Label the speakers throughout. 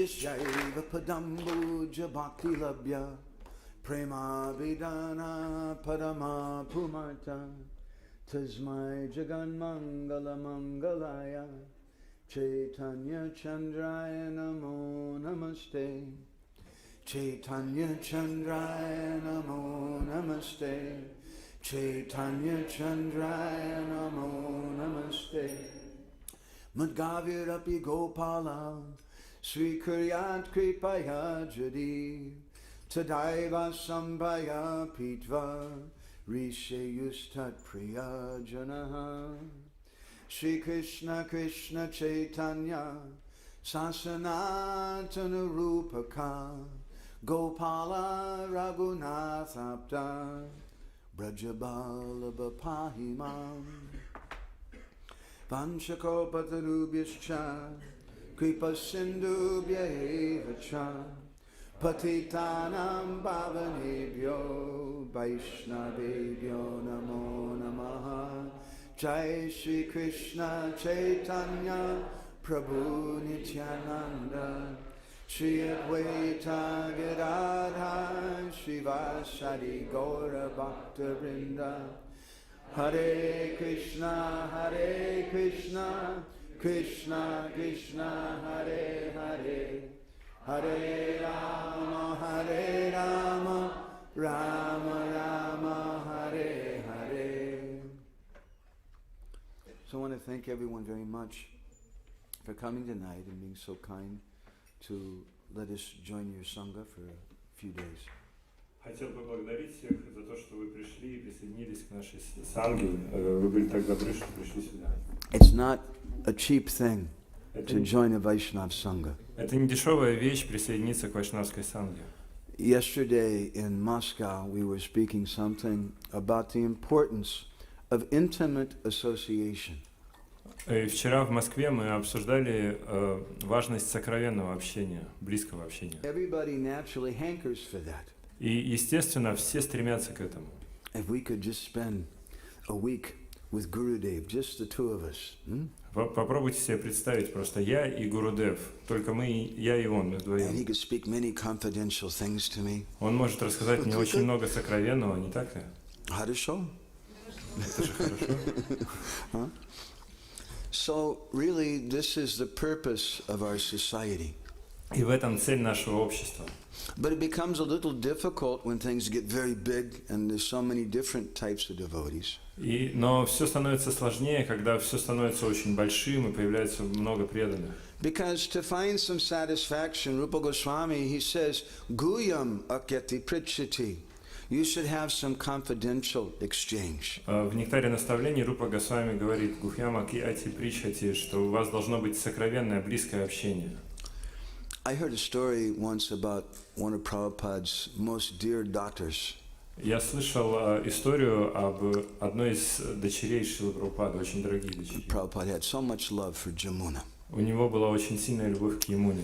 Speaker 1: Yashaiva padambuja bhakti labhya prema vidana padama pumarta tasmai jagan mangala mangalaya Chaitanya Chandraya namo namaste Chaitanya Chandraya namo namaste Chaitanya Chandraya namo namaste Madgavirapi Gopala Srikuryat Kripaya Jadi Tadaiva Sambhaya Pitva Rishe Yustat Priya Janaha Shri Krishna Krishna Chaitanya Sasanatana Rupaka Gopala Raghunath Apta Brajabala Pahimam Vanchakopatarubhyascha Kripa Sindhubhya eva cha Patitanam Bhavanebhyo Vaishnavebhyo Namo Namaha Jai Shri Krishna Chaitanya Prabhu Nityananda Shri Advaita Gadadhar Srivasadi Gaura Bhakta Vrinda Hare Krishna Krishna Krishna Hare Hare Hare Rama Rama Rama Hare Hare. So I want to thank everyone very much for coming tonight and being so kind to let us join your Sangha for a few days.
Speaker 2: Хотел поблагодарить всех за то, что вы пришли и присоединились к нашей санге. Вы были так добры, что пришли сюда.
Speaker 1: It's not a cheap thing to join a Vaishnav Sangha.
Speaker 2: Это не дешевая вещь присоединиться к вайшнавской санге.
Speaker 1: Yesterday in Moscow we were speaking something about the importance of intimate association.
Speaker 2: И вчера в Москве мы обсуждали важность сокровенного общения, близкого общения.
Speaker 1: Everybody naturally hankers for that.
Speaker 2: И, естественно, все стремятся к этому.
Speaker 1: If we could just spend a week with Gurudev, just the two of us.
Speaker 2: Попробуйте себе представить, просто я и Гурудев, только я и он, мы вдвоем.
Speaker 1: And he could speak many confidential things to me.
Speaker 2: Он может рассказать мне очень много сокровенного, не так ли?
Speaker 1: Хорошо.
Speaker 2: Это же хорошо.
Speaker 1: So really, this is the purpose of our society.
Speaker 2: И в этом цель нашего общества.
Speaker 1: But it becomes a little difficult when things get very big and there's so many different types of devotees.
Speaker 2: Но все становится сложнее, когда все становится очень большим и появляется много преданных.
Speaker 1: Because to find some satisfaction, Rupa Goswami, he says, Guyam akyati pritchati. You should have some confidential exchange.
Speaker 2: В нектаре наставлений Рупа Госвами говорит, Гухьяма киати причати, что у вас должно быть сокровенное, близкое общение.
Speaker 1: I heard a story once about one of Prabhupada's most dear daughters.
Speaker 2: Я слышал историю об одной из дочерей Шрилы Прабхупады, очень дорогие дочери.
Speaker 1: Prabhupada had so much love for Jamuna.
Speaker 2: У него была очень сильная любовь к Ямуне.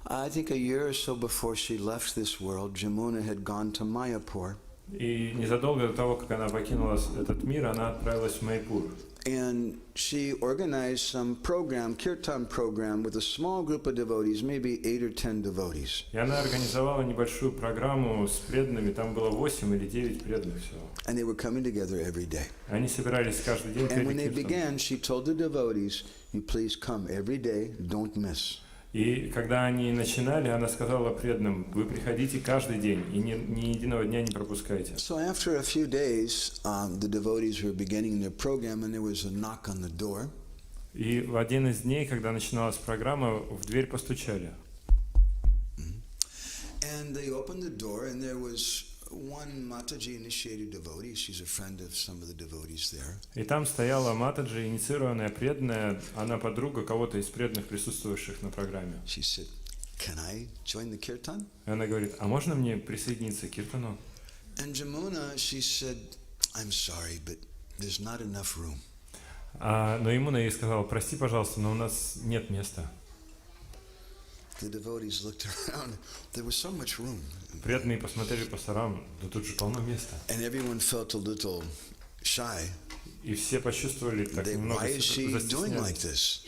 Speaker 1: I think a year or so before she left this world, Jamuna had gone to Mayapur.
Speaker 2: И незадолго до того, как она покинула этот мир, она отправилась в Майпур.
Speaker 1: And she organized some program, kirtan program, with a small group of devotees, maybe 8 or 10 devotees.
Speaker 2: И она организовала небольшую программу с преданными, там было 8 или 9 преданных всего.
Speaker 1: And they were coming together every day.
Speaker 2: Они собирались каждый день
Speaker 1: And when they
Speaker 2: перед
Speaker 1: began, she told the devotees, you please come every day, don't miss.
Speaker 2: И когда они начинали, она сказала преданным, вы приходите каждый день и ни единого дня не пропускайте.
Speaker 1: So after a few days, the devotees were beginning their program, and there was a knock on the door.
Speaker 2: И в один из дней, когда начиналась программа, в дверь постучали.
Speaker 1: And they opened the door, and there was one Mataji initiated devotee. She's a friend of some of the devotees there.
Speaker 2: И там стояла Матаджи, инициированная преданная, она подруга кого-то из преданных, присутствовавших на программе.
Speaker 1: She said, can I join the kirtan?
Speaker 2: И она говорит, а можно мне присоединиться к киртану?
Speaker 1: And Jamuna, she said, I'm sorry, but there's not enough room.
Speaker 2: Но Ямуна ей сказала, прости, пожалуйста, но у нас нет места.
Speaker 1: The devotees looked around. There was so much room.
Speaker 2: Преданные посмотрели по сторонам, да тут же полно места.
Speaker 1: And everyone felt a little shy.
Speaker 2: И все почувствовали так немного
Speaker 1: Why is she doing like
Speaker 2: застеснялись.
Speaker 1: this?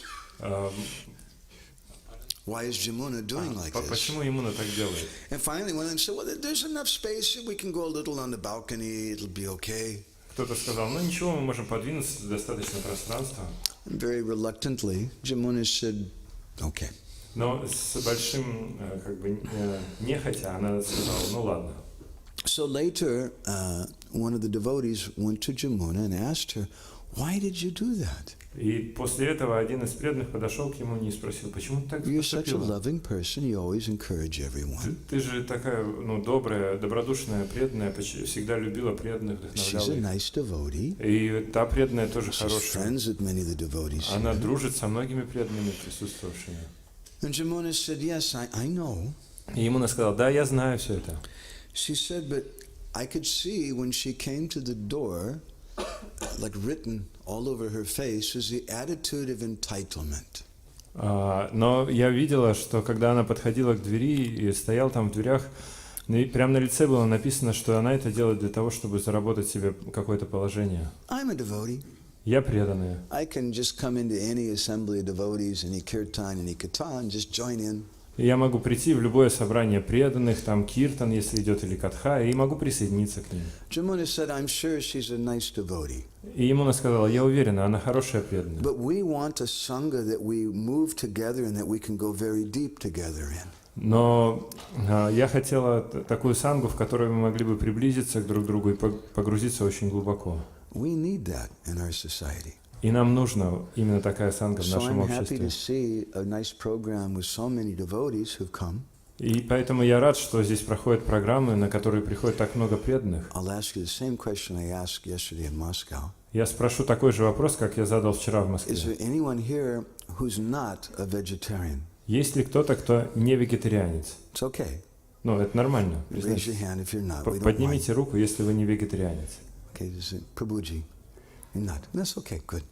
Speaker 1: Why is Jamuna doing like this?
Speaker 2: Почему Ямуна так делает?
Speaker 1: And finally one of them said, well, there's enough space. We can go a little on the balcony. It'll be okay.
Speaker 2: Кто-то сказал, ну ничего, мы можем подвинуться, достаточно пространства.
Speaker 1: And very reluctantly, Jamuna said, okay.
Speaker 2: Но с большим, нехотя, она сказала, ну ладно.
Speaker 1: So later, one of the devotees went to Jamuna and asked her, why did you do that?
Speaker 2: И после этого один из преданных подошел к Ямуне и спросил, почему ты так
Speaker 1: You're such a
Speaker 2: поступила?
Speaker 1: loving person. You always encourage everyone.
Speaker 2: Ты же такая, добрая, добродушная, преданная, всегда любила преданных,
Speaker 1: She's
Speaker 2: вдохновляла
Speaker 1: a
Speaker 2: их.
Speaker 1: nice devotee.
Speaker 2: И та преданная тоже
Speaker 1: She's
Speaker 2: хорошая.
Speaker 1: friends with many of the devotees.
Speaker 2: Она дружит со многими преданными присутствовавшими.
Speaker 1: And Jamuna said, yes, I know.
Speaker 2: И Ямуна сказал, да, я знаю все это.
Speaker 1: She said, but I could see when she came to the door, like written all over her face, was the attitude of entitlement.
Speaker 2: Но я видела, что когда она подходила к двери и стоял там в дверях, прямо на лице было написано, что она это делает для того, чтобы заработать себе какое-то положение.
Speaker 1: I'm a devotee.
Speaker 2: Я преданная.
Speaker 1: I can just come into any assembly of devotees, any kirtan, any katha, and just join in.
Speaker 2: И я могу прийти в любое собрание преданных, там киртан, если идет, или катха, и могу присоединиться к ним.
Speaker 1: Jamuna said, I'm sure she's a nice devotee.
Speaker 2: И Ямуна сказала, я уверена, она хорошая преданная.
Speaker 1: But we want a sangha that we move together and that we can go very deep together in.
Speaker 2: Но я хотела такую сангу, в которой мы могли бы приблизиться друг к другу и погрузиться очень глубоко.
Speaker 1: We need that in our society.
Speaker 2: И нам нужна именно такая санга в
Speaker 1: So
Speaker 2: нашем
Speaker 1: I'm happy
Speaker 2: обществе.
Speaker 1: to see a nice program with so many devotees who've come.
Speaker 2: И поэтому я рад, что здесь проходят программы, на которые приходит так много преданных.
Speaker 1: I'll ask you the same question I asked yesterday in Moscow.
Speaker 2: Я спрошу такой же вопрос, как я задал вчера в
Speaker 1: Is
Speaker 2: Москве.
Speaker 1: there anyone here who's not a vegetarian?
Speaker 2: Есть ли кто-то, кто не вегетарианец?
Speaker 1: It's okay.
Speaker 2: Ну, это нормально.
Speaker 1: Raise your hand if you're not. We don't mind.
Speaker 2: Поднимите руку, если вы не вегетарианец.
Speaker 1: Okay, this is Prabhuji. You're not. That's okay. Good.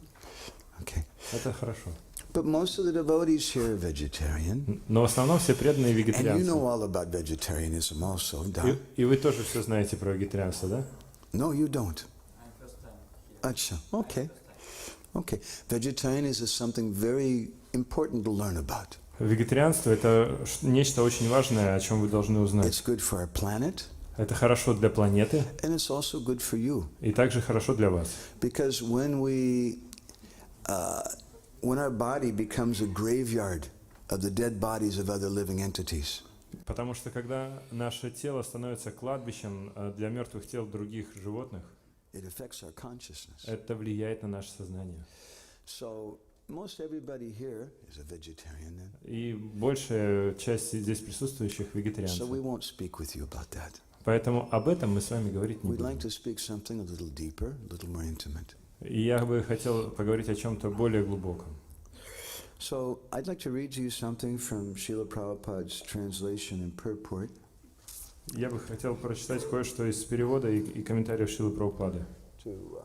Speaker 1: Okay.
Speaker 2: Это хорошо.
Speaker 1: But most of the devotees here are vegetarian.
Speaker 2: Но в основном все преданные
Speaker 1: And you
Speaker 2: вегетарианцы.
Speaker 1: know all about vegetarianism also, да?
Speaker 2: И вы тоже все знаете про вегетарианство, да?
Speaker 1: No, you don't. Acha. Okay. Okay. Vegetarianism is something very important to learn about.
Speaker 2: Вегетарианство – это нечто очень важное, о чем вы должны узнать.
Speaker 1: It's good for our planet,
Speaker 2: Это хорошо для планеты
Speaker 1: and it's also good for you.
Speaker 2: и также хорошо для вас.
Speaker 1: Because when our body becomes a graveyard of the dead bodies of other living entities,
Speaker 2: Потому что когда наше тело становится кладбищем для мертвых тел других животных,
Speaker 1: it affects our consciousness.
Speaker 2: это влияет на наше сознание.
Speaker 1: So most everybody here is a vegetarian then.
Speaker 2: И большая часть здесь присутствующих
Speaker 1: So we
Speaker 2: вегетарианцев.
Speaker 1: won't speak with you about that.
Speaker 2: Поэтому об этом мы с вами говорить не
Speaker 1: We'd like
Speaker 2: будем.
Speaker 1: to speak something a little deeper, a little more intimate.
Speaker 2: И я бы хотел поговорить о чем-то более глубоком.
Speaker 1: So I'd like to read to you something from Srila Prabhupada's translation and purport.
Speaker 2: Я бы хотел прочитать кое-что из перевода и комментариев Шрилы Прабхупады.
Speaker 1: To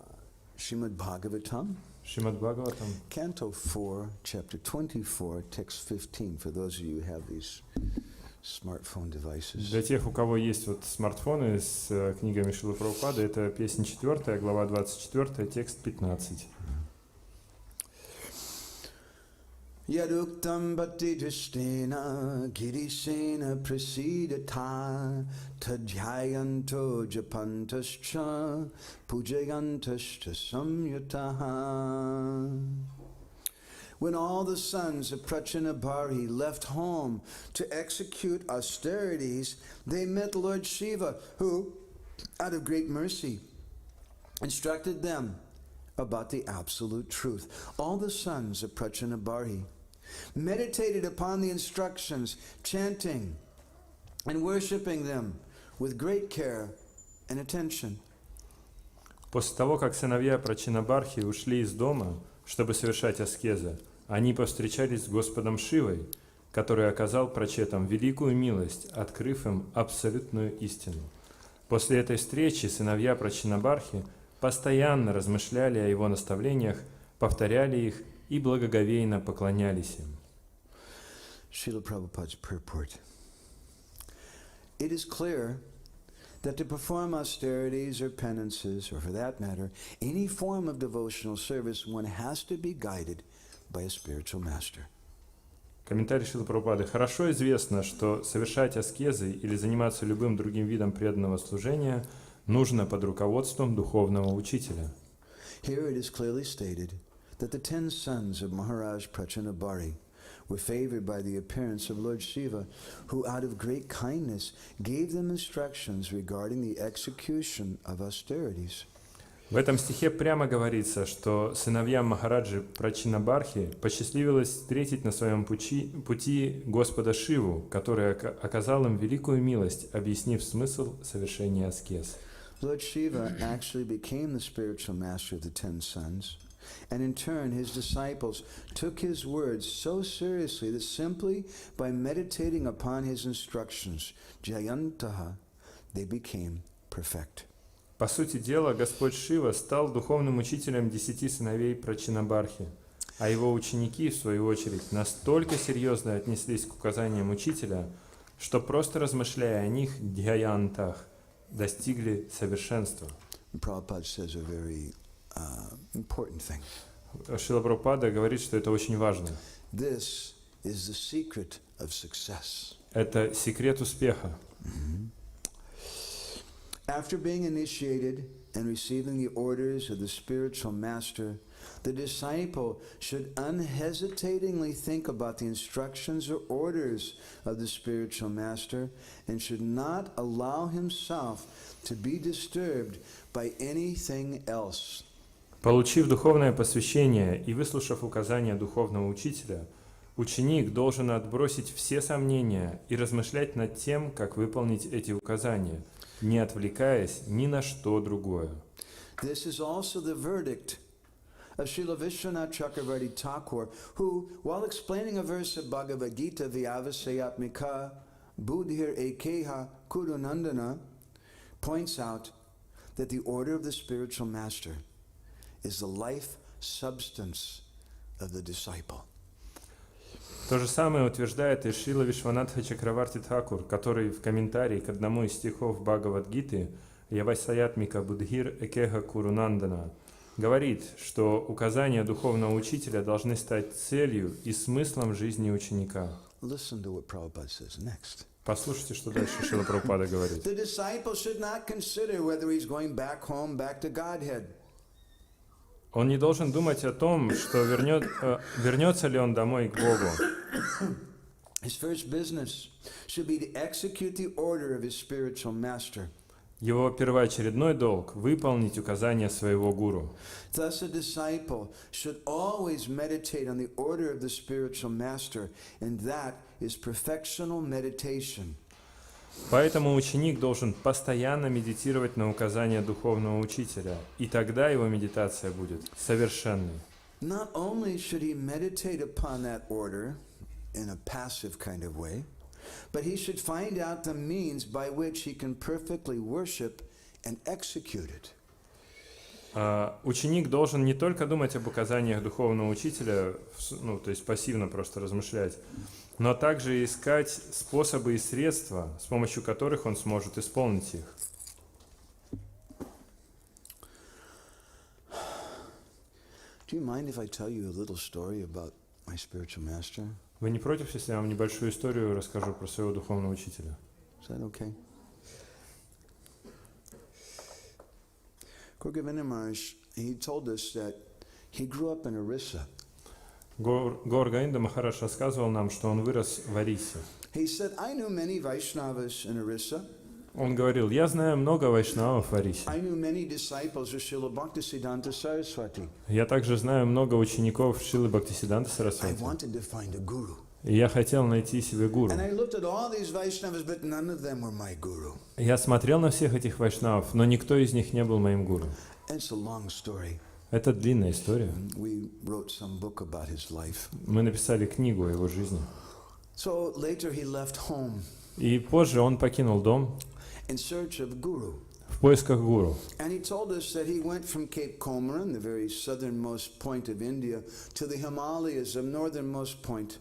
Speaker 1: Srimad Bhagavatam,
Speaker 2: Шримад Бхагаватам,
Speaker 1: Canto 4, Chapter 24, Text 15, for those of you who have these smartphone devices.
Speaker 2: для тех, у кого есть вот смартфоны с книгами Шрилы Прабхупады, это песня 4, глава 24, текст 15.
Speaker 1: Yaduktam bhakti dristena girisena prasidata tadhyayanto japantascha pujayantascha samyutaha. When all the sons of Prachinabhari left home to execute austerities, they met Lord Shiva, who, out of great mercy, instructed them about the absolute truth. All the sons of Prachinabhari meditated upon the instructions, chanting and worshipping them with great care and attention.
Speaker 2: После того, как сыновья Прачинабархи ушли из дома, чтобы совершать аскезы, они повстречались с Господом Шивой, который оказал прачетам великую милость, открыв им абсолютную истину. После этой встречи сыновья Прачинабархи постоянно размышляли о его наставлениях, повторяли их и благоговейно поклонялись им.
Speaker 1: Srila Prabhupada's purport. It is clear that to perform austerities or penances, or for that matter, any form of devotional service, one has to be guided by a spiritual master.
Speaker 2: Комментарий Шрилы Прабхупады. Хорошо известно, что совершать аскезы или заниматься любым другим видом преданного служения нужно под руководством духовного учителя.
Speaker 1: Here it is clearly stated that the 10 sons of Maharaj Prachinabhari were favored by the appearance of Lord Shiva, who out of great kindness gave them instructions regarding the execution of austerities.
Speaker 2: В этом стихе прямо говорится, что сыновьям Махараджи Прачинабархи посчастливилось встретить на своем пути Господа Шиву, который оказал им великую милость, объяснив смысл совершения аскез.
Speaker 1: Lord Shiva actually became the spiritual master of the 10 sons, and in turn his disciples took his words so seriously that simply by meditating upon his instructions, Jayantaha, they became perfect.
Speaker 2: По сути дела, Господь Шива стал духовным учителем 10 сыновей Прачинабархи, а его ученики, в свою очередь, настолько серьезно отнеслись к указаниям учителя, что просто размышляя о них, дхьянтах, достигли совершенства.
Speaker 1: Prabhupada says a very important thing.
Speaker 2: Шрила Прабхупада говорит, что это очень важно.
Speaker 1: This is the secret of success.
Speaker 2: Это секрет успеха.
Speaker 1: After being initiated and receiving the orders of the spiritual master, the disciple should unhesitatingly think about the instructions or orders of the spiritual master and should not allow himself to be disturbed by anything else.
Speaker 2: Получив духовное посвящение и выслушав указания духовного учителя, ученик должен отбросить все сомнения и размышлять над тем, как выполнить эти указания, не отвлекаясь ни на что другое.
Speaker 1: This is also the verdict of Srila Vishwanath Chakravarti Thakur, who, while explaining a verse of Bhagavad Gita, Vyavasayatmika Buddhir Ekeha Kurunandana, points out that the order of the spiritual master is the life substance of the disciple.
Speaker 2: То же самое утверждает и Шрила Вишванатха Чакраварти Тхакур, который в комментарии к одному из стихов Бхагавад-гиты «Явасаятмика Будхир Экеха Курунандана» говорит, что указания духовного учителя должны стать целью и смыслом жизни ученика.
Speaker 1: Listen to what Prabhupada says next.
Speaker 2: Послушайте, что дальше Шрила Прабхупада говорит.
Speaker 1: The disciple should not consider whether he's going back home, back to Godhead.
Speaker 2: Он не должен думать о том, что вернется ли он домой к Богу.
Speaker 1: His first business should be to execute the order of his spiritual master.
Speaker 2: Его первоочередной долг – выполнить указания своего гуру.
Speaker 1: Thus, a disciple should always meditate on the order of the spiritual master, and that is perfectional meditation.
Speaker 2: Поэтому ученик должен постоянно медитировать на указания духовного учителя, и тогда его медитация будет совершенной.
Speaker 1: Not only should he meditate upon that order in a passive kind of way, but he should find out the means by which he can perfectly worship and execute it.
Speaker 2: Ученик должен не только думать об указаниях духовного учителя, то есть пассивно просто размышлять, но также искать способы и средства, с помощью которых он сможет исполнить их.
Speaker 1: Do you mind if I tell you a little story about my spiritual master?
Speaker 2: Вы не против, если я вам небольшую историю расскажу про своего духовного учителя?
Speaker 1: Is that okay? Gurgovinda Maharaj, he told us that he grew up in Orissa.
Speaker 2: Гор Говинда Махарадж рассказывал нам, что он вырос в Орисе.
Speaker 1: He said, I knew many Vaishnavas in Orissa.
Speaker 2: Он говорил, я знаю много вайшнавов в Орисе.
Speaker 1: I knew many disciples of Srila Bhaktisiddhanta Saraswati.
Speaker 2: Я также знаю много учеников Шрилы Бхактисиддханты
Speaker 1: I
Speaker 2: Сарасвати.
Speaker 1: wanted to find a guru.
Speaker 2: И я хотел найти себе гуру.
Speaker 1: And I looked at all these Vaishnavas, but none of them were my guru.
Speaker 2: Я смотрел на всех этих вайшнавов, но никто из них не был моим гуру.
Speaker 1: It's a long story.
Speaker 2: Это длинная история.
Speaker 1: We wrote some book about his life.
Speaker 2: Мы написали книгу о его жизни.
Speaker 1: So later he left home
Speaker 2: И позже он покинул дом
Speaker 1: in search of guru.
Speaker 2: в поисках гуру.
Speaker 1: And he told us that he went from Cape Comorin, the very southernmost point of India, to the Himalayas, the northernmost point.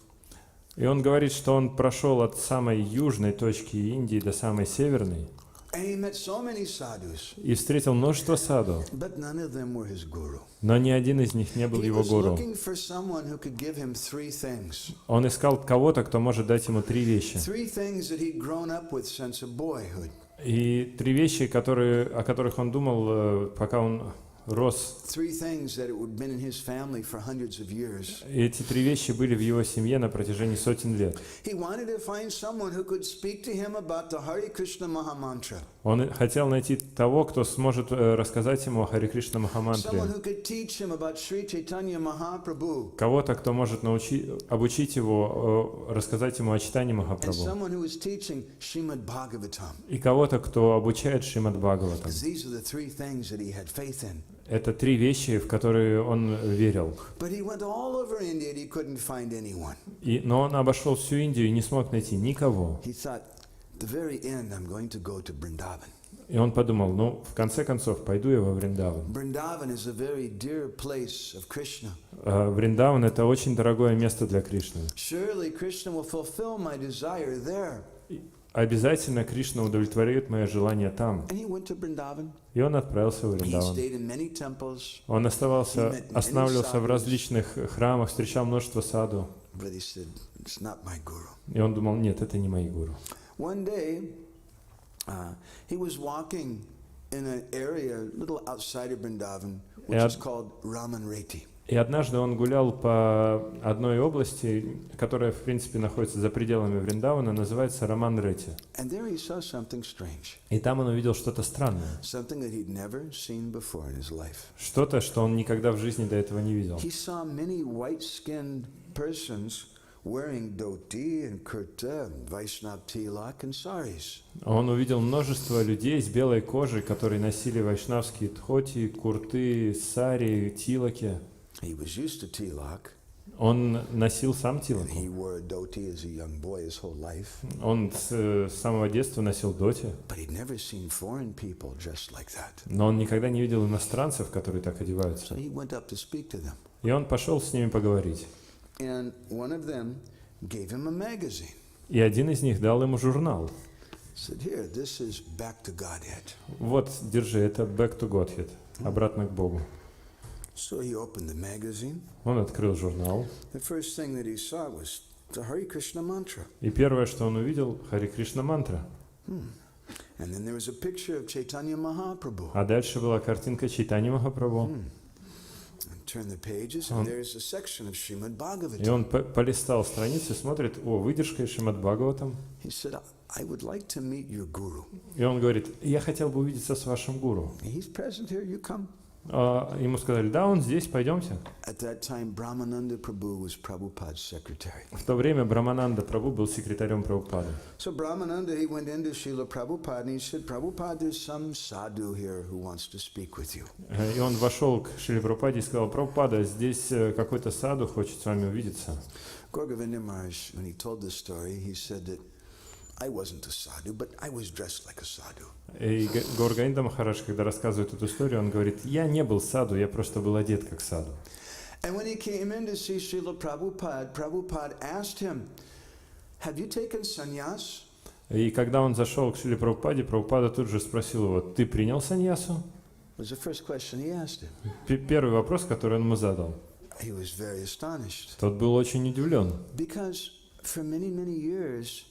Speaker 2: И он говорит, что он прошел от самой южной точки Индии до самой северной
Speaker 1: And he met so many sadhus,
Speaker 2: и встретил множество саду,
Speaker 1: but none of them were his guru.
Speaker 2: но ни один из них не был
Speaker 1: He
Speaker 2: его
Speaker 1: was
Speaker 2: гуру.
Speaker 1: looking for someone who could give him three things.
Speaker 2: Он искал кого-то, кто может дать ему три вещи.
Speaker 1: Three things that he'd grown up with since a boyhood.
Speaker 2: И три вещи, о которых он думал, пока он рос.
Speaker 1: Three things that had been in his family for hundreds of years.
Speaker 2: И эти три вещи были в его семье на протяжении сотен лет.
Speaker 1: He wanted to find someone who could speak to him about the Hare Krishna Mahamantra.
Speaker 2: Он хотел найти того, кто сможет рассказать ему о Харе Кришна Махамантре.
Speaker 1: Someone who could teach him about Sri Chaitanya Mahaprabhu.
Speaker 2: Кого-то, кто может обучить его, рассказать ему о читании
Speaker 1: And
Speaker 2: Махапрабху.
Speaker 1: someone who is teaching Srimad Bhagavatam.
Speaker 2: И кого-то, кто обучает Шримад Бхагаватам.
Speaker 1: Because these are the three things that he had faith in.
Speaker 2: Это три вещи, в которые он верил.
Speaker 1: But he went all over India and he couldn't find anyone.
Speaker 2: Но он обошел всю Индию и не смог найти никого.
Speaker 1: He thought, at the very end, I'm going to go to Vrindavan.
Speaker 2: И он подумал, в конце концов, пойду я во Вриндаван.
Speaker 1: Vrindavan is a very dear place of Krishna.
Speaker 2: Вриндаван — это очень дорогое место для Кришны.
Speaker 1: Surely Krishna will fulfill my desire there.
Speaker 2: Обязательно Кришна удовлетворит мое желание там.
Speaker 1: And he went to Vrindavan.
Speaker 2: И он отправился в
Speaker 1: He
Speaker 2: Вриндаван.
Speaker 1: stayed in many temples.
Speaker 2: Он останавливался в различных храмах, встречал множество саду.
Speaker 1: But he said, it's not my guru.
Speaker 2: И он думал, нет, это не мои гуру.
Speaker 1: One day, he was walking in an area a little outside of Vrindavan, which is called Ramanreti.
Speaker 2: И однажды он гулял по одной области, которая, в принципе, находится за пределами Вриндавана, называется Раман-Рети.
Speaker 1: And there he saw something strange.
Speaker 2: И там он увидел что-то странное.
Speaker 1: Something that he'd never seen before in his life.
Speaker 2: Что-то, что он никогда в жизни до этого не видел.
Speaker 1: He saw many white-skinned persons wearing dhoti and kurta, and Vaishnav tilak and saris.
Speaker 2: Он увидел множество людей с белой кожей, которые носили вайшнавские тхоти, курты, сари, тилаки.
Speaker 1: He was used to tilak.
Speaker 2: Он носил сам
Speaker 1: And
Speaker 2: тилаку.
Speaker 1: he wore a dhoti as a young boy his whole life.
Speaker 2: Он с самого детства носил доти.
Speaker 1: But he'd never seen foreign people dressed like that.
Speaker 2: Но он никогда не видел иностранцев, которые так одеваются.
Speaker 1: So he went up to speak to them.
Speaker 2: И он пошел с ними поговорить.
Speaker 1: And one of them gave him a magazine.
Speaker 2: И один из них дал ему журнал.
Speaker 1: Said, here, this is Back to Godhead.
Speaker 2: Вот, держи, это Back to Godhead, обратно к Богу.
Speaker 1: So he opened the magazine.
Speaker 2: Он открыл журнал.
Speaker 1: The first thing that he saw was the Hare Krishna mantra.
Speaker 2: И первое, что он увидел, Харе Кришна мантра.
Speaker 1: And then there was a picture of Chaitanya Mahaprabhu.
Speaker 2: А дальше была картинка Чайтаньи Махапрабху.
Speaker 1: And turn the pages, and there's a section of Srimad
Speaker 2: И он
Speaker 1: Bhagavatam.
Speaker 2: полистал страницы, смотрит, выдержка из Шримад Бхагаватам.
Speaker 1: He said, I would like to meet your guru.
Speaker 2: И он говорит, я хотел бы увидеться с вашим гуру.
Speaker 1: He's present here, you come.
Speaker 2: Ему сказали, да, он здесь, пойдемте.
Speaker 1: At that time, Brahmananda Prabhu was Prabhupada's secretary.
Speaker 2: В то время Брамананда Прабху был секретарем Прабхупады.
Speaker 1: So Brahmananda, he went into Srila Prabhupada and he said, Prabhupada, there's some sadhu here who wants to speak with you.
Speaker 2: И он вошел к Шриле Прабхупаде и сказал, Прабхупада, здесь какой-то саду хочет с вами увидеться.
Speaker 1: Gorgavinda Maharaj, when he told this story, he said that I wasn't a sadhu, but I was dressed like a sadhu.
Speaker 2: И Гор-Говинда Махарадж, когда рассказывает эту историю, он говорит, я не был саду, я просто был одет как саду.
Speaker 1: And when he came in to see Srila Prabhupada, Prabhupada asked him, have you taken sannyas?
Speaker 2: И когда он зашел к Шриле Прабхупаде, Прабхупада тут же спросил его, ты принял саньясу?
Speaker 1: Was the first question he asked him.
Speaker 2: Первый вопрос, который он ему задал.
Speaker 1: He was very astonished
Speaker 2: Тот был очень удивлен,
Speaker 1: because for many, many years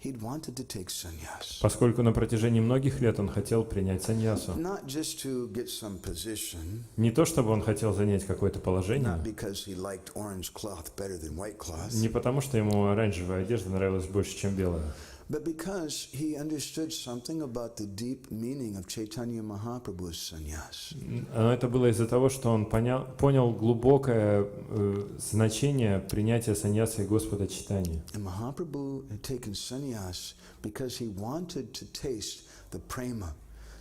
Speaker 1: he'd wanted to take sannyas.
Speaker 2: поскольку на протяжении многих лет он хотел принять саньясу.
Speaker 1: Not just to get some position,
Speaker 2: Не то, чтобы он хотел занять какое-то положение,
Speaker 1: not because he liked orange cloth better than white cloth,
Speaker 2: не потому, что ему оранжевая одежда нравилась больше, чем белая,
Speaker 1: but because he understood something about the deep meaning of Chaitanya Mahaprabhu's sannyas.
Speaker 2: но это было из-за того, что он понял глубокое значение принятия саньяса и Господа Чайтаньи.
Speaker 1: And Mahaprabhu had taken sannyas because he wanted to taste the prema,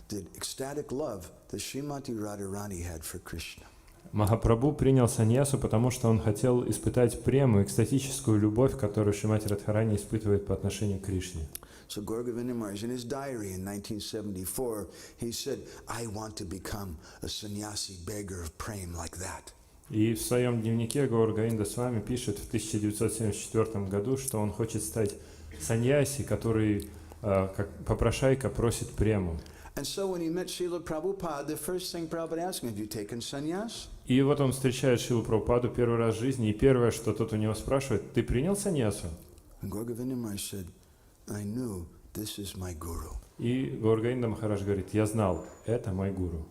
Speaker 1: the ecstatic love that Srimati Radharani had for Krishna.
Speaker 2: Махапрабху принял саньясу, потому что он хотел испытать прему, экстатическую любовь, которую Шримати Радхарани испытывает по отношению к Кришне.
Speaker 1: So Gorgavinda Maharaj, in his diary in 1974, he said, I want to become a sannyasi beggar of prem like that.
Speaker 2: И в своем дневнике Гаур Говинда Свами пишет в 1974 году, что он хочет стать саньяси, который, как попрошайка, просит прему.
Speaker 1: And so when he met Srila Prabhupada, the first thing Prabhupada asked him, have you taken sannyas?
Speaker 2: И вот он встречает Шрилу Прабхупаду первый раз в жизни, и первое, что тот у него спрашивает: ты принял саньясу?
Speaker 1: And Gorgavinda Maharaj said, I knew this is my guru.
Speaker 2: И Гаур Говинда Махарадж говорит: я знал, это мой гуру.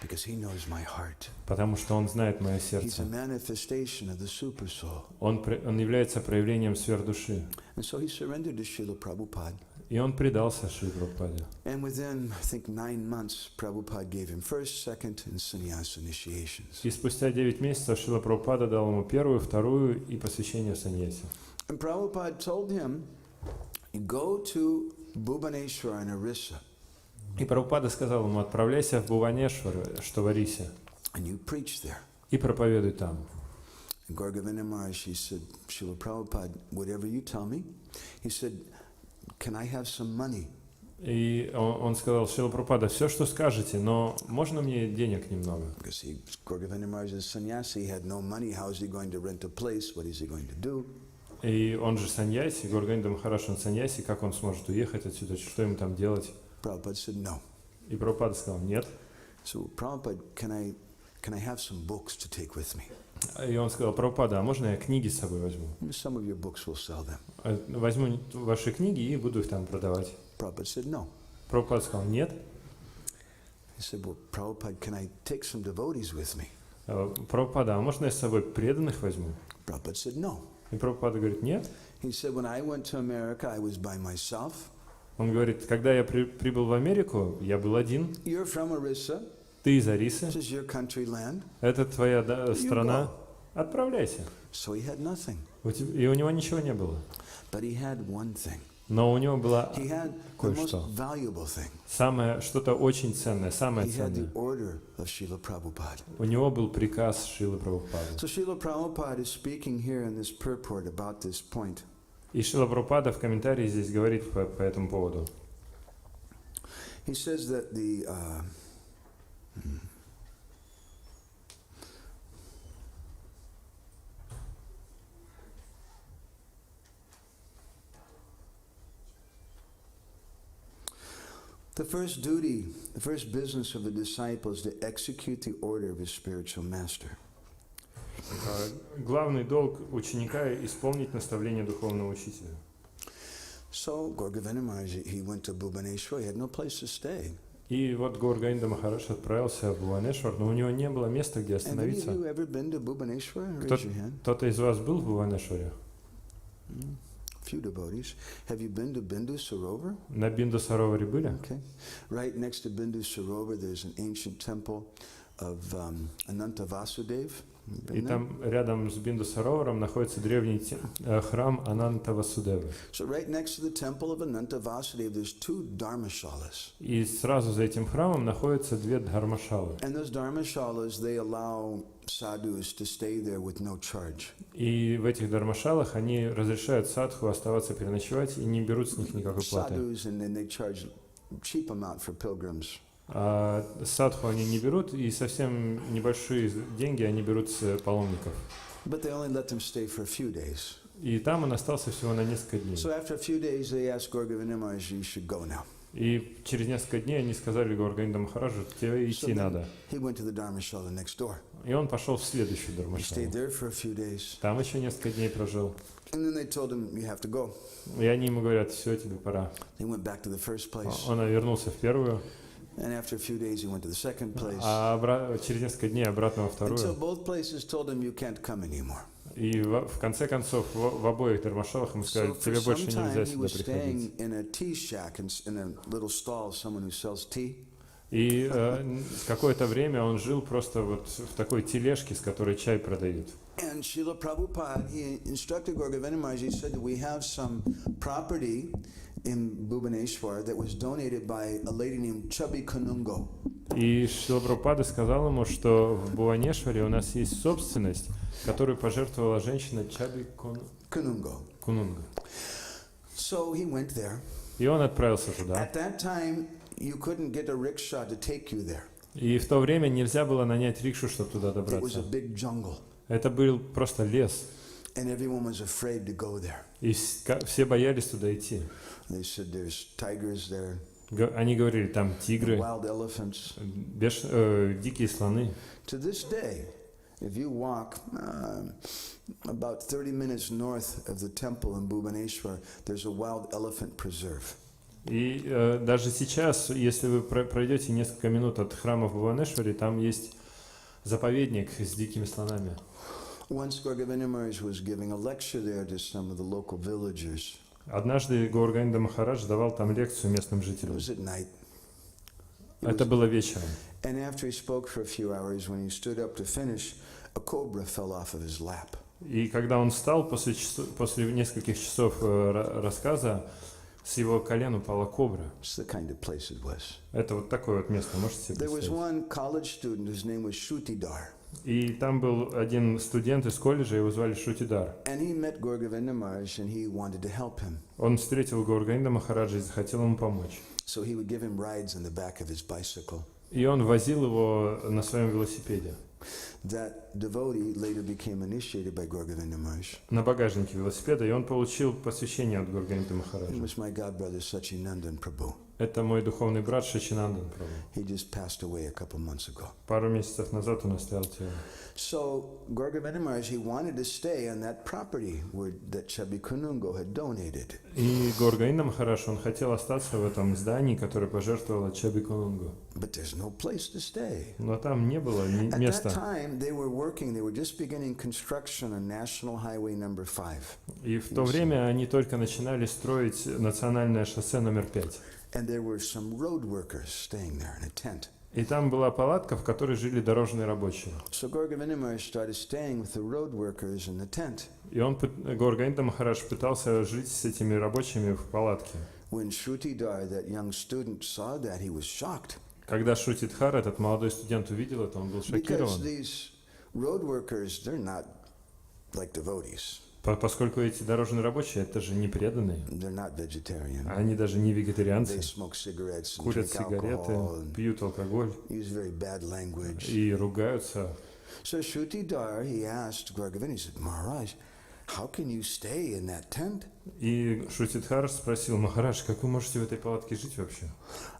Speaker 1: Because he knows my heart.
Speaker 2: Потому что он знает мое
Speaker 1: He's a
Speaker 2: сердце.
Speaker 1: manifestation of the super soul.
Speaker 2: Он является проявлением сверхдуши.
Speaker 1: And so he surrendered to Srila Prabhupada.
Speaker 2: И он предался Шри Прабхупаде.
Speaker 1: And within, I think, 9 months, Prabhupada gave him first, second, and sannyas initiations.
Speaker 2: И спустя 9 месяцев Шрила Прабхупада дал ему первую, вторую и посвящение в саньясе.
Speaker 1: And Prabhupada told him, go to Bhubaneswar and Orissa.
Speaker 2: И Прабхупада сказал ему: отправляйся в Бхуванешвар, что в Орисе,
Speaker 1: And you preach there.
Speaker 2: и проповедуй там.
Speaker 1: And Gorgavinda Maharaj, he said, Srila Prabhupada, whatever you tell me, he said, can I have some money?
Speaker 2: И он сказал: Шрила Прабхупада, все, что скажете, но можно мне денег немного?
Speaker 1: Because Gorgavinda Maharaj is sannyasi, he had no money, how is he going to rent a place, what is he going to do?
Speaker 2: И он же саньяси, Гаур Говинда Махарадж, он саньяси, как он сможет уехать отсюда, что ему там делать?
Speaker 1: Prabhupada said no.
Speaker 2: И Прабхупада сказал: нет.
Speaker 1: So Prabhupada, can I have some books to take with me?
Speaker 2: И он сказал: Прабхупада, а можно я книги с собой возьму?
Speaker 1: Some of your books will sell them.
Speaker 2: Возьму ваши книги и буду их там продавать.
Speaker 1: Prabhupada said no.
Speaker 2: Прабхупада сказал: нет.
Speaker 1: He said, well, Prabhupada, can I take some devotees with me?
Speaker 2: Прабхупада, а можно я с собой преданных возьму?
Speaker 1: Prabhupada said no.
Speaker 2: И Прабхупада говорит: нет.
Speaker 1: He said, when I went to America, I was by myself.
Speaker 2: Он говорит: когда я прибыл в Америку, я был один.
Speaker 1: You're from Orissa.
Speaker 2: Ты из Орисы.
Speaker 1: This is your country land.
Speaker 2: Это твоя страна. Отправляйся.
Speaker 1: So he had nothing.
Speaker 2: И у него ничего не было.
Speaker 1: But he had one thing.
Speaker 2: Но у него было
Speaker 1: He had the most
Speaker 2: кое-что.
Speaker 1: valuable thing.
Speaker 2: Самое, что-то очень ценное, самое
Speaker 1: He had
Speaker 2: ценное.
Speaker 1: the order of Srila Prabhupada.
Speaker 2: У него был приказ Шрилы Прабхупады.
Speaker 1: So Srila Prabhupada is speaking here in this purport about this point.
Speaker 2: И Шрила Прабхупада в комментарии здесь говорит по этому поводу.
Speaker 1: He says that the first duty, the first business of the disciple is to execute the order of his spiritual master.
Speaker 2: Главный долг ученика — исполнить наставление духовного учителя.
Speaker 1: So Gorgavinda Maharaj, he went to Bhubaneswar. He had no place to stay.
Speaker 2: И вот Гаур Говинда Махарадж отправился в Бхуванешвар, но у него не было места, где
Speaker 1: And any of
Speaker 2: остановиться.
Speaker 1: you ever been to Bhubaneswar? Raise your hand.
Speaker 2: Кто-то из вас был в Бхуванешваре?
Speaker 1: Few devotees. Have you been to Bindu Sarovar?
Speaker 2: На Бинду Сароваре были?
Speaker 1: Okay. Right next to Bindu Sarovar, there's an ancient temple of Ananta Vasudev.
Speaker 2: И там рядом с Бинду Сароваром находится древний храм Ананта Васудевы.
Speaker 1: So right next to the temple of Ananta Vasudev, there's 2 dharmashalas.
Speaker 2: И сразу за этим храмом находятся 2 дхармашалы.
Speaker 1: And those dharmashalas, they allow sadhus to stay there with no charge.
Speaker 2: И в этих дхармашалах они разрешают садху оставаться переночевать и не берут с них никакой платы.
Speaker 1: Sadhus, and then they charge cheap amount for pilgrims.
Speaker 2: А садху они не берут, и совсем небольшие деньги они берут с паломников.
Speaker 1: But they only let them stay for a few days.
Speaker 2: И там он остался всего на несколько дней.
Speaker 1: So after a few days, they asked Gorgavinda Maharaj, you should go now.
Speaker 2: И через несколько дней они сказали Гаур Говинда Махараджу: тебе идти надо.
Speaker 1: He went to the dharmashala next door.
Speaker 2: И он пошел в следующую
Speaker 1: He
Speaker 2: дхармашалу.
Speaker 1: stayed there for a few days.
Speaker 2: Там еще несколько дней прожил.
Speaker 1: And then they told him, you have to go.
Speaker 2: И они ему говорят: все, тебе пора.
Speaker 1: He went back to the first place.
Speaker 2: Он вернулся в первую,
Speaker 1: And after a few days, he went to the second place.
Speaker 2: а через несколько дней обратно во
Speaker 1: Until
Speaker 2: вторую.
Speaker 1: both places told him, you can't come anymore.
Speaker 2: И в конце концов в обоих дхармашалах ему сказали:
Speaker 1: So for
Speaker 2: тебе больше
Speaker 1: some
Speaker 2: нельзя
Speaker 1: time, he
Speaker 2: сюда
Speaker 1: was
Speaker 2: приходить.
Speaker 1: staying in a tea shack, in a little stall, someone who sells tea.
Speaker 2: И какое-то время он жил просто вот в такой тележке, с которой чай продают.
Speaker 1: And Srila Prabhupada, he instructed Gorgavinda Maharaj, he said that we have some property in Bhubaneswar that was donated by a lady named Chubby Kanungo.
Speaker 2: И Шрила Прабхупада сказал ему, что в Бхуванешваре у нас есть собственность, которую пожертвовала женщина Чаби
Speaker 1: Kanungo.
Speaker 2: Кунунга.
Speaker 1: So he went there.
Speaker 2: И он отправился туда.
Speaker 1: At that time, you couldn't get a rickshaw to take you there.
Speaker 2: И в то время нельзя было нанять рикшу, чтобы туда
Speaker 1: It was a
Speaker 2: добраться.
Speaker 1: big jungle,
Speaker 2: Это был просто лес.
Speaker 1: and everyone was afraid to go there.
Speaker 2: И все боялись туда идти.
Speaker 1: They said there's tigers there,
Speaker 2: Они говорили, там тигры,
Speaker 1: wild elephants.
Speaker 2: дикие слоны.
Speaker 1: To this day, if you walk about 30 minutes north of the temple in Bhubaneswar, there's a wild elephant preserve.
Speaker 2: И даже сейчас, если вы пройдете несколько минут от храма в Бхуванешваре, там есть заповедник с дикими слонами.
Speaker 1: Once Gorgovinda Maharaj was giving a lecture there to some of the local villagers.
Speaker 2: Однажды Гаурганинда Махарадж давал там лекцию местным
Speaker 1: It
Speaker 2: жителям.
Speaker 1: was at night.
Speaker 2: Это было вечером.
Speaker 1: And after he spoke for a few hours, when he stood up to finish, a cobra fell off of his lap.
Speaker 2: И когда он встал после нескольких часов рассказа, с его колен упала кобра.
Speaker 1: It's the kind of place it was.
Speaker 2: Это вот такое вот место, можете себе
Speaker 1: There was
Speaker 2: представить?
Speaker 1: one college student whose name was Shrutidhar.
Speaker 2: И там был один студент из колледжа, его звали Шрутидар.
Speaker 1: And he met Gorgovinda Maharaj and he wanted to help him.
Speaker 2: Он встретил Гаурганинда Махараджа и захотел ему помочь.
Speaker 1: So he would give him rides on the back of his bicycle.
Speaker 2: И он возил его на своем велосипеде.
Speaker 1: That devotee later became initiated by Gorgovinda Maharaj.
Speaker 2: На багажнике велосипеда, и он получил посвящение от Гаурганинда
Speaker 1: He
Speaker 2: Махараджа.
Speaker 1: was my godbrother Sachinandan Prabhu.
Speaker 2: Это мой духовный брат Шачинандан Прабху.
Speaker 1: He just passed away a couple months ago.
Speaker 2: Пару месяцев назад он оставил тело.
Speaker 1: So Gorgovinda Maharaj, he wanted to stay on that property that Chabi Kunungo had donated.
Speaker 2: И Гаурганинда Махарадж, он хотел остаться в этом здании, которое пожертвовала Чаби Кунунгу.
Speaker 1: But there's no place to stay.
Speaker 2: Но там не было
Speaker 1: At that
Speaker 2: места.
Speaker 1: time, they were just beginning construction on National Highway number 5.
Speaker 2: И в то время они только начинали строить национальное шоссе номер 5.
Speaker 1: And there were some road workers staying there in a tent.
Speaker 2: И там была палатка, в которой жили дорожные рабочие.
Speaker 1: So Gorgovinda Maharaj started staying with the road workers in the tent.
Speaker 2: И Гаурганинда Махарадж пытался жить с этими рабочими в палатке.
Speaker 1: When Shrutidhar, that young student, saw that, he was shocked.
Speaker 2: Когда Шрутидхар, этот молодой студент, увидел это, он был
Speaker 1: Because
Speaker 2: шокирован.
Speaker 1: these road workers, they're not like devotees.
Speaker 2: Поскольку эти дорожные рабочие, это же не преданные.
Speaker 1: They're not vegetarian.
Speaker 2: Они даже не вегетарианцы.
Speaker 1: They smoke cigarettes and
Speaker 2: Курят
Speaker 1: drink
Speaker 2: сигареты,
Speaker 1: alcohol and
Speaker 2: пьют алкоголь
Speaker 1: use very bad language.
Speaker 2: и ругаются.
Speaker 1: So Shrutidhar, he asked Gorgovinda, he said, Maharaj, how can you stay in that tent?
Speaker 2: И Шрутидхар спросил: Махарадж, как вы можете в этой палатке жить вообще?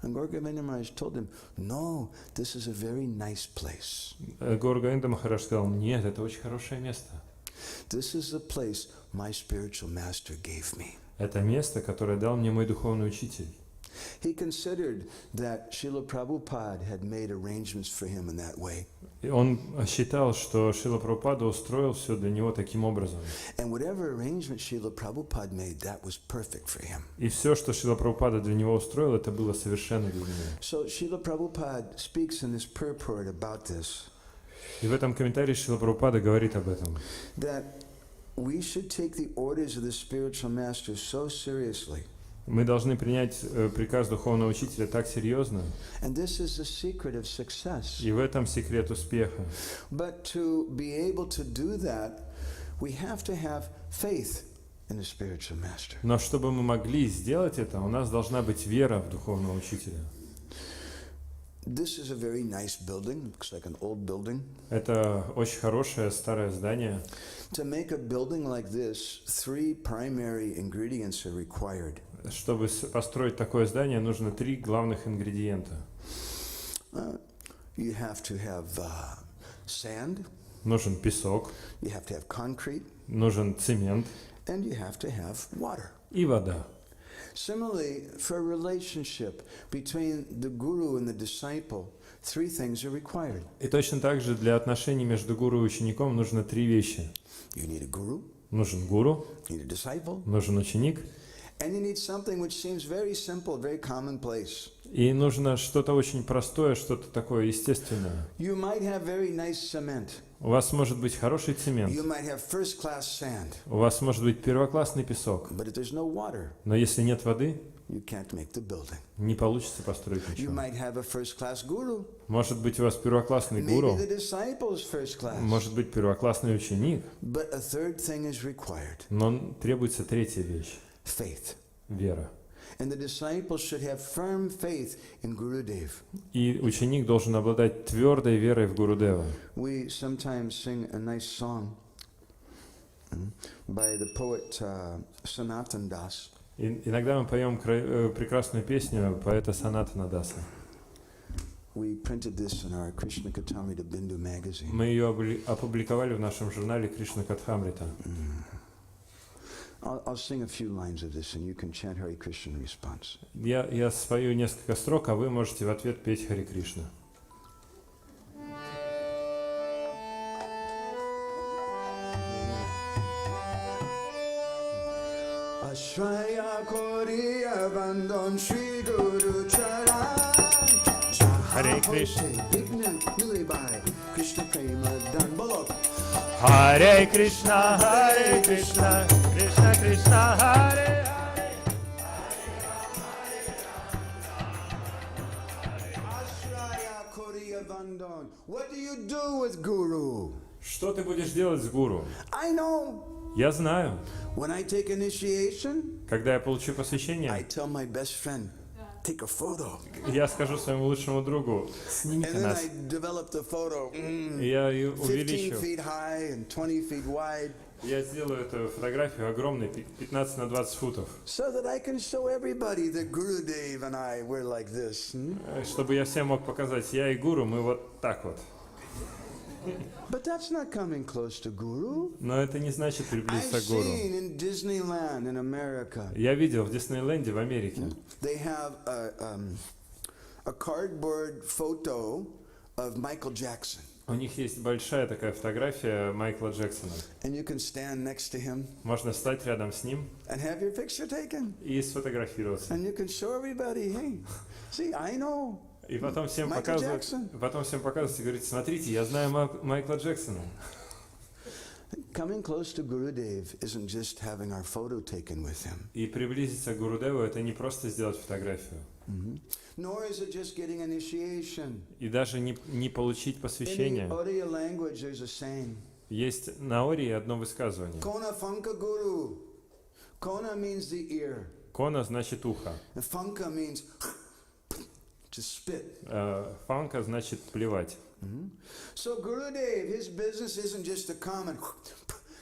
Speaker 1: And Gorgovinda Maharaj told him, no, this is a very nice place.
Speaker 2: Гаурганинда Махарадж сказал: нет, это очень хорошее место.
Speaker 1: This is the place my spiritual master gave me.
Speaker 2: Это место, которое дал мне мой духовный учитель.
Speaker 1: He considered that Srila Prabhupada had made arrangements for him in that way.
Speaker 2: И он считал, что Шрила Прабхупада устроил все для него таким образом.
Speaker 1: And whatever arrangement Srila Prabhupada made, that was perfect for him.
Speaker 2: И все, что Шрила Прабхупада для него устроил, это было совершенно для него.
Speaker 1: So Srila Prabhupada speaks in this purport about this.
Speaker 2: И в этом комментарии Шрила Прабхупада говорит об этом.
Speaker 1: That we should take the orders of the spiritual master so seriously.
Speaker 2: Мы должны принять приказ духовного учителя так серьезно.
Speaker 1: And this is the secret of success.
Speaker 2: И в этом секрет успеха.
Speaker 1: But to be able to do that, we have to have faith in the spiritual master.
Speaker 2: Но чтобы мы могли сделать это, у нас должна быть вера в духовного учителя.
Speaker 1: This is a very nice building. Looks like an old building.
Speaker 2: Это очень хорошее старое здание.
Speaker 1: To make a building like this, 3 primary ingredients are required.
Speaker 2: Чтобы построить такое здание, нужно 3 главных ингредиента.
Speaker 1: You have to have sand.
Speaker 2: Нужен песок,
Speaker 1: You have to have concrete.
Speaker 2: нужен цемент
Speaker 1: And you have to have water.
Speaker 2: и вода.
Speaker 1: Similarly, for a relationship between the guru and the disciple, 3 things are required.
Speaker 2: И точно так же для отношений между гуру и учеником нужно 3 вещи.
Speaker 1: You need a guru,
Speaker 2: Нужен гуру,
Speaker 1: you need a disciple,
Speaker 2: нужен ученик,
Speaker 1: and you need something which seems very simple, very commonplace.
Speaker 2: и нужно что-то очень простое, что-то такое естественное.
Speaker 1: You might have very nice cement.
Speaker 2: У вас может быть хороший цемент,
Speaker 1: You might have first-class sand,
Speaker 2: у вас может быть первоклассный песок,
Speaker 1: but if there's no water,
Speaker 2: но если нет воды,
Speaker 1: you can't make the building.
Speaker 2: не получится построить
Speaker 1: You
Speaker 2: ничего.
Speaker 1: might have a first-class guru.
Speaker 2: Может быть, у вас первоклассный
Speaker 1: Maybe
Speaker 2: гуру,
Speaker 1: the disciple is first class.
Speaker 2: может быть, первоклассный ученик,
Speaker 1: But a third thing is required.
Speaker 2: но требуется третья вещь
Speaker 1: Faith.
Speaker 2: – вера.
Speaker 1: And the disciple should have firm faith in Gurudev.
Speaker 2: И ученик должен обладать твердой верой в Гурудева.
Speaker 1: We sometimes sing a nice song by the poet Sanatan Das.
Speaker 2: Иногда мы поем прекрасную песню поэта Санатана Даса.
Speaker 1: We printed this in our Krishna Katamrita Bindu magazine.
Speaker 2: Мы ее опубликовали в нашем журнале Кришна Катхамрита.
Speaker 1: I'll sing a few lines of this and you can chant Hare Krishna in response.
Speaker 2: Я спою несколько строк, а вы можете в ответ петь Харе Кришна.
Speaker 1: Ashraya Koriya Bandhan Shri Guru Charan.
Speaker 2: Hare Krishna.
Speaker 1: Krishna Prema Dan Bolo.
Speaker 2: Hare Krishna, Hare Krishna, Krishna Krishna, Hare Hare.
Speaker 1: Ashraya Koriya Bandhan. What do you do with Guru?
Speaker 2: Что ты будешь делать с гуру?
Speaker 1: I know.
Speaker 2: Я знаю.
Speaker 1: When I take initiation,
Speaker 2: Когда я получу
Speaker 1: I
Speaker 2: посвящение,
Speaker 1: tell my best friend, take a photo.
Speaker 2: я скажу своему лучшему другу,
Speaker 1: And
Speaker 2: снимите
Speaker 1: then
Speaker 2: нас.
Speaker 1: I develop the photo.
Speaker 2: И я ее
Speaker 1: 15
Speaker 2: увеличу.
Speaker 1: feet high and 20 feet wide,
Speaker 2: Я сделаю эту фотографию огромной, 15 на 20 футов,
Speaker 1: so that I can show everybody that Gurudev and I were like this.
Speaker 2: чтобы я всем мог показать, я и гуру, мы вот так вот.
Speaker 1: But that's not coming close to Guru.
Speaker 2: Но это не значит
Speaker 1: I've
Speaker 2: приблизиться к гуру.
Speaker 1: seen in Disneyland in America,
Speaker 2: Я видел в Диснейленде в Америке.
Speaker 1: they have a cardboard photo of Michael Jackson.
Speaker 2: У них есть большая такая фотография Майкла Джексона.
Speaker 1: And you can stand next to him
Speaker 2: Можно встать рядом с ним
Speaker 1: and have your picture taken.
Speaker 2: и сфотографироваться.
Speaker 1: And you can show everybody, hey, see, I know.
Speaker 2: И потом всем
Speaker 1: Майкл
Speaker 2: показывать,
Speaker 1: Джексон.
Speaker 2: и говорить, смотрите, я знаю Майкла Джексона.
Speaker 1: Coming close to Gurudev isn't just having our photo taken with him.
Speaker 2: И приблизиться к Гурудеву — это не просто сделать фотографию.
Speaker 1: Nor is it just getting initiation.
Speaker 2: И даже не получить
Speaker 1: In the
Speaker 2: посвящение.
Speaker 1: Oriya language, there's a saying.
Speaker 2: Есть на Ории одно высказывание.
Speaker 1: Kona Funka Guru. Kona means the ear.
Speaker 2: Кона значит ухо.
Speaker 1: And Funka means to spit.
Speaker 2: Фанка значит плевать.
Speaker 1: So Gurudev, his business isn't just to come and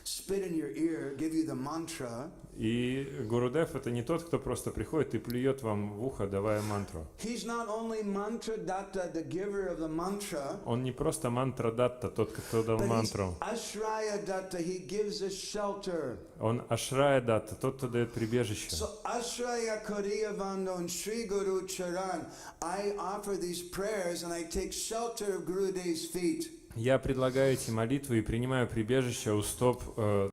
Speaker 1: spit in your ear, give you the mantra.
Speaker 2: И Гурудев — это не тот, кто просто приходит и плюет вам в ухо, давая мантру.
Speaker 1: He's not only mantra datta, the giver of the mantra,
Speaker 2: Он не просто мантра-датта, тот, кто дал
Speaker 1: but he's
Speaker 2: мантру.
Speaker 1: ashraya datta, he gives us shelter.
Speaker 2: Он ашрая-датта, тот, кто дает прибежище.
Speaker 1: So ashraya koriya vandon Sri Guru Charan, I offer these prayers and I take shelter of Gurudev's feet.
Speaker 2: Я предлагаю эти молитвы и принимаю прибежище у стоп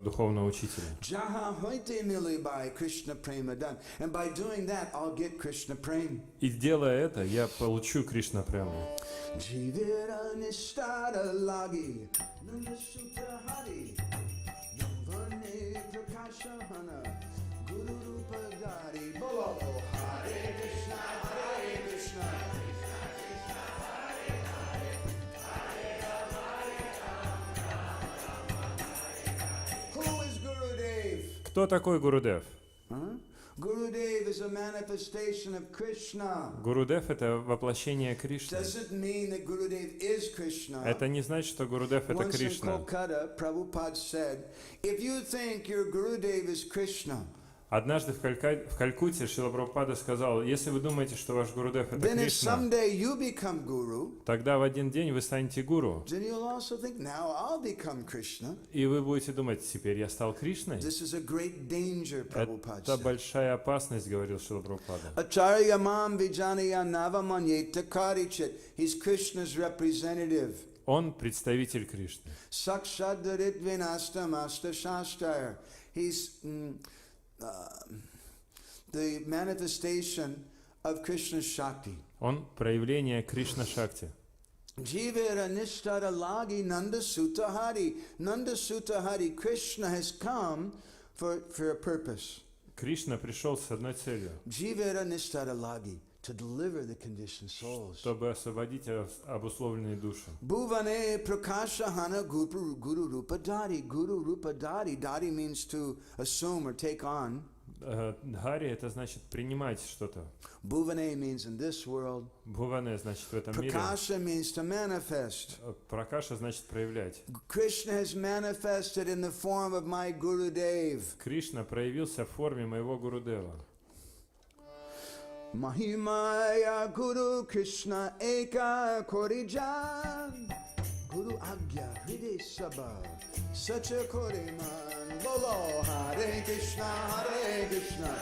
Speaker 2: духовного учителя.
Speaker 1: Jaha hoite milibai Krishna prema dan. And by doing that, I'll get Krishna prema.
Speaker 2: И делая это, я получу Кришна прему.
Speaker 1: Jivira nishtara lagi, nandasutra hari, yavane prakashahana, guru rupa dari, bolo, Hare Krishna, Hare Krishna. Who is Gurudev?
Speaker 2: Кто такой Гурудев?
Speaker 1: Gurudev is a manifestation of Krishna.
Speaker 2: Гурудев — это воплощение Кришны.
Speaker 1: Doesn't mean that Gurudev is Krishna.
Speaker 2: Это не значит, что Гурудев — это
Speaker 1: Once in
Speaker 2: Кришна.
Speaker 1: Kolkata, Prabhupada said, if you think your Gurudev is Krishna,
Speaker 2: Однажды в Калькутте Шрила Прабхупада сказал, если вы думаете, что ваш Гурудев — это
Speaker 1: then if
Speaker 2: Кришна,
Speaker 1: someday you become Guru,
Speaker 2: тогда в один день вы станете гуру.
Speaker 1: then you'll also think, now I'll become Krishna.
Speaker 2: И вы будете думать, теперь я стал Кришной.
Speaker 1: This is a great danger, Prabhupada
Speaker 2: Это
Speaker 1: said.
Speaker 2: большая опасность, говорил Шрила Прабхупада.
Speaker 1: Acharya mam vijaniya navamanyeta karichit. He's Krishna's representative.
Speaker 2: Он представитель Кришны.
Speaker 1: Sakshadarit vinastam asta shastar. He's the manifestation of Krishna's Shakti.
Speaker 2: Он проявление Кришна Шакти.
Speaker 1: Jivera nishtara lagi Nanda Sutta Hari. Nanda Sutta Hari, Krishna has come for a purpose.
Speaker 2: Кришна пришел с одной целью,
Speaker 1: Jivera nishtara lagi, to deliver the conditioned souls.
Speaker 2: чтобы освободить обусловленные души.
Speaker 1: Bhuvane prakasha hana guru rupa dari. Guru rupa dari. Dari means to assume or take on.
Speaker 2: Дхари — это значит принимать что-то.
Speaker 1: Bhuvane means in this world.
Speaker 2: Бхуване значит в этом мире.
Speaker 1: Prakasha means to manifest.
Speaker 2: Пракаша значит проявлять.
Speaker 1: Krishna has manifested in the form of my Gurudev.
Speaker 2: Кришна проявился в форме моего Гурудева.
Speaker 1: Mahimaya Guru Krishna Eka Korijan Guru Agya Hriday Sabha Sacha Koriman Bolo Hare Krishna Hare Krishna.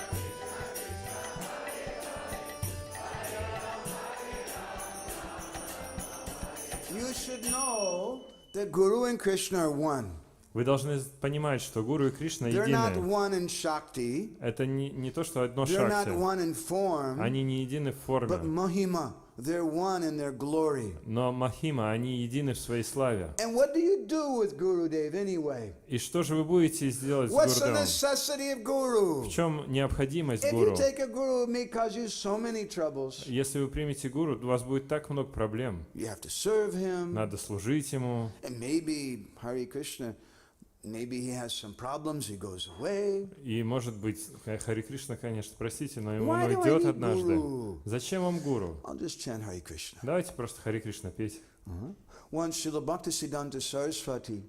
Speaker 1: You should know that Guru and Krishna are one.
Speaker 2: Вы должны понимать, что Гуру и Кришна
Speaker 1: They're not
Speaker 2: едины.
Speaker 1: one in Shakti.
Speaker 2: Это не то, что одно
Speaker 1: They're not
Speaker 2: шакти.
Speaker 1: one in form.
Speaker 2: Они не едины в
Speaker 1: But
Speaker 2: форме.
Speaker 1: Mahima, they're one in their glory.
Speaker 2: Но Махима, они едины в своей славе.
Speaker 1: And what do you do with Gurudev anyway?
Speaker 2: И что же вы будете сделать с
Speaker 1: What's the
Speaker 2: Гурудевом?
Speaker 1: necessity of Guru?
Speaker 2: В чем необходимость
Speaker 1: If you
Speaker 2: Гуру?
Speaker 1: take a Guru, it may cause you so many troubles.
Speaker 2: Если вы примете Гуру, у вас будет так много проблем.
Speaker 1: You have to serve him.
Speaker 2: Надо служить ему.
Speaker 1: And maybe, Hare Krishna, maybe he has some problems, he goes away.
Speaker 2: И, может быть, Хари Кришна, конечно, простите, но ему
Speaker 1: Why
Speaker 2: он
Speaker 1: do I
Speaker 2: уйдет
Speaker 1: need
Speaker 2: однажды.
Speaker 1: Guru?
Speaker 2: Зачем вам Гуру?
Speaker 1: I'll just chant Hare Krishna.
Speaker 2: Давайте просто Хари Кришна петь.
Speaker 1: Once Srila Bhaktisiddhanta Saraswati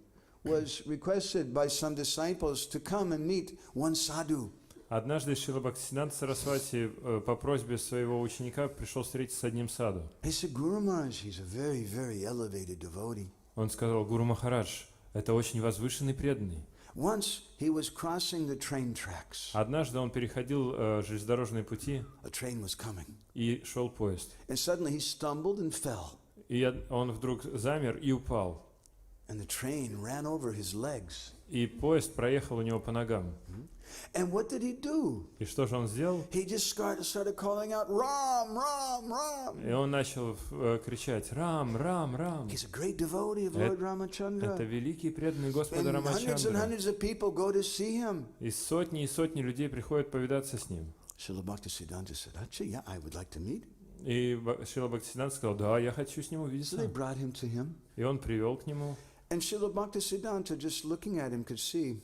Speaker 1: was requested by some disciples to come and meet one sadhu.
Speaker 2: Однажды Шрила Бхактисиданта Сарасвати по просьбе своего ученика пришел встретиться с одним саду.
Speaker 1: He said, Guru Maharaj, he's a very, very elevated devotee.
Speaker 2: Он сказал: Гуру Махарадж, это очень возвышенный преданный.
Speaker 1: Once he was crossing the train tracks.
Speaker 2: Однажды он переходил железнодорожные пути,
Speaker 1: A train was coming.
Speaker 2: и шел поезд.
Speaker 1: And suddenly he stumbled and fell.
Speaker 2: И он вдруг замер и упал.
Speaker 1: And the train ran over his legs.
Speaker 2: И поезд проехал у него по ногам.
Speaker 1: And what did he do?
Speaker 2: И что же он сделал?
Speaker 1: He just started calling out, Ram, Ram, Ram.
Speaker 2: И он начал кричать: Рам, Рам, Рам.
Speaker 1: He's a great devotee of Lord Ramachandra.
Speaker 2: Это великий преданный Господа
Speaker 1: And hundreds and
Speaker 2: Рамачандра.
Speaker 1: hundreds of people go to see him.
Speaker 2: И сотни людей приходят повидаться с ним.
Speaker 1: Srila Bhaktisiddhanta said, actually, yeah, I would like to meet.
Speaker 2: И Шрила Бхактисиданта сказал: да, я хочу с ним
Speaker 1: So they
Speaker 2: увидеться.
Speaker 1: brought him to him.
Speaker 2: И он привел к нему.
Speaker 1: And Srila Bhaktisiddhanta, just looking at him, could see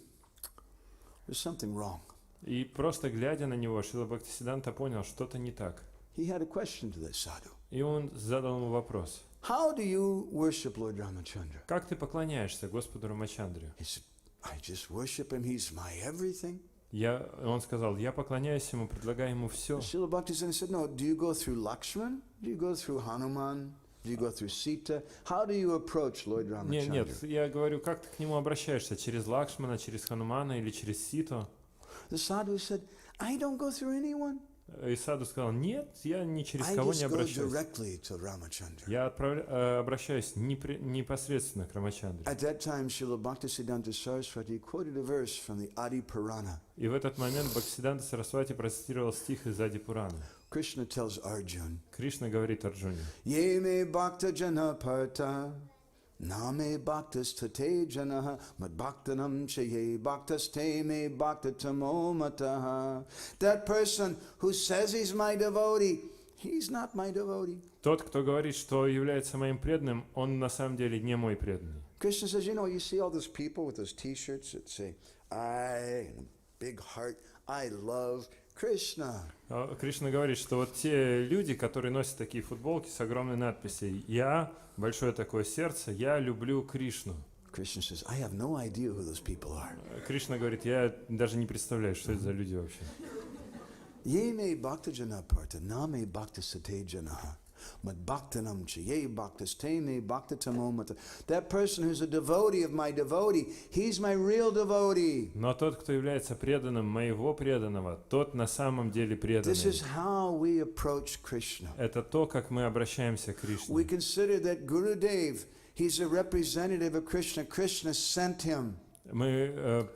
Speaker 1: there's something wrong.
Speaker 2: И просто глядя на него, Шрила Бхактисиданта понял, что-то не так.
Speaker 1: He had a question to that sadhu.
Speaker 2: И он задал ему вопрос:
Speaker 1: How do you worship Lord Ramachandra?
Speaker 2: как ты поклоняешься Господу Рамачандре?
Speaker 1: He said, I just worship him. He's my everything.
Speaker 2: Он сказал: я поклоняюсь ему, предлагаю ему все.
Speaker 1: Srila Bhaktisiddhanta said, no, do you go through Lakshman? Do you go through Hanuman? Do you go through Sita? How do you approach Lord Ramachandra?
Speaker 2: Нет, я говорю, как ты к нему обращаешься? Через Лакшмана, через Ханумана или через Ситу?
Speaker 1: The sadhu said, I don't go through anyone.
Speaker 2: И Саду сказал: нет, я ни через
Speaker 1: I
Speaker 2: кого не
Speaker 1: just go
Speaker 2: обращаюсь.
Speaker 1: directly to Ramachandra.
Speaker 2: Я обращаюсь непосредственно к Рамачандре.
Speaker 1: At that time, Srila Bhaktisiddhanta Saraswati quoted a verse from the Adi Purana.
Speaker 2: И в этот момент Бхактисиданта Сарасвати процитировал стих из Ади Пураны.
Speaker 1: Krishna tells Arjuna,
Speaker 2: Кришна говорит Арджуне:
Speaker 1: Ye me bhakta jana parta, name bhaktas tate janaha, mad bhaktanam chaye bhaktas te me bhakta tamo mataha. That person who says he's my devotee, he's not my devotee.
Speaker 2: тот, кто говорит, что является моим преданным, он на самом деле не мой преданный.
Speaker 1: Krishna says, you see all those people with those t-shirts that say, I, and a big heart, I love Krishna.
Speaker 2: Кришна говорит, что вот те люди, которые носят такие футболки с огромной надписью «Я, большое такое сердце, я люблю Кришну».
Speaker 1: Krishna says, I have no idea who those people are.
Speaker 2: Кришна говорит: я даже не представляю, что это за люди вообще.
Speaker 1: Ye me bhakta jana parta, name bhakta sate janaha. Mad bhaktanam chaye bhaktas te me bhakta tamomata. That person who's a devotee of my devotee, he's my real devotee.
Speaker 2: Но тот, кто является преданным моего преданного, тот на самом деле
Speaker 1: This
Speaker 2: преданный.
Speaker 1: is how we approach Krishna.
Speaker 2: Это то, как мы обращаемся к
Speaker 1: We
Speaker 2: Кришне.
Speaker 1: consider that Gurudev, he's a representative of Krishna. Krishna sent him.
Speaker 2: Мы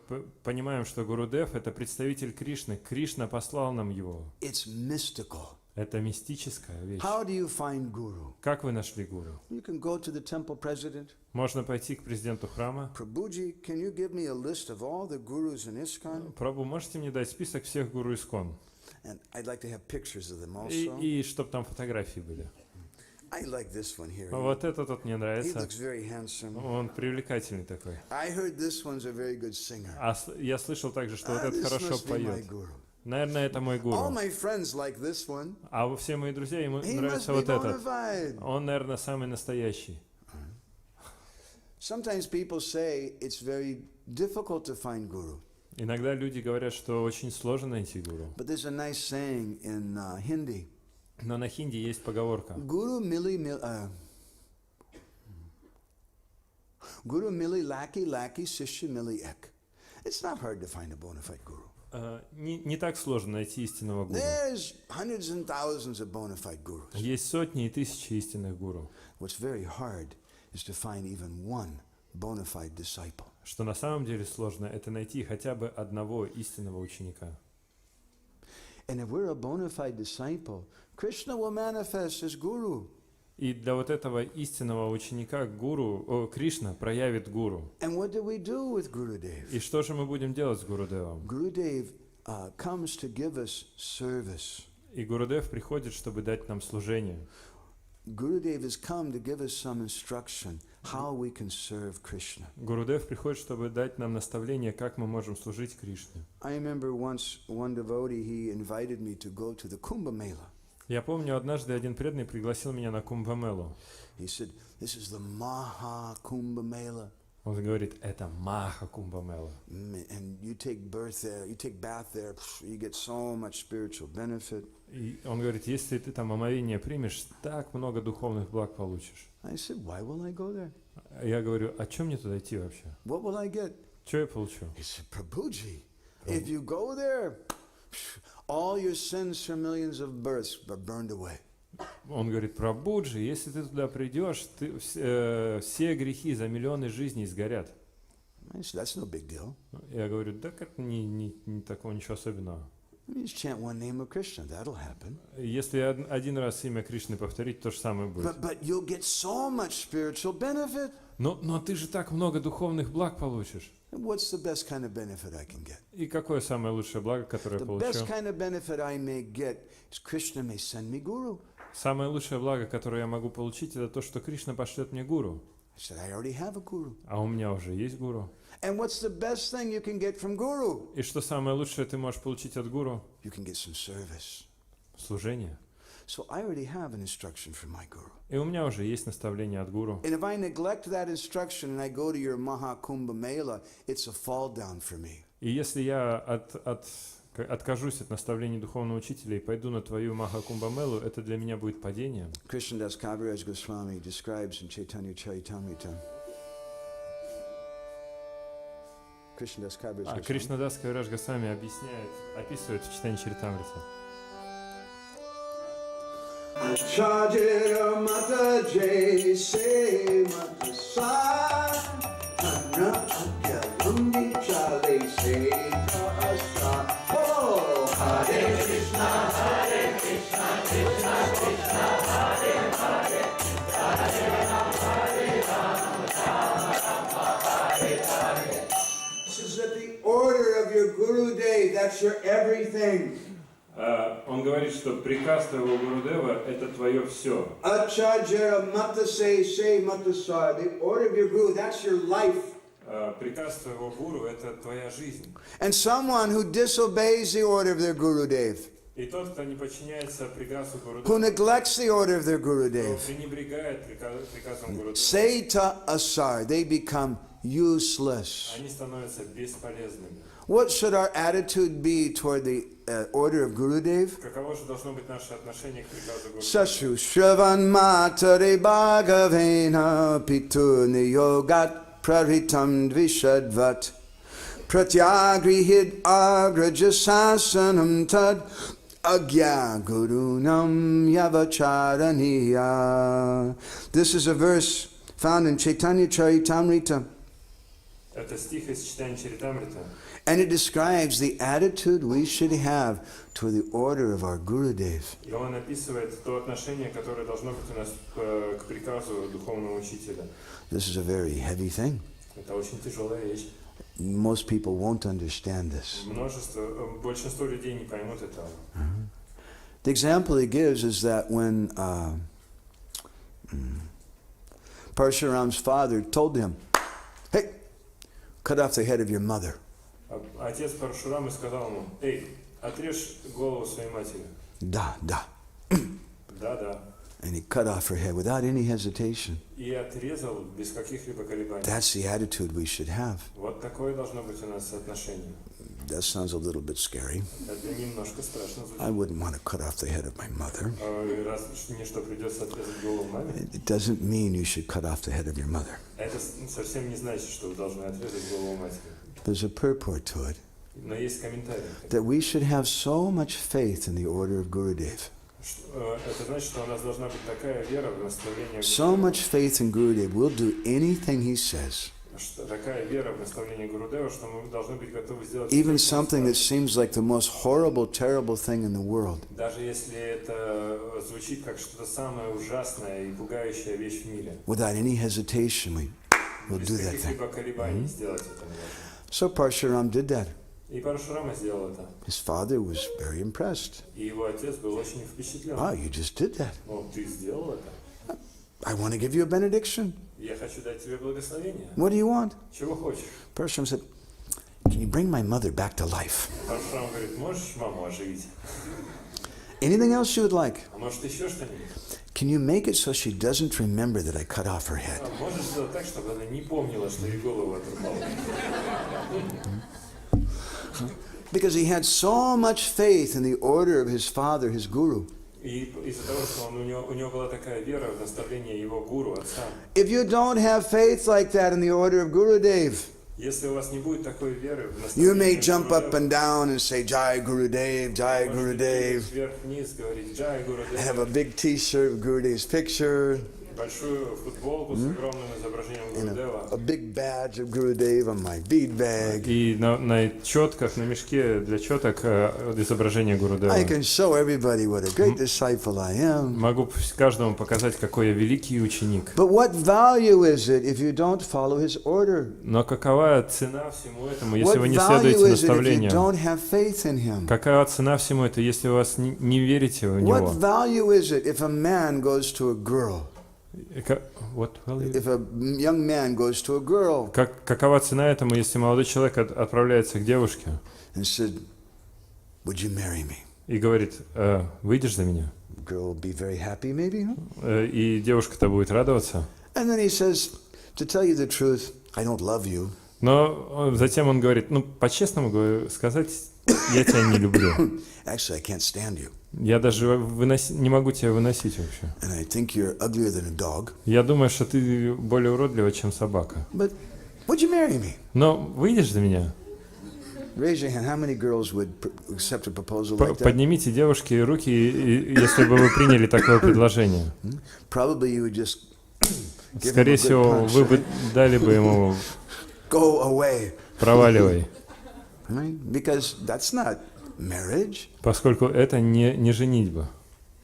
Speaker 2: понимаем, что Гурудев — это представитель Кришны. Кришна послал нам его.
Speaker 1: It's mystical.
Speaker 2: Это мистическая вещь.
Speaker 1: How do you find Guru?
Speaker 2: Как вы нашли гуру?
Speaker 1: You can go to the temple president.
Speaker 2: Можно пойти к президенту храма.
Speaker 1: Prabhuji, can you give me a list of all the gurus in ISKCON?
Speaker 2: Прабху, можете мне дать список всех гуру ИСККОН?
Speaker 1: And I'd like to have pictures of them also.
Speaker 2: И чтобы там фотографии были.
Speaker 1: I like this one here.
Speaker 2: Вот этот вот мне
Speaker 1: He
Speaker 2: нравится.
Speaker 1: looks very handsome.
Speaker 2: Он привлекательный такой.
Speaker 1: I heard this one's a very good singer.
Speaker 2: Я слышал также, что вот этот
Speaker 1: This
Speaker 2: хорошо
Speaker 1: must be my
Speaker 2: поет.
Speaker 1: guru.
Speaker 2: Наверное, это мой
Speaker 1: All
Speaker 2: гуру.
Speaker 1: my friends like this one.
Speaker 2: А все мои друзья, ему
Speaker 1: He
Speaker 2: нравится
Speaker 1: must be
Speaker 2: вот
Speaker 1: bona
Speaker 2: этот.
Speaker 1: fide.
Speaker 2: Он, наверное, самый настоящий.
Speaker 1: Sometimes people say it's very difficult to find guru.
Speaker 2: Иногда люди говорят, что очень сложно найти гуру.
Speaker 1: But there's a nice saying in Hindi.
Speaker 2: Но на хинди есть поговорка.
Speaker 1: Guru mili laki laki shishya mili ek. It's not hard to find a bona fide guru.
Speaker 2: Не так сложно найти истинного гуру.
Speaker 1: There's hundreds and thousands of bona fide gurus.
Speaker 2: Есть сотни и тысячи истинных гуру.
Speaker 1: What's very hard is to find even one bona fide disciple.
Speaker 2: Что на самом деле сложно, это найти хотя бы одного истинного ученика.
Speaker 1: And if we're a bona fide disciple, Krishna will manifest as guru.
Speaker 2: И для вот этого истинного ученика Кришна проявит гуру.
Speaker 1: And what do we do with Gurudev?
Speaker 2: И что же мы будем делать с Гурудевом?
Speaker 1: Gurudev comes to give us service.
Speaker 2: И Гурудев приходит, чтобы дать нам служение.
Speaker 1: Gurudev has come to give us some instruction how we can serve Krishna.
Speaker 2: Гурудев приходит, чтобы дать нам наставление, как мы можем служить Кришне.
Speaker 1: I remember once one devotee, he invited me to go to the Kumbh Mela.
Speaker 2: Я помню, однажды один преданный пригласил меня на Кумбамелу.
Speaker 1: He said, "This is the Maha Kumbh Mela."
Speaker 2: Он говорит, это Маха Кумбамела.
Speaker 1: And you take birth there, you take bath there, you get so much spiritual benefit.
Speaker 2: И он говорит, если ты там омовение примешь, так много духовных благ получишь.
Speaker 1: I said, "Why will I go there?
Speaker 2: Я говорю, а чем мне туда идти вообще?
Speaker 1: What will I get?"
Speaker 2: Что я получу?
Speaker 1: He said, "Prabhuji, if you go there, all your sins for millions of births are burned away."
Speaker 2: Он говорит, Прабхуджи, если ты туда придешь, все грехи за миллионы жизней сгорят.
Speaker 1: I said, "That's no big deal.
Speaker 2: Я говорю, да как не такого ничего особенного.
Speaker 1: You just chant one name of Krishna, that'll happen.
Speaker 2: Если один раз имя Кришны повторить, то же самое будет.
Speaker 1: But you'll get so much spiritual benefit.
Speaker 2: Но ты же так много духовных благ получишь.
Speaker 1: What's the best kind of benefit I can get?
Speaker 2: И какое самое лучшее благо, которое я
Speaker 1: The
Speaker 2: получу?
Speaker 1: best kind of benefit I may get is Krishna may send me guru.
Speaker 2: Самое лучшее благо, которое я могу получить, это то, что Кришна пошлет мне гуру.
Speaker 1: I said, I already have a guru.
Speaker 2: А у меня уже есть гуру.
Speaker 1: And what's the best thing you can get from guru?
Speaker 2: И что самое лучшее ты можешь получить от гуру?
Speaker 1: You can get some service.
Speaker 2: Служение.
Speaker 1: So I already have an instruction from my guru.
Speaker 2: И у меня уже есть наставление от гуру.
Speaker 1: And if I neglect that instruction and I go to your Maha Kumbh Mela, it's a fall down for me.
Speaker 2: И если я откажусь от наставлений духовного учителя и пойду на твою Маха Кумбамелу, это для меня будет падением.
Speaker 1: Krishnadas Kaviraj Goswami describes in Chaitanya Charitamrita. Krishnadas Kaviraj Goswami.
Speaker 2: Кришнадас Кавирадж Госвами описывает в читании Чаритамриты.
Speaker 1: Chajira mata jay se mata sa Tanra akya lundi chale se ta asa. Oh, Hare Krishna, Hare Krishna, Krishna Krishna, Hare Hare, Hare Rama, Hare Rama, Rama Hare Hare. This is at the order of your Guru Day. That's your everything.
Speaker 2: Он говорит, что приказ твоего Гурудева – это твое все.
Speaker 1: Achajara mata se mata sa. The order of your Guru, that's your life.
Speaker 2: Приказ твоего Гуру – это твоя жизнь.
Speaker 1: And someone who disobeys the order of their Gurudev,
Speaker 2: И тот, кто не подчиняется приказу
Speaker 1: who
Speaker 2: Гурудева,
Speaker 1: neglects the order of their
Speaker 2: кто
Speaker 1: Gurudev,
Speaker 2: пренебрегает приказом Гурудева,
Speaker 1: Seta asar, they become useless.
Speaker 2: они становятся бесполезными.
Speaker 1: What should our attitude be toward the order of Gurudev?
Speaker 2: Каково же должно быть наше отношение к приказу Гурудева?
Speaker 1: Sashu Shravan Matare Bhagavena Pitu Niyogat Praritam Dvishadvat Pratyagrihid Agrajasasanam Tad Agya Gurunam Yavacharaniya. This is a verse found in Chaitanya Charitamrita.
Speaker 2: Это стих из читания Чаритамрита.
Speaker 1: And it describes the attitude we should have toward the order of our Gurudev.
Speaker 2: И он описывает то отношение, которое должно быть у нас к приказу духовного учителя.
Speaker 1: This is a very heavy thing.
Speaker 2: Это очень тяжелая вещь.
Speaker 1: Most people won't understand this.
Speaker 2: Большинство людей не поймут этого.
Speaker 1: The example he gives is that when Parshuram's father told him, "Hey, cut off the head of your mother."
Speaker 2: Отец Парашурама сказал ему: "Эй, отрежь голову своей матери."
Speaker 1: Da, da.
Speaker 2: Да.
Speaker 1: And he cut off her head without any hesitation.
Speaker 2: И отрезал без каких-либо колебаний.
Speaker 1: That's the attitude we should have.
Speaker 2: Вот такое должно быть у нас отношение.
Speaker 1: That sounds a little bit scary.
Speaker 2: Это немножко страшно звучит.
Speaker 1: I wouldn't want to cut off the head of my mother.
Speaker 2: Раз мне что, придется отрезать голову маме?
Speaker 1: It doesn't mean you should cut off the head of your mother.
Speaker 2: Это совсем не значит, что вы должны отрезать голову матери.
Speaker 1: There's a purport to it.
Speaker 2: Но есть комментарий.
Speaker 1: That we should have so much faith in the order of Gurudev.
Speaker 2: Это значит, что у нас должна быть такая вера в наставление
Speaker 1: So much faith in Gurudev, we'll do anything he says.
Speaker 2: Такая вера в наставление Гурудева, что мы должны быть готовы сделать
Speaker 1: even something that seems like the most horrible, terrible thing in the world.
Speaker 2: Даже если это звучит как что-то самое ужасное и пугающая вещь в мире.
Speaker 1: Without any hesitation, we'll do that thing. So Parshuram did that.
Speaker 2: И Парашурама сделал это.
Speaker 1: His father was very impressed.
Speaker 2: И его отец был очень впечатлен.
Speaker 1: Wow, you just did that.
Speaker 2: О, ты сделал это.
Speaker 1: I want to give you a benediction.
Speaker 2: Я хочу дать тебе благословение.
Speaker 1: What do you want?
Speaker 2: Чего хочешь?
Speaker 1: Parshuram said, "Can you bring my mother back to life?"
Speaker 2: Парашурам говорит: можешь маму оживить?
Speaker 1: Anything else you would like?
Speaker 2: А может еще что-нибудь?
Speaker 1: Can you make it so she doesn't remember that I cut off her head?
Speaker 2: Можешь сделать так, чтобы она не помнила, что ей голову отрубал?
Speaker 1: Because he had so much faith in the order of his father, his guru.
Speaker 2: И из-за того, что у него была такая вера в наставление его гуру, отца.
Speaker 1: If you don't have faith like that in the order of Gurudev,
Speaker 2: если у вас не будет такой веры в
Speaker 1: you
Speaker 2: наставление
Speaker 1: may jump up and down and say, Jai Gurudev, Jai Gurudev.
Speaker 2: Вверх-вниз говорить Jai Gurudev.
Speaker 1: Have a big t-shirt with Gurudev's picture.
Speaker 2: Большую футболку с огромным изображением Гурудева.
Speaker 1: A big badge of Gurudev on my bead bag.
Speaker 2: И на четках, на мешке для четок изображение Гурудева.
Speaker 1: I can show everybody what a great disciple I am.
Speaker 2: Могу каждому показать, какой я великий ученик.
Speaker 1: But what value is it if you don't follow his order?
Speaker 2: Но какова цена всему этому, если
Speaker 1: What
Speaker 2: вы не
Speaker 1: value
Speaker 2: следуете
Speaker 1: is it if you
Speaker 2: наставлениям?
Speaker 1: don't have faith in him?
Speaker 2: Какова цена всему это, если вы не верите в
Speaker 1: What
Speaker 2: него?
Speaker 1: value is it if a man goes to a girl? If a young man goes to a girl
Speaker 2: Какова цена этому, если молодой человек отправляется к девушке
Speaker 1: and said, "Would you marry me?"
Speaker 2: и говорит: выйдешь за меня?
Speaker 1: Girl will be very happy, maybe. Huh?
Speaker 2: И девушка-то будет радоваться.
Speaker 1: And then he says, "To tell you the truth, I don't love you."
Speaker 2: Но затем он говорит: по-честному сказать, я тебя не люблю.
Speaker 1: Actually, I can't stand you.
Speaker 2: Я даже не могу тебя выносить вообще.
Speaker 1: And I think you're uglier than a dog.
Speaker 2: Я думаю, что ты более уродлива, чем собака.
Speaker 1: But would you marry me?
Speaker 2: Но выйдешь за меня?
Speaker 1: Raise your hand. How many girls would accept a proposal like that?
Speaker 2: Поднимите, девушки, руки, если бы вы приняли такое предложение.
Speaker 1: Probably you would just give him a
Speaker 2: Скорее
Speaker 1: good
Speaker 2: всего,
Speaker 1: punch,
Speaker 2: вы бы
Speaker 1: right?
Speaker 2: дали бы ему
Speaker 1: Go away.
Speaker 2: проваливай.
Speaker 1: Right? Because that's not marriage.
Speaker 2: Поскольку это не женитьба.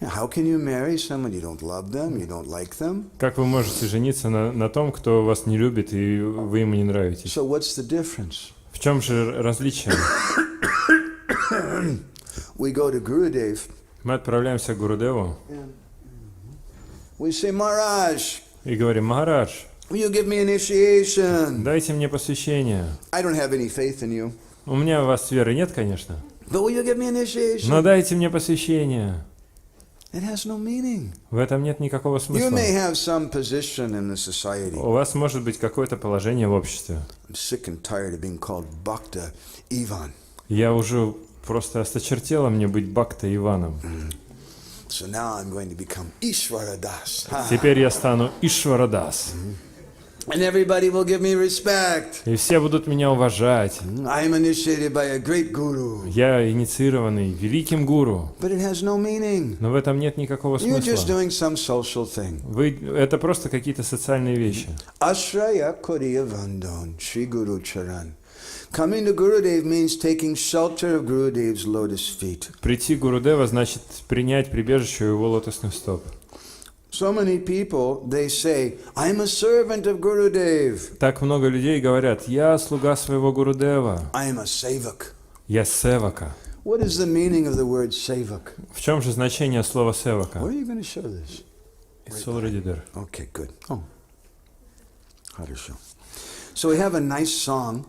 Speaker 1: How can you marry someone you don't love them, you don't like them?
Speaker 2: Как вы можете жениться на том, кто вас не любит и вы ему не нравитесь?
Speaker 1: So what's the difference?
Speaker 2: В чем же различие?
Speaker 1: We go to Gurudev.
Speaker 2: Мы отправляемся к Гурудеву
Speaker 1: We say, Maharaj,
Speaker 2: и говорим: Махарадж,
Speaker 1: will you give me initiation?
Speaker 2: дайте мне посвящение.
Speaker 1: I don't have any faith in you.
Speaker 2: У меня у вас веры нет, конечно,
Speaker 1: But will you give me initiation?
Speaker 2: но дайте мне посвящение.
Speaker 1: It has no meaning.
Speaker 2: В этом нет никакого
Speaker 1: You
Speaker 2: смысла.
Speaker 1: may have some position in the society.
Speaker 2: У вас может быть какое-то положение в обществе.
Speaker 1: I'm sick and tired of being called Bhakta Ivan.
Speaker 2: Я уже просто осточертела мне быть Бхакта Иваном.
Speaker 1: So now I'm going to become Ishwara Das. Ha.
Speaker 2: Теперь я стану Ишварадас.
Speaker 1: And everybody will give me respect.
Speaker 2: И все будут меня уважать.
Speaker 1: I am initiated by a great guru.
Speaker 2: Я инициированный великим гуру.
Speaker 1: But it has no meaning.
Speaker 2: Но в этом нет никакого
Speaker 1: You're just
Speaker 2: смысла.
Speaker 1: doing some social thing.
Speaker 2: Это просто какие-то социальные вещи.
Speaker 1: Ashraya Koriya Vandon, Shri Guru Charan. Coming to Gurudev means taking shelter of Gurudev's lotus feet.
Speaker 2: Прийти к Гурудева значит принять прибежище у его лотосных стоп.
Speaker 1: So many people, they say, I'm a servant of Gurudev.
Speaker 2: Так много людей говорят, я слуга своего Гурудева,
Speaker 1: I am a sevak.
Speaker 2: я севака.
Speaker 1: What is the meaning of the word sevak?
Speaker 2: В чем же значение слова севака?
Speaker 1: Where are you going to show this?
Speaker 2: It's already there.
Speaker 1: Okay, good. Oh, how to show. So we have a nice song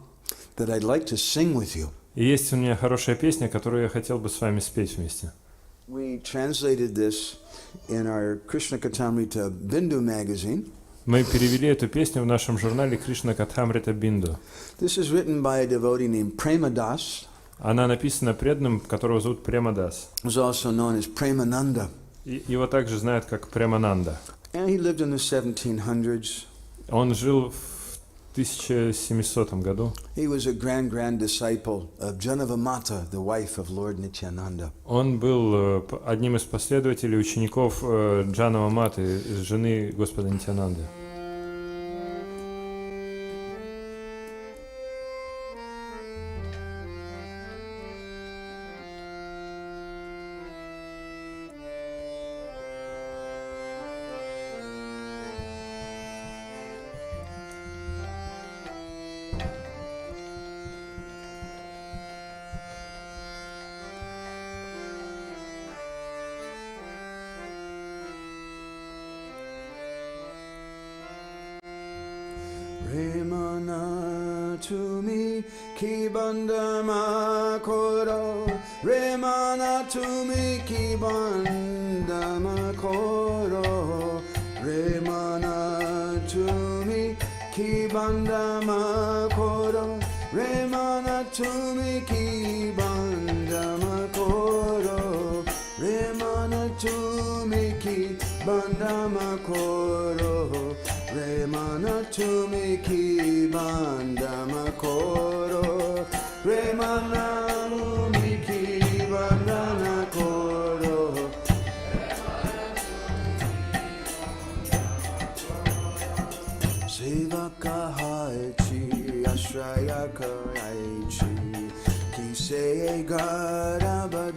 Speaker 1: that I'd like to sing with you.
Speaker 2: И есть у меня хорошая песня, которую я хотел бы с вами спеть вместе.
Speaker 1: We translated this in our Krishna Katamrita Bindu magazine.
Speaker 2: Мы перевели эту песню в нашем журнале Кришна Катхамрита Бинду.
Speaker 1: This is written by a devotee named Premadas.
Speaker 2: Она написана преданным, которого зовут Премадас.
Speaker 1: Who's also known as Premananda.
Speaker 2: Его также знают как Премананда.
Speaker 1: And he lived in the 1700s.
Speaker 2: Он жил в 1700 году.
Speaker 1: He was a grand disciple of Janavamata, the wife of Lord Nityananda.
Speaker 2: Он был одним из последователей учеников Джанава Маты, жены Господа Нитьянанды.
Speaker 1: Remana to me, ki bandama koro. Remana to me, ki bandama koro. Remana to me, ki bandama koro. Remana to me, ki bandama koro. Remana to me, ki bandama koro. Remana to me ki bandama koro. Remana to me ki bandana koro. Sevaka haichi ashraya karaichi ki se garabadara.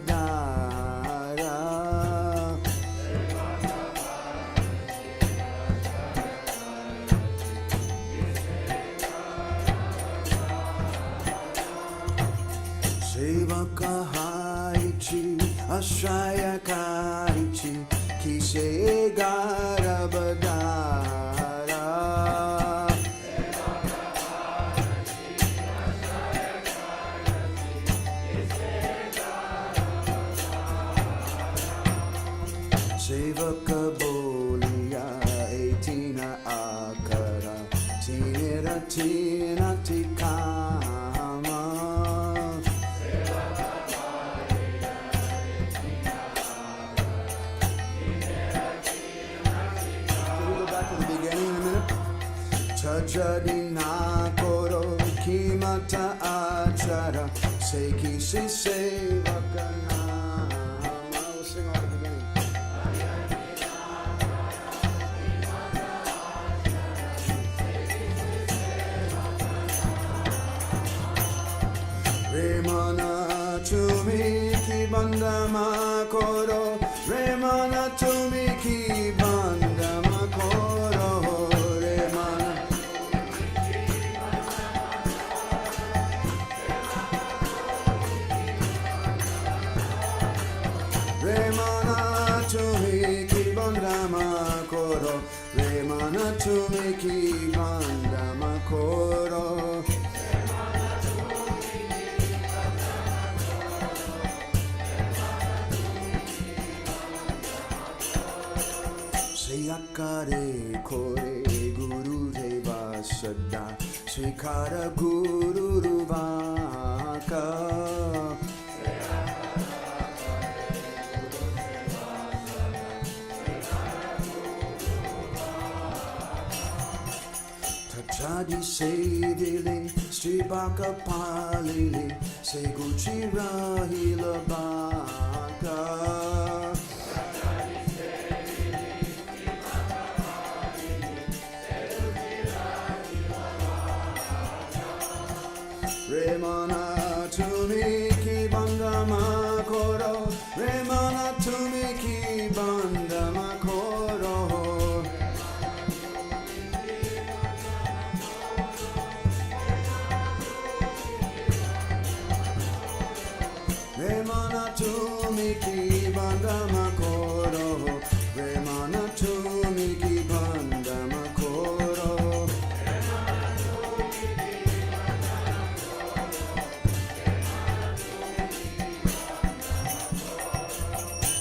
Speaker 1: Sevakahaichi, Ashrayakaichi, Kise Garabadara. Sevakabolia, Etina Akara, Tinira Tina Tikama. Chadina koro kimata achara seiki se sevakana. We'll sing all at the beginning. Remana to me ki bandama koro. Remana to me ki bandama koro. Remana to me ki bandama koro. Remana to me ki bandama koro. Seyakare kore guru deva sada. Swikara guru ruvaka. Tachadi Sevili, Stribaka Palili, Seguchi Rahila Baka. Remana Tumiki Bandama Koro, Remana Tumiki Bandama Koro. Remana Tumiki Bandama Koro, Remana Tumiki Bandama Koro.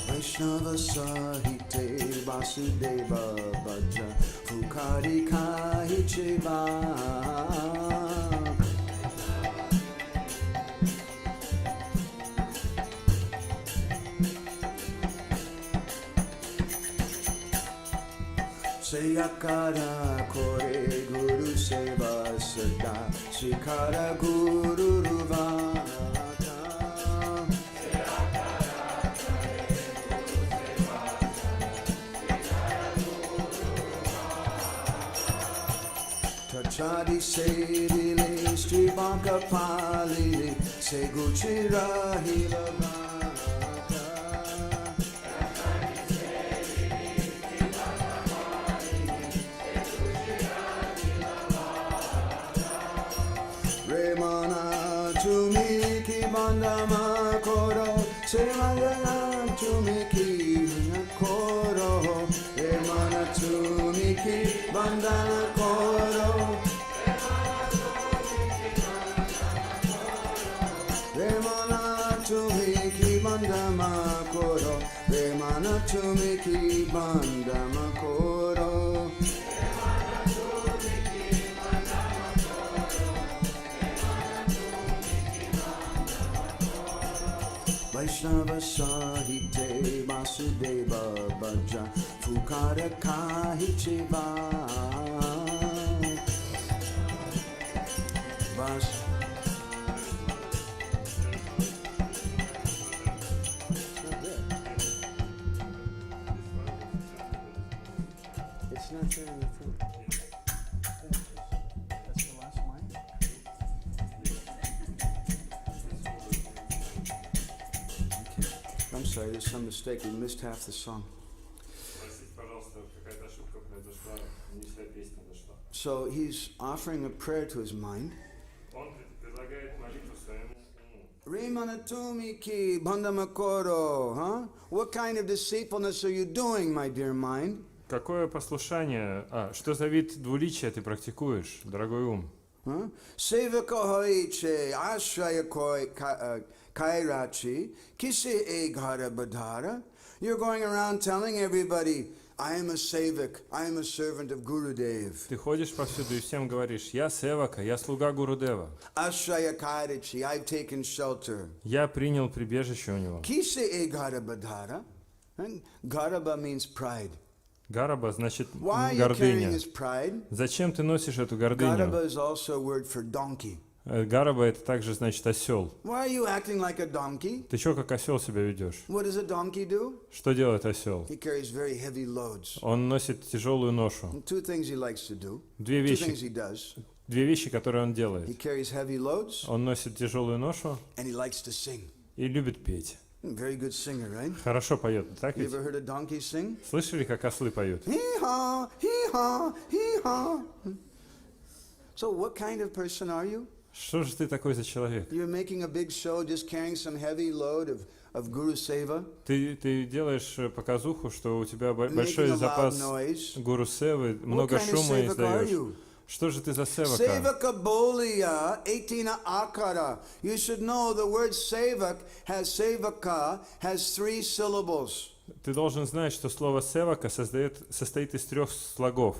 Speaker 1: Vaishnava Sahite Vasudeva Bhaja Fukari Kahicheva. Seyakara Kore Guru Seva Sada Shikara Guru Ruvata. Tachadi Sedili Stribaka Palili Seguchi Rahila Baka. Remana Tumiki Bandama Koro, Semana Tumiki Koro, Remana Tumiki Bandama Koro, Remana Tumiki Bandama Koro, Remana Tumiki Bandama Koro. Vaishnava Sahite Vasudeva Bhaja Fukara Kahicheva. It's not there in the front. That's the last line. I'm sorry, there's some mistake. We missed half the song. So he's offering a prayer to his mind. Remanatumiki Bandamakoro, huh? What kind of deceitfulness are you doing, my dear mind?
Speaker 2: Какое послушание, что за вид двуличия ты практикуешь, дорогой ум?
Speaker 1: Sevaka hoiche ashraya koi kairachi kisi e ghara badhara. You're going around telling everybody, I am a sevak, I am a servant of Gurudev.
Speaker 2: Ты ходишь повсюду и всем говоришь, я севака, я слуга Гурудева.
Speaker 1: Ashraya kairachi, I've taken shelter.
Speaker 2: Я принял прибежище у него.
Speaker 1: Kisi e ghara badhara. Garaba means pride.
Speaker 2: Гараба значит
Speaker 1: Why are you carrying
Speaker 2: гордыня.
Speaker 1: his pride?
Speaker 2: Зачем ты носишь эту
Speaker 1: Garaba
Speaker 2: гордыню?
Speaker 1: is also a word for donkey.
Speaker 2: Гараба это также значит осел.
Speaker 1: Why are you acting like a donkey?
Speaker 2: Ты чё как осел себя ведешь?
Speaker 1: What does a donkey do?
Speaker 2: Что делает осел?
Speaker 1: He carries very heavy loads.
Speaker 2: Он носит тяжелую ношу.
Speaker 1: And two things he likes to do.
Speaker 2: Две
Speaker 1: Two things
Speaker 2: вещи,
Speaker 1: he does.
Speaker 2: которые он
Speaker 1: He
Speaker 2: делает.
Speaker 1: carries heavy loads
Speaker 2: Он носит тяжелую ношу
Speaker 1: and he likes to sing.
Speaker 2: и любит петь.
Speaker 1: Very good singer, right?
Speaker 2: Хорошо поет, так
Speaker 1: You
Speaker 2: ведь?
Speaker 1: ever heard a donkey sing?
Speaker 2: Слышали, как ослы поют?
Speaker 1: Hee-haw, hee-haw, hee-haw. So what kind of person are you?
Speaker 2: Что же ты такой за человек?
Speaker 1: You're making a big show just carrying some heavy load of Guru Seva,
Speaker 2: Ты делаешь показуху, что у тебя
Speaker 1: making
Speaker 2: большой
Speaker 1: a loud
Speaker 2: запас
Speaker 1: noise.
Speaker 2: гуру севы,
Speaker 1: What
Speaker 2: много
Speaker 1: kind of
Speaker 2: шума
Speaker 1: sevak are
Speaker 2: издаешь.
Speaker 1: you?
Speaker 2: Что же ты за севака?
Speaker 1: Sevaka Bolia, 18 Akara. You should know the word sevak has three syllables.
Speaker 2: Ты должен знать, что слово севака состоит из 3 слогов.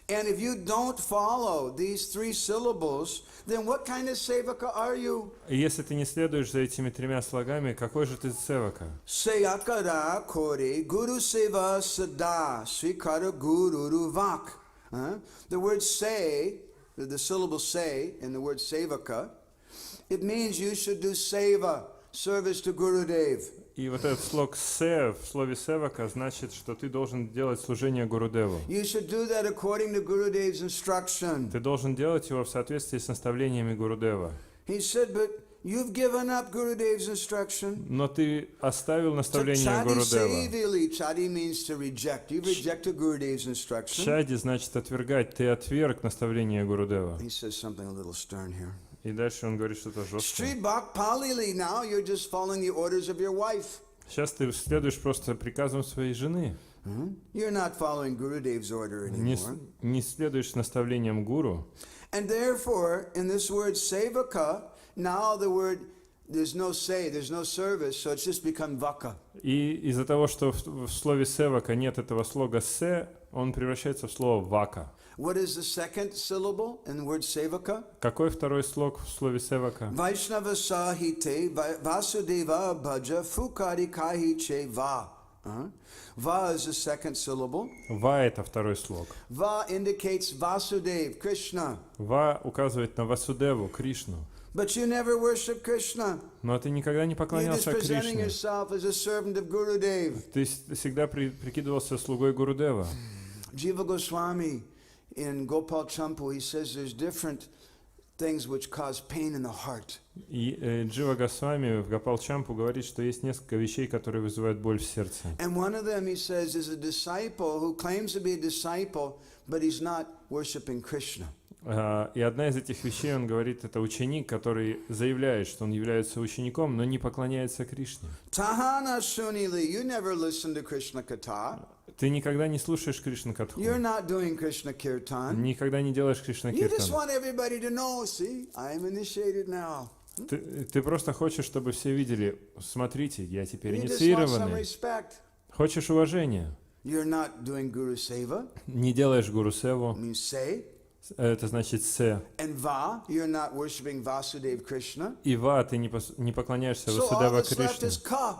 Speaker 1: And if you don't follow these 3 syllables, then what kind of sevaka are you?
Speaker 2: И если ты не следуешь за этими 3 слогами, какой же ты севака?
Speaker 1: Seyakara Kori Guru Seva Sada Srikara Guru Ruvak. The word say the syllable say in the word sevaka, it means you should do seva, service to Gurudev.
Speaker 2: И вот этот слог «се» в слове «севака» значит, что ты должен делать служение Гурудеву.
Speaker 1: You should do that according to Gurudev's instruction.
Speaker 2: Ты должен делать его в соответствии с наставлениями Гурудева.
Speaker 1: He said, but you've given up Gurudev's instruction.
Speaker 2: Но ты оставил
Speaker 1: So
Speaker 2: наставление
Speaker 1: chadi
Speaker 2: Гурудева.
Speaker 1: sevili, chadi means to reject. You've rejected Gurudev's instruction.
Speaker 2: Чади значит отвергать. Ты отверг наставление Гурудева.
Speaker 1: He says something a little stern here.
Speaker 2: И дальше он говорит что-то жесткое.
Speaker 1: Sri Bhak Palili, now you're just following the orders of your wife.
Speaker 2: Сейчас ты следуешь просто приказам своей жены.
Speaker 1: You're not following Gurudev's order
Speaker 2: Не,
Speaker 1: anymore.
Speaker 2: не следуешь наставлениям гуру.
Speaker 1: And therefore, in this word sevaka, now the word, there's no say, there's no service, so it's just become vaka.
Speaker 2: И из-за того, что в слове «севака» нет этого слога «се», он превращается в слово «вака».
Speaker 1: What is the second syllable in the word sevaka?
Speaker 2: Какой второй слог в слове «севака»?
Speaker 1: Vaishnava sahite vasudeva bhaja fukari kahiche va. Va is the second syllable.
Speaker 2: «Ва» — это второй слог.
Speaker 1: Va indicates Vasudev, Krishna.
Speaker 2: «Ва» указывает на Васудеву, Кришну.
Speaker 1: But you never worship Krishna.
Speaker 2: Но ты никогда не
Speaker 1: You're just
Speaker 2: поклонялся
Speaker 1: presenting
Speaker 2: Кришне.
Speaker 1: yourself as a servant of Gurudev.
Speaker 2: Ты всегда прикидывался слугой Гурудева.
Speaker 1: Jiva Goswami in Gopal Champu, he says there's different things which cause pain in the heart.
Speaker 2: И Джива Госвами в Гопал-чампу говорит, что есть несколько вещей, которые вызывают боль в сердце.
Speaker 1: And one of them, he says, is a disciple who claims to be a disciple, but he's not worshiping Krishna.
Speaker 2: И одна из этих вещей, он говорит, это ученик, который заявляет, что он является учеником, но не поклоняется Кришне.
Speaker 1: Tahana Sunili, you never listen to Krishna Katha.
Speaker 2: Ты никогда не слушаешь Кришна Катху.
Speaker 1: You're not doing Krishna Kirtan.
Speaker 2: Никогда не делаешь Кришна
Speaker 1: You just
Speaker 2: Киртан.
Speaker 1: want everybody to know, see, I'm initiated now.
Speaker 2: Ты просто хочешь, чтобы все видели, смотрите, я теперь
Speaker 1: You just want some
Speaker 2: инициированный.
Speaker 1: respect.
Speaker 2: Хочешь уважения.
Speaker 1: You're not doing Guru Seva,
Speaker 2: Не делаешь Гуру Севу.
Speaker 1: means say.
Speaker 2: Это значит «се».
Speaker 1: And Va, you're not worshiping Vasudev Krishna.
Speaker 2: И «ва» ты не поклоняешься
Speaker 1: So all
Speaker 2: Васудева
Speaker 1: that's left
Speaker 2: Кришне.
Speaker 1: is Ka.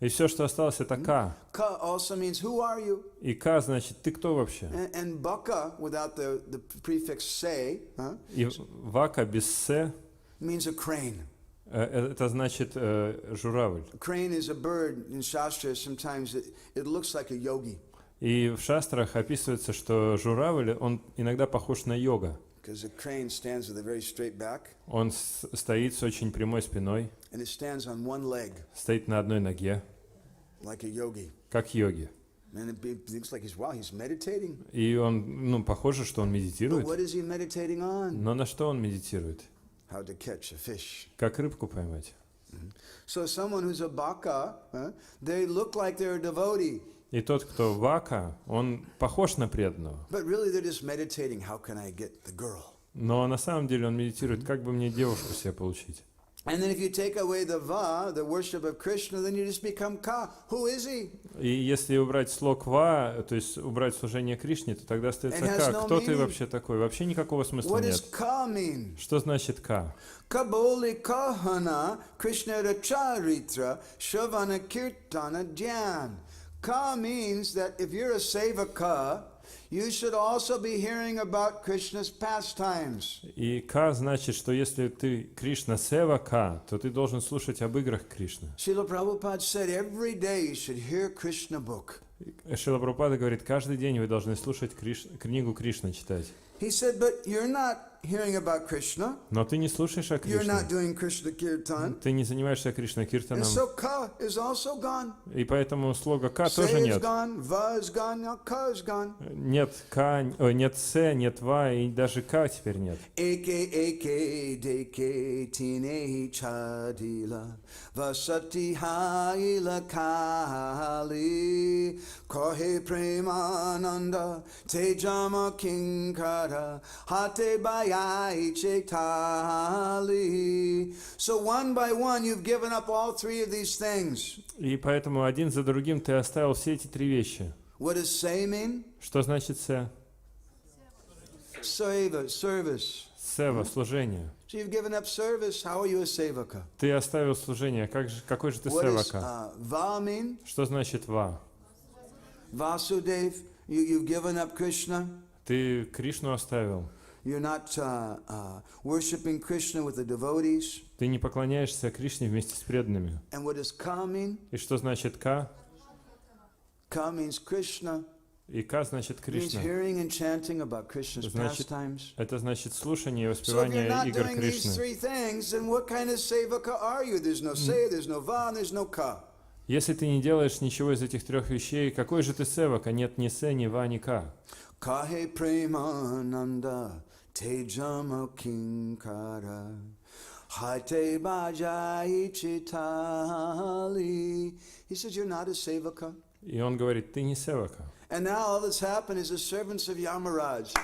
Speaker 2: И все, что осталось, это «ка».
Speaker 1: Ka also means who are you?
Speaker 2: И «ка» значит «ты кто вообще?»
Speaker 1: And Baka, without the prefix say,
Speaker 2: И «вака» без «се»
Speaker 1: means a crane.
Speaker 2: это значит «журавль».
Speaker 1: A crane is a bird in Shastra. Sometimes it looks like a yogi.
Speaker 2: И в шастрах описывается, что журавль, он иногда похож на йога.
Speaker 1: Because a crane stands with a very straight back,
Speaker 2: Он стоит с очень прямой спиной,
Speaker 1: and it stands on one leg,
Speaker 2: стоит на одной ноге,
Speaker 1: like a yogi.
Speaker 2: как йоги.
Speaker 1: And it looks like he's meditating.
Speaker 2: И он, похоже, что он
Speaker 1: But
Speaker 2: медитирует.
Speaker 1: what is he meditating on?
Speaker 2: Но на что он медитирует?
Speaker 1: How to catch a fish.
Speaker 2: Как рыбку поймать.
Speaker 1: So someone who's a baka, they look like they're a devotee,
Speaker 2: И тот, кто вака, он похож на преданного.
Speaker 1: but really they're just meditating, how can I get the girl?
Speaker 2: Но на самом деле он медитирует, как бы мне девушку себе получить.
Speaker 1: And then if you take away the va, the worship of Krishna, then you just become ka. Who is he?
Speaker 2: И если убрать слог «ва», то есть убрать служение Кришне, то тогда остается
Speaker 1: It has
Speaker 2: «ка».
Speaker 1: no
Speaker 2: Кто ты
Speaker 1: meaning.
Speaker 2: вообще такой? Вообще никакого смысла
Speaker 1: What does
Speaker 2: нет.
Speaker 1: ka mean?
Speaker 2: Что значит «ка»?
Speaker 1: Kaboli kahana Krishna racharitra shavana kirtana dhyan. Ka means that if you're a sevaka, you should also be hearing about Krishna's pastimes.
Speaker 2: И «ка» значит, что если ты Кришна Сева Ка, то ты должен слушать об играх Кришны.
Speaker 1: Srila Prabhupada said every day you should hear Krishna book.
Speaker 2: Шрила Прабхупада говорит, каждый день вы должны слушать книгу Кришны, читать.
Speaker 1: He said, but you're not hearing about Krishna.
Speaker 2: Но ты не слушаешь о
Speaker 1: You're not
Speaker 2: Кришне.
Speaker 1: doing Krishna Kirtan.
Speaker 2: Ты не занимаешься Кришна
Speaker 1: And
Speaker 2: Киртаном.
Speaker 1: so ka is also gone.
Speaker 2: И поэтому слога «ка»
Speaker 1: Say
Speaker 2: тоже
Speaker 1: is
Speaker 2: нет.
Speaker 1: gone, va is gone, now ka is gone.
Speaker 2: Нет «ка», нет «се», нет «ва», и даже «ка» теперь нет.
Speaker 1: Eke deke tinehi chadila vasati haila kali kohe premananda tejama kinkara hate bayai chetali. So one by one you've given up all three of these things.
Speaker 2: И поэтому один за другим ты оставил все эти три вещи.
Speaker 1: What does say mean?
Speaker 2: Что значит «се»?
Speaker 1: Seva, service.
Speaker 2: Сева, служение.
Speaker 1: So you've given up service. How are you a sevaka?
Speaker 2: Ты оставил служение. Какой же ты
Speaker 1: What does
Speaker 2: севака?
Speaker 1: va mean?
Speaker 2: Что значит «ва»?
Speaker 1: Vasudev, you've given up Krishna.
Speaker 2: Ты Кришну оставил.
Speaker 1: You're not worshiping Krishna with the devotees.
Speaker 2: Ты не поклоняешься Кришне вместе с преданными.
Speaker 1: And what does ka mean?
Speaker 2: И что значит Ка?
Speaker 1: Ka means Krishna.
Speaker 2: И Ка значит
Speaker 1: It means
Speaker 2: Кришна.
Speaker 1: hearing and chanting about Krishna's
Speaker 2: Значит,
Speaker 1: pastimes.
Speaker 2: это значит слушание и
Speaker 1: So if you're
Speaker 2: воспевание
Speaker 1: not
Speaker 2: игр
Speaker 1: doing these
Speaker 2: Кришны.
Speaker 1: three things, then what kind of sevaka are you? There's no say, there's no va, and there's no ka.
Speaker 2: Если ты не делаешь ничего из этих трех вещей, какой же ты севака? Нет ни се, ни ва, ни ка.
Speaker 1: Kahe premananda tejama kinkara hate bajai chitali. He says, you're not a sevaka.
Speaker 2: И он говорит, ты не севака.
Speaker 1: And now all that's happened is the servants of Yamaraj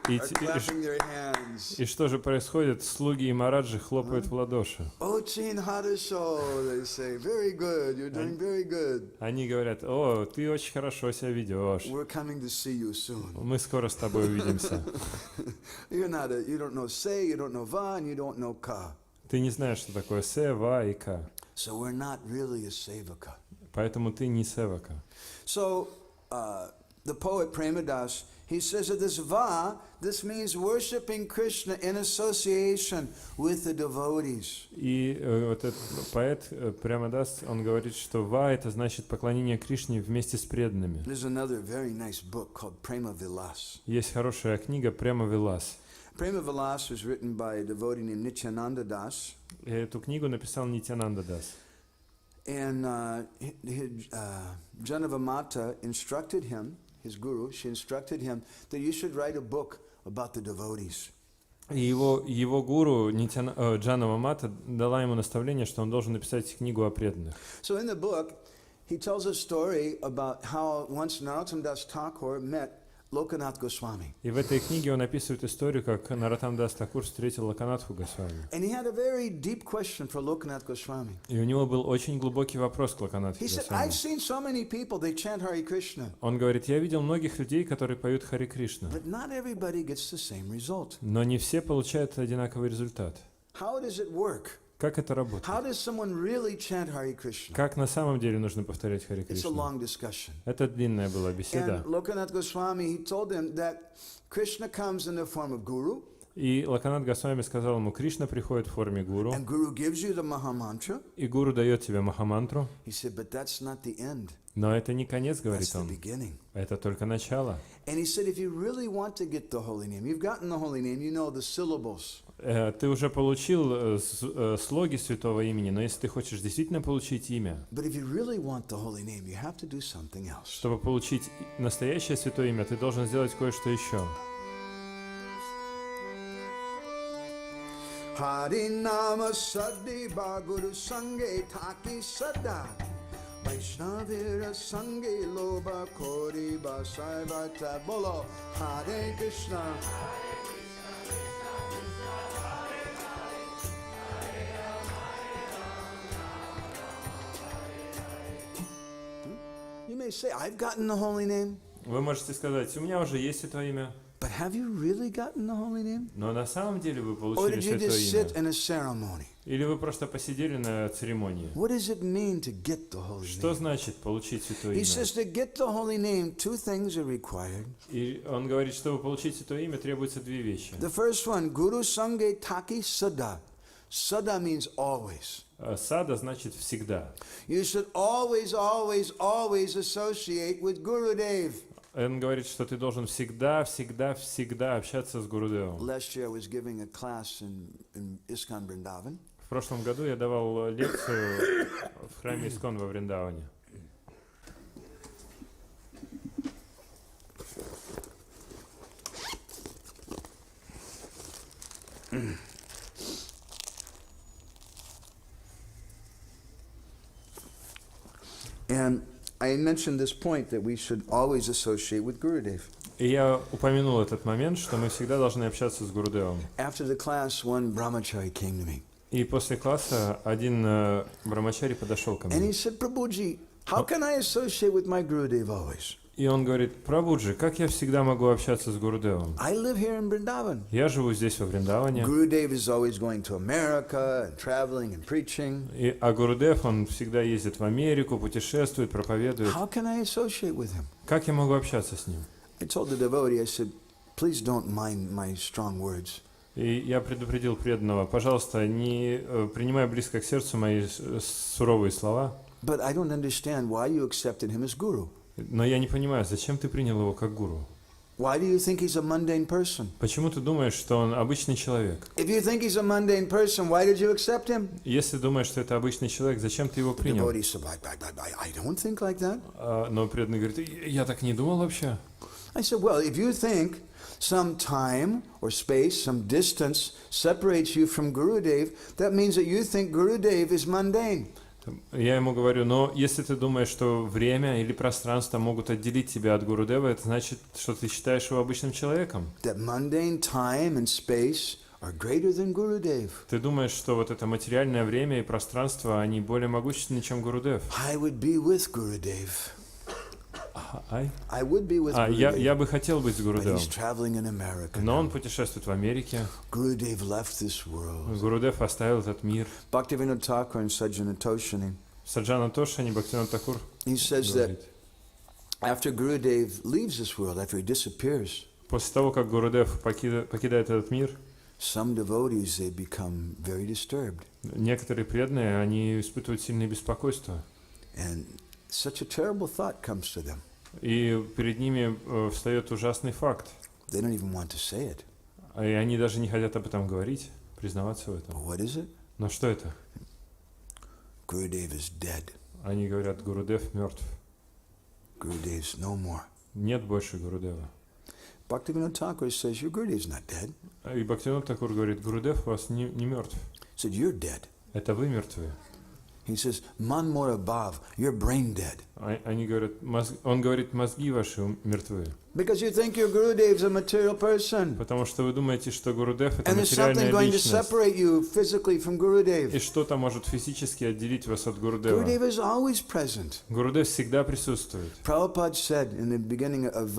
Speaker 2: И,
Speaker 1: are clapping their hands.
Speaker 2: и что же происходит? Слуги и мараджи хлопают в ладоши.
Speaker 1: Ochin Hadasho, they say, very good, you're doing very good.
Speaker 2: Они говорят, о, ты очень хорошо себя ведешь.
Speaker 1: We're coming to see you soon.
Speaker 2: Мы скоро с тобой увидимся.
Speaker 1: You don't know say, you don't know va, and you don't know ka.
Speaker 2: Ты не знаешь, что такое се, ва и ка.
Speaker 1: So we're not really a sevaka.
Speaker 2: Поэтому ты не севака.
Speaker 1: So the poet Premadas, he says that this va, this means worshiping Krishna in association with the devotees.
Speaker 2: И вот этот поэт Прямадас, он говорит, что ва это значит поклонение Кришне вместе с преданными.
Speaker 1: There's another very nice book called Prema Vilas.
Speaker 2: Есть хорошая книга Према Вилас.
Speaker 1: Prema Vilas was written by a devotee named Nityananda Das.
Speaker 2: И эту книгу написал Нитянанда Дас.
Speaker 1: And Janavamata instructed him, his guru, she instructed him that you should write a book about the devotees.
Speaker 2: И его гуру Джанава Мата дала ему наставление, что он должен написать книгу о преданных.
Speaker 1: So in the book, he tells a story about how once Narottam Das Thakur met Lokanath Goswami.
Speaker 2: И в этой книге он описывает историю, как Нароттам Дас Такур встретил Локанатху Госвами.
Speaker 1: And he had a very deep question for Lokanath Goswami.
Speaker 2: И у него был очень глубокий вопрос к Локанатхе
Speaker 1: He said,
Speaker 2: Госвами.
Speaker 1: I've seen so many people, they chant Hare Krishna,
Speaker 2: Он говорит, я видел многих людей, которые поют Хари Кришна,
Speaker 1: but not everybody gets the same result.
Speaker 2: но не все получают одинаковый результат.
Speaker 1: How does it work?
Speaker 2: Как это
Speaker 1: How
Speaker 2: работает?
Speaker 1: does someone really chant Hare Krishna?
Speaker 2: Как на самом деле нужно повторять Хари
Speaker 1: It's a
Speaker 2: Кришну?
Speaker 1: long discussion.
Speaker 2: Это длинная была беседа.
Speaker 1: And Lokanath Goswami, he told them that Krishna comes in the form of Guru,
Speaker 2: И Локанат Госвами сказал ему, Кришна приходит в форме гуру,
Speaker 1: and Guru gives you the Maha Mantra.
Speaker 2: и гуру дает тебе Махамантру,
Speaker 1: He said, but that's not the end.
Speaker 2: но это не конец,
Speaker 1: That's
Speaker 2: говорит
Speaker 1: the
Speaker 2: он,
Speaker 1: beginning.
Speaker 2: это только начало.
Speaker 1: And he said, if you really want to get the holy name, you've gotten the holy name, you know the syllables.
Speaker 2: Ты уже получил слоги святого имени, но если ты хочешь действительно получить имя,
Speaker 1: But if you really want the holy name, you have to do something else.
Speaker 2: чтобы получить настоящее святое имя, ты должен сделать кое-что еще.
Speaker 1: Harinama Saddi Baguru Sange Taki Sada Vaishnavira Sange Loba Kori Basaivata Bolo Hare Krishna. You may say, I've gotten the holy name,
Speaker 2: Вы можете сказать, у меня уже есть святое имя,
Speaker 1: but have you really gotten the holy name?
Speaker 2: но на самом деле вы
Speaker 1: Or
Speaker 2: получили
Speaker 1: did you
Speaker 2: святое
Speaker 1: just sit
Speaker 2: имя.
Speaker 1: in a ceremony?
Speaker 2: Или вы просто посидели на церемонии.
Speaker 1: What does it mean to get the holy
Speaker 2: Что
Speaker 1: name?
Speaker 2: значит получить святое
Speaker 1: He
Speaker 2: имя?
Speaker 1: says to get the holy name, two things are required.
Speaker 2: И он говорит, чтобы получить святое имя, требуется две вещи.
Speaker 1: The first one, Guru Sange Taki Sada. Sada means always.
Speaker 2: Сада значит всегда.
Speaker 1: You should always, always, always associate with Gurudev.
Speaker 2: Он говорит, что ты должен всегда, всегда, всегда общаться с Гурудевом.
Speaker 1: Last year I was giving a class in ISKCON Vrindavan.
Speaker 2: В прошлом году я давал лекцию в храме Искон во Вриндаване.
Speaker 1: And I mentioned this point that we should always associate with Gurudev.
Speaker 2: И я упомянул этот момент, что мы всегда должны общаться с Гурудевом.
Speaker 1: After the class, one brahmachari came to me.
Speaker 2: И после класса один брамачари подошел ко
Speaker 1: And he
Speaker 2: мне.
Speaker 1: said, Prabhuji, how can I associate with my Gurudev always?
Speaker 2: И он говорит, Прабхуджи, как я всегда могу общаться с Гурудевом?
Speaker 1: I live here in Vrindavan.
Speaker 2: Я живу здесь, во Вриндаване.
Speaker 1: Gurudev is always going to America and traveling and preaching.
Speaker 2: А Гурудев, он всегда ездит в Америку, путешествует, проповедует.
Speaker 1: How can I associate with him?
Speaker 2: Как я могу общаться с ним?
Speaker 1: I told the devotee, I said, Please don't mind my strong words.
Speaker 2: И я предупредил преданного, пожалуйста, не принимай близко к сердцу мои суровые слова.
Speaker 1: But I don't understand why you accepted him as guru.
Speaker 2: Но я не понимаю, зачем ты принял его как гуру?
Speaker 1: Why do you think he's a mundane person?
Speaker 2: Почему ты думаешь, что он обычный человек?
Speaker 1: If you think he's a mundane person, why did you accept him?
Speaker 2: Если думаешь, что это обычный человек, зачем ты его
Speaker 1: The
Speaker 2: принял?
Speaker 1: devotee said, I don't think like that.
Speaker 2: Но преданный говорит, я так не думал вообще.
Speaker 1: I said, well, if you think some time or space, some distance separates you from Gurudev, that means that you think Gurudev is mundane.
Speaker 2: Я ему говорю, но если ты думаешь, что время или пространство могут отделить тебя от Гурудева, это значит, что ты считаешь его обычным человеком.
Speaker 1: That mundane time and space are greater than Gurudev.
Speaker 2: Ты думаешь, что вот это материальное время и пространство, они более могущественны, чем Гурудев.
Speaker 1: I would be with Gurudev. I would be with Gurudev.
Speaker 2: Я бы хотел быть с
Speaker 1: But
Speaker 2: Гурудевом.
Speaker 1: he's traveling in America
Speaker 2: Но
Speaker 1: now.
Speaker 2: он путешествует в Америке.
Speaker 1: Gurudev left this world.
Speaker 2: Гурудев оставил этот мир.
Speaker 1: Bhaktivinoda Thakur and Sajjana Toshini.
Speaker 2: Саджана Тошани, Бхактивинода Такур
Speaker 1: He says that
Speaker 2: говорит,
Speaker 1: after Gurudev leaves this world, after he disappears,
Speaker 2: после того, как Гурудев покидает этот мир,
Speaker 1: some devotees, they become very disturbed.
Speaker 2: некоторые преданные, они испытывают сильное беспокойство.
Speaker 1: And such a terrible thought comes to them.
Speaker 2: И перед ними встает ужасный факт.
Speaker 1: They don't even want to say it.
Speaker 2: И они даже не хотят об этом говорить, признаваться в этом.
Speaker 1: But what is it?
Speaker 2: Но что это?
Speaker 1: Gurudev is dead.
Speaker 2: Они говорят, Гурудев мертв.
Speaker 1: Gurudev's no more.
Speaker 2: Нет больше Гурудева.
Speaker 1: Bhaktivinoda Thakur says, your Gurudev's not dead.
Speaker 2: И Бхактивинода Такур говорит, Гурудев у вас не мертв.
Speaker 1: He said, you're dead.
Speaker 2: Это вы мертвые.
Speaker 1: He says, man mora bhav, you're brain dead.
Speaker 2: Они говорят, он говорит, мозги ваши мертвы.
Speaker 1: Because you think your Gurudev's a material person.
Speaker 2: Потому что вы думаете, что Гурудев это
Speaker 1: And there's something
Speaker 2: материальная
Speaker 1: going to
Speaker 2: личность.
Speaker 1: separate you physically from Gurudev.
Speaker 2: И что-то может физически отделить вас от Гурудева.
Speaker 1: Gurudev is always present.
Speaker 2: Гурудев всегда присутствует.
Speaker 1: Prabhupada said in the beginning of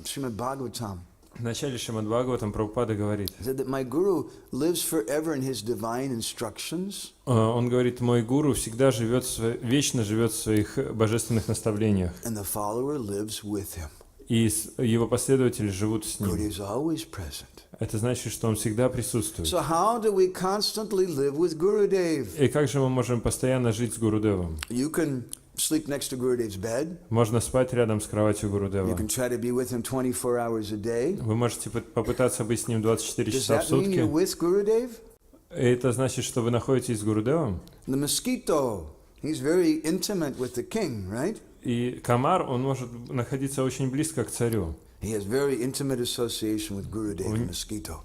Speaker 1: Srimad Bhagavatam,
Speaker 2: В начале Шримад Бхагаватам Прабхупада говорит,
Speaker 1: he said that my Guru lives forever in his divine instructions.
Speaker 2: он говорит, мой гуру всегда живет, вечно живет в своих божественных наставлениях.
Speaker 1: And the follower lives with him.
Speaker 2: И его последователи живут с ним.
Speaker 1: Gurudev is always present.
Speaker 2: Это значит, что он всегда присутствует.
Speaker 1: So how do we constantly live with Gurudev?
Speaker 2: И как же мы можем постоянно жить с Гурудевом?
Speaker 1: You can sleep next to Gurudev's bed.
Speaker 2: Можно спать рядом с кроватью
Speaker 1: You
Speaker 2: Гурудева.
Speaker 1: can try to be with him 24 hours a day.
Speaker 2: Вы можете попытаться быть с ним 24
Speaker 1: Does
Speaker 2: часа в
Speaker 1: that mean you're
Speaker 2: сутки.
Speaker 1: with Gurudev?
Speaker 2: И это значит, что вы находитесь с Гурудевом.
Speaker 1: The mosquito, he's very intimate with the king, right?
Speaker 2: И комар, он может находиться очень близко к царю.
Speaker 1: He has very intimate association with Gurudev, the mosquito.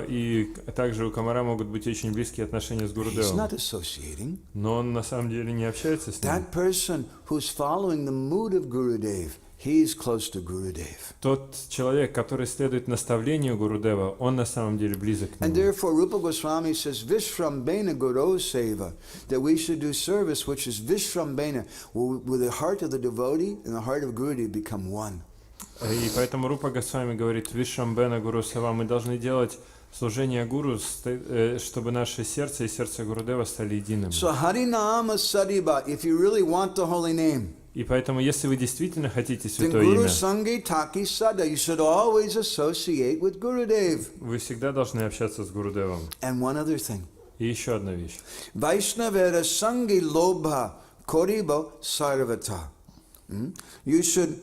Speaker 2: И также у комара могут быть очень близкие отношения с
Speaker 1: He's
Speaker 2: Гурудевом.
Speaker 1: not associating.
Speaker 2: Но он на самом деле не общается с ним.
Speaker 1: That person who's following the mood of Gurudev, he's close to Gurudev.
Speaker 2: Тот человек, который следует наставлению Гурудева, он на самом деле близок к
Speaker 1: And
Speaker 2: нему.
Speaker 1: therefore Rupa Goswami says, Vishrambena Guru Seva, that we should do service which is Vishrambena, with the heart of the devotee and the heart of Gurudev become one.
Speaker 2: И поэтому Рупа Госвами говорит, Вишамбена Гуру Сава, мы должны делать служение Гуру, чтобы наше сердце и сердце Гурудева стали единым.
Speaker 1: So Harinama Sadiba, if you really want the holy name,
Speaker 2: И поэтому, если вы действительно хотите
Speaker 1: then
Speaker 2: святое
Speaker 1: Guru
Speaker 2: имя,
Speaker 1: Sangi Taki Sada, you should always associate with Gurudev.
Speaker 2: вы всегда должны общаться с Гурудевом.
Speaker 1: And one other thing,
Speaker 2: И еще одна вещь.
Speaker 1: Vaishnavera Sangi Lobha Koribo Sarvata. You should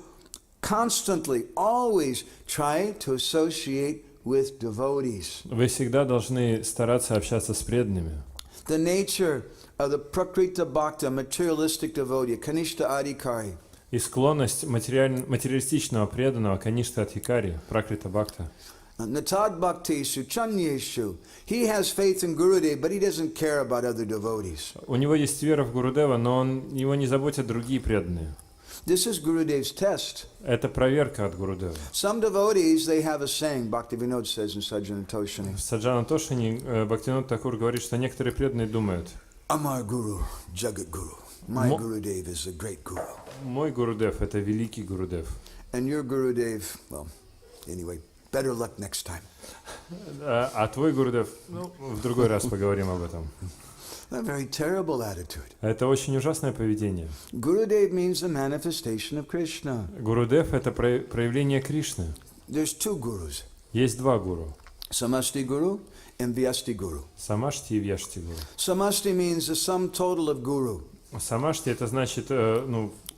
Speaker 1: constantly, always try to associate with devotees.
Speaker 2: Вы всегда должны стараться общаться с преданными.
Speaker 1: The nature of the Prakrita Bhakta, materialistic devotee, Kanishta Adhikari.
Speaker 2: И склонность материалистичного преданного, Каништа Адхикари, Пракрита Бхакта.
Speaker 1: Natad Bhaktishu, Chanyeshu. He has faith in Gurudev, but he doesn't care about other devotees.
Speaker 2: У него есть вера в Гурудева, но его не заботят другие преданные.
Speaker 1: This is Gurudev's test.
Speaker 2: Это проверка от Гурудева.
Speaker 1: Some devotees, they have a saying, Bhaktivinoda says in Sajjana Toshini,
Speaker 2: В Саджана Тошини Бхактивинода Такур говорит, что некоторые преданные думают,
Speaker 1: Amar Guru, Jagat Guru. My
Speaker 2: Mo-
Speaker 1: Gurudev is a great Guru.
Speaker 2: мой Гурудев это великий Гурудев.
Speaker 1: And your Gurudev, well, anyway, better luck next time.
Speaker 2: А твой Гурудев, в другой раз поговорим об этом.
Speaker 1: A very terrible attitude.
Speaker 2: Это очень ужасное поведение.
Speaker 1: Gurudev means the manifestation of Krishna.
Speaker 2: Гурудев это проявление Кришны.
Speaker 1: There's two gurus.
Speaker 2: Есть два гуру.
Speaker 1: Samasti Guru and Vyasti Guru.
Speaker 2: Самашти и Вьяшти гуру.
Speaker 1: Samasti means the sum total of Guru.
Speaker 2: Самашти это значит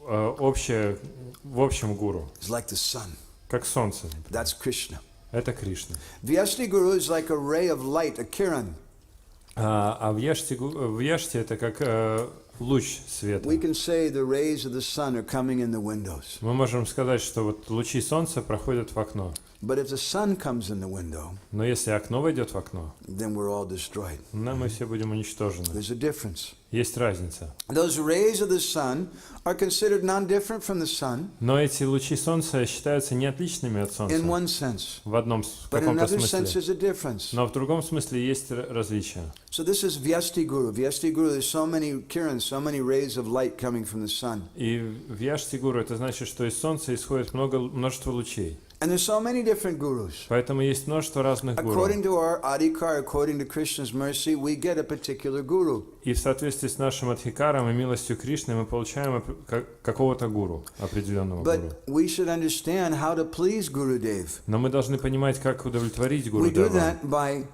Speaker 2: общее, в общем гуру,
Speaker 1: It's like the sun.
Speaker 2: как солнце.
Speaker 1: That's Krishna.
Speaker 2: Это Кришна.
Speaker 1: Vyasti Guru is like a ray of light, a kiran.
Speaker 2: А Вьяшти это как луч света.
Speaker 1: We can say the rays of the sun are coming in the windows.
Speaker 2: Мы можем сказать, что вот лучи солнца проходят в окно.
Speaker 1: But if the sun comes in the window,
Speaker 2: Но если окно войдет в окно,
Speaker 1: then we're all destroyed.
Speaker 2: мы все будем уничтожены.
Speaker 1: There's a difference.
Speaker 2: Есть разница.
Speaker 1: Those rays of the sun are considered non-different from the sun
Speaker 2: Но эти лучи солнца считаются не отличными от солнца
Speaker 1: in one sense.
Speaker 2: в одном
Speaker 1: But in
Speaker 2: каком-то
Speaker 1: another sense,
Speaker 2: смысле.
Speaker 1: there's a difference.
Speaker 2: Но в другом смысле есть различия.
Speaker 1: So this is Vyasti Guru. Vyasti Guru, there's so many kirans, so many rays of light coming from the sun.
Speaker 2: И Вьяшти гуру это значит, что из солнца исходит множество лучей.
Speaker 1: And there's so many different gurus.
Speaker 2: Поэтому есть множество разных гуру.
Speaker 1: According to our adhikar, according to Krishna's mercy, we get a particular guru.
Speaker 2: И в соответствии с нашим адхикаром и милостью Кришны мы получаем какого-то гуру, определенного гуру.
Speaker 1: But we should understand how to please Gurudev.
Speaker 2: Но мы должны понимать, как удовлетворить
Speaker 1: We do
Speaker 2: Гурудева.
Speaker 1: that by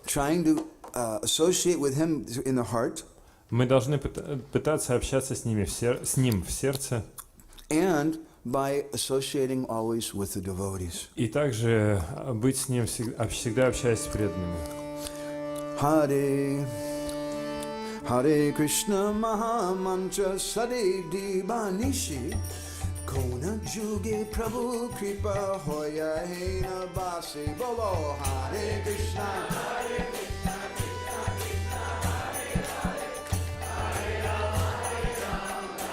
Speaker 1: trying to associate with him in the heart
Speaker 2: Мы должны пытаться общаться с ним в сердце,
Speaker 1: and by associating always with the devotees.
Speaker 2: и также быть с ним всегда общаясь с преданными.
Speaker 1: Hare Hare Krishna Maha Mantra Sade Dibanishi Kona Juge Prabhu Kripa Hoya Hena Basi Bolo Hare Krishna Hare Krishna Krishna Krishna Hare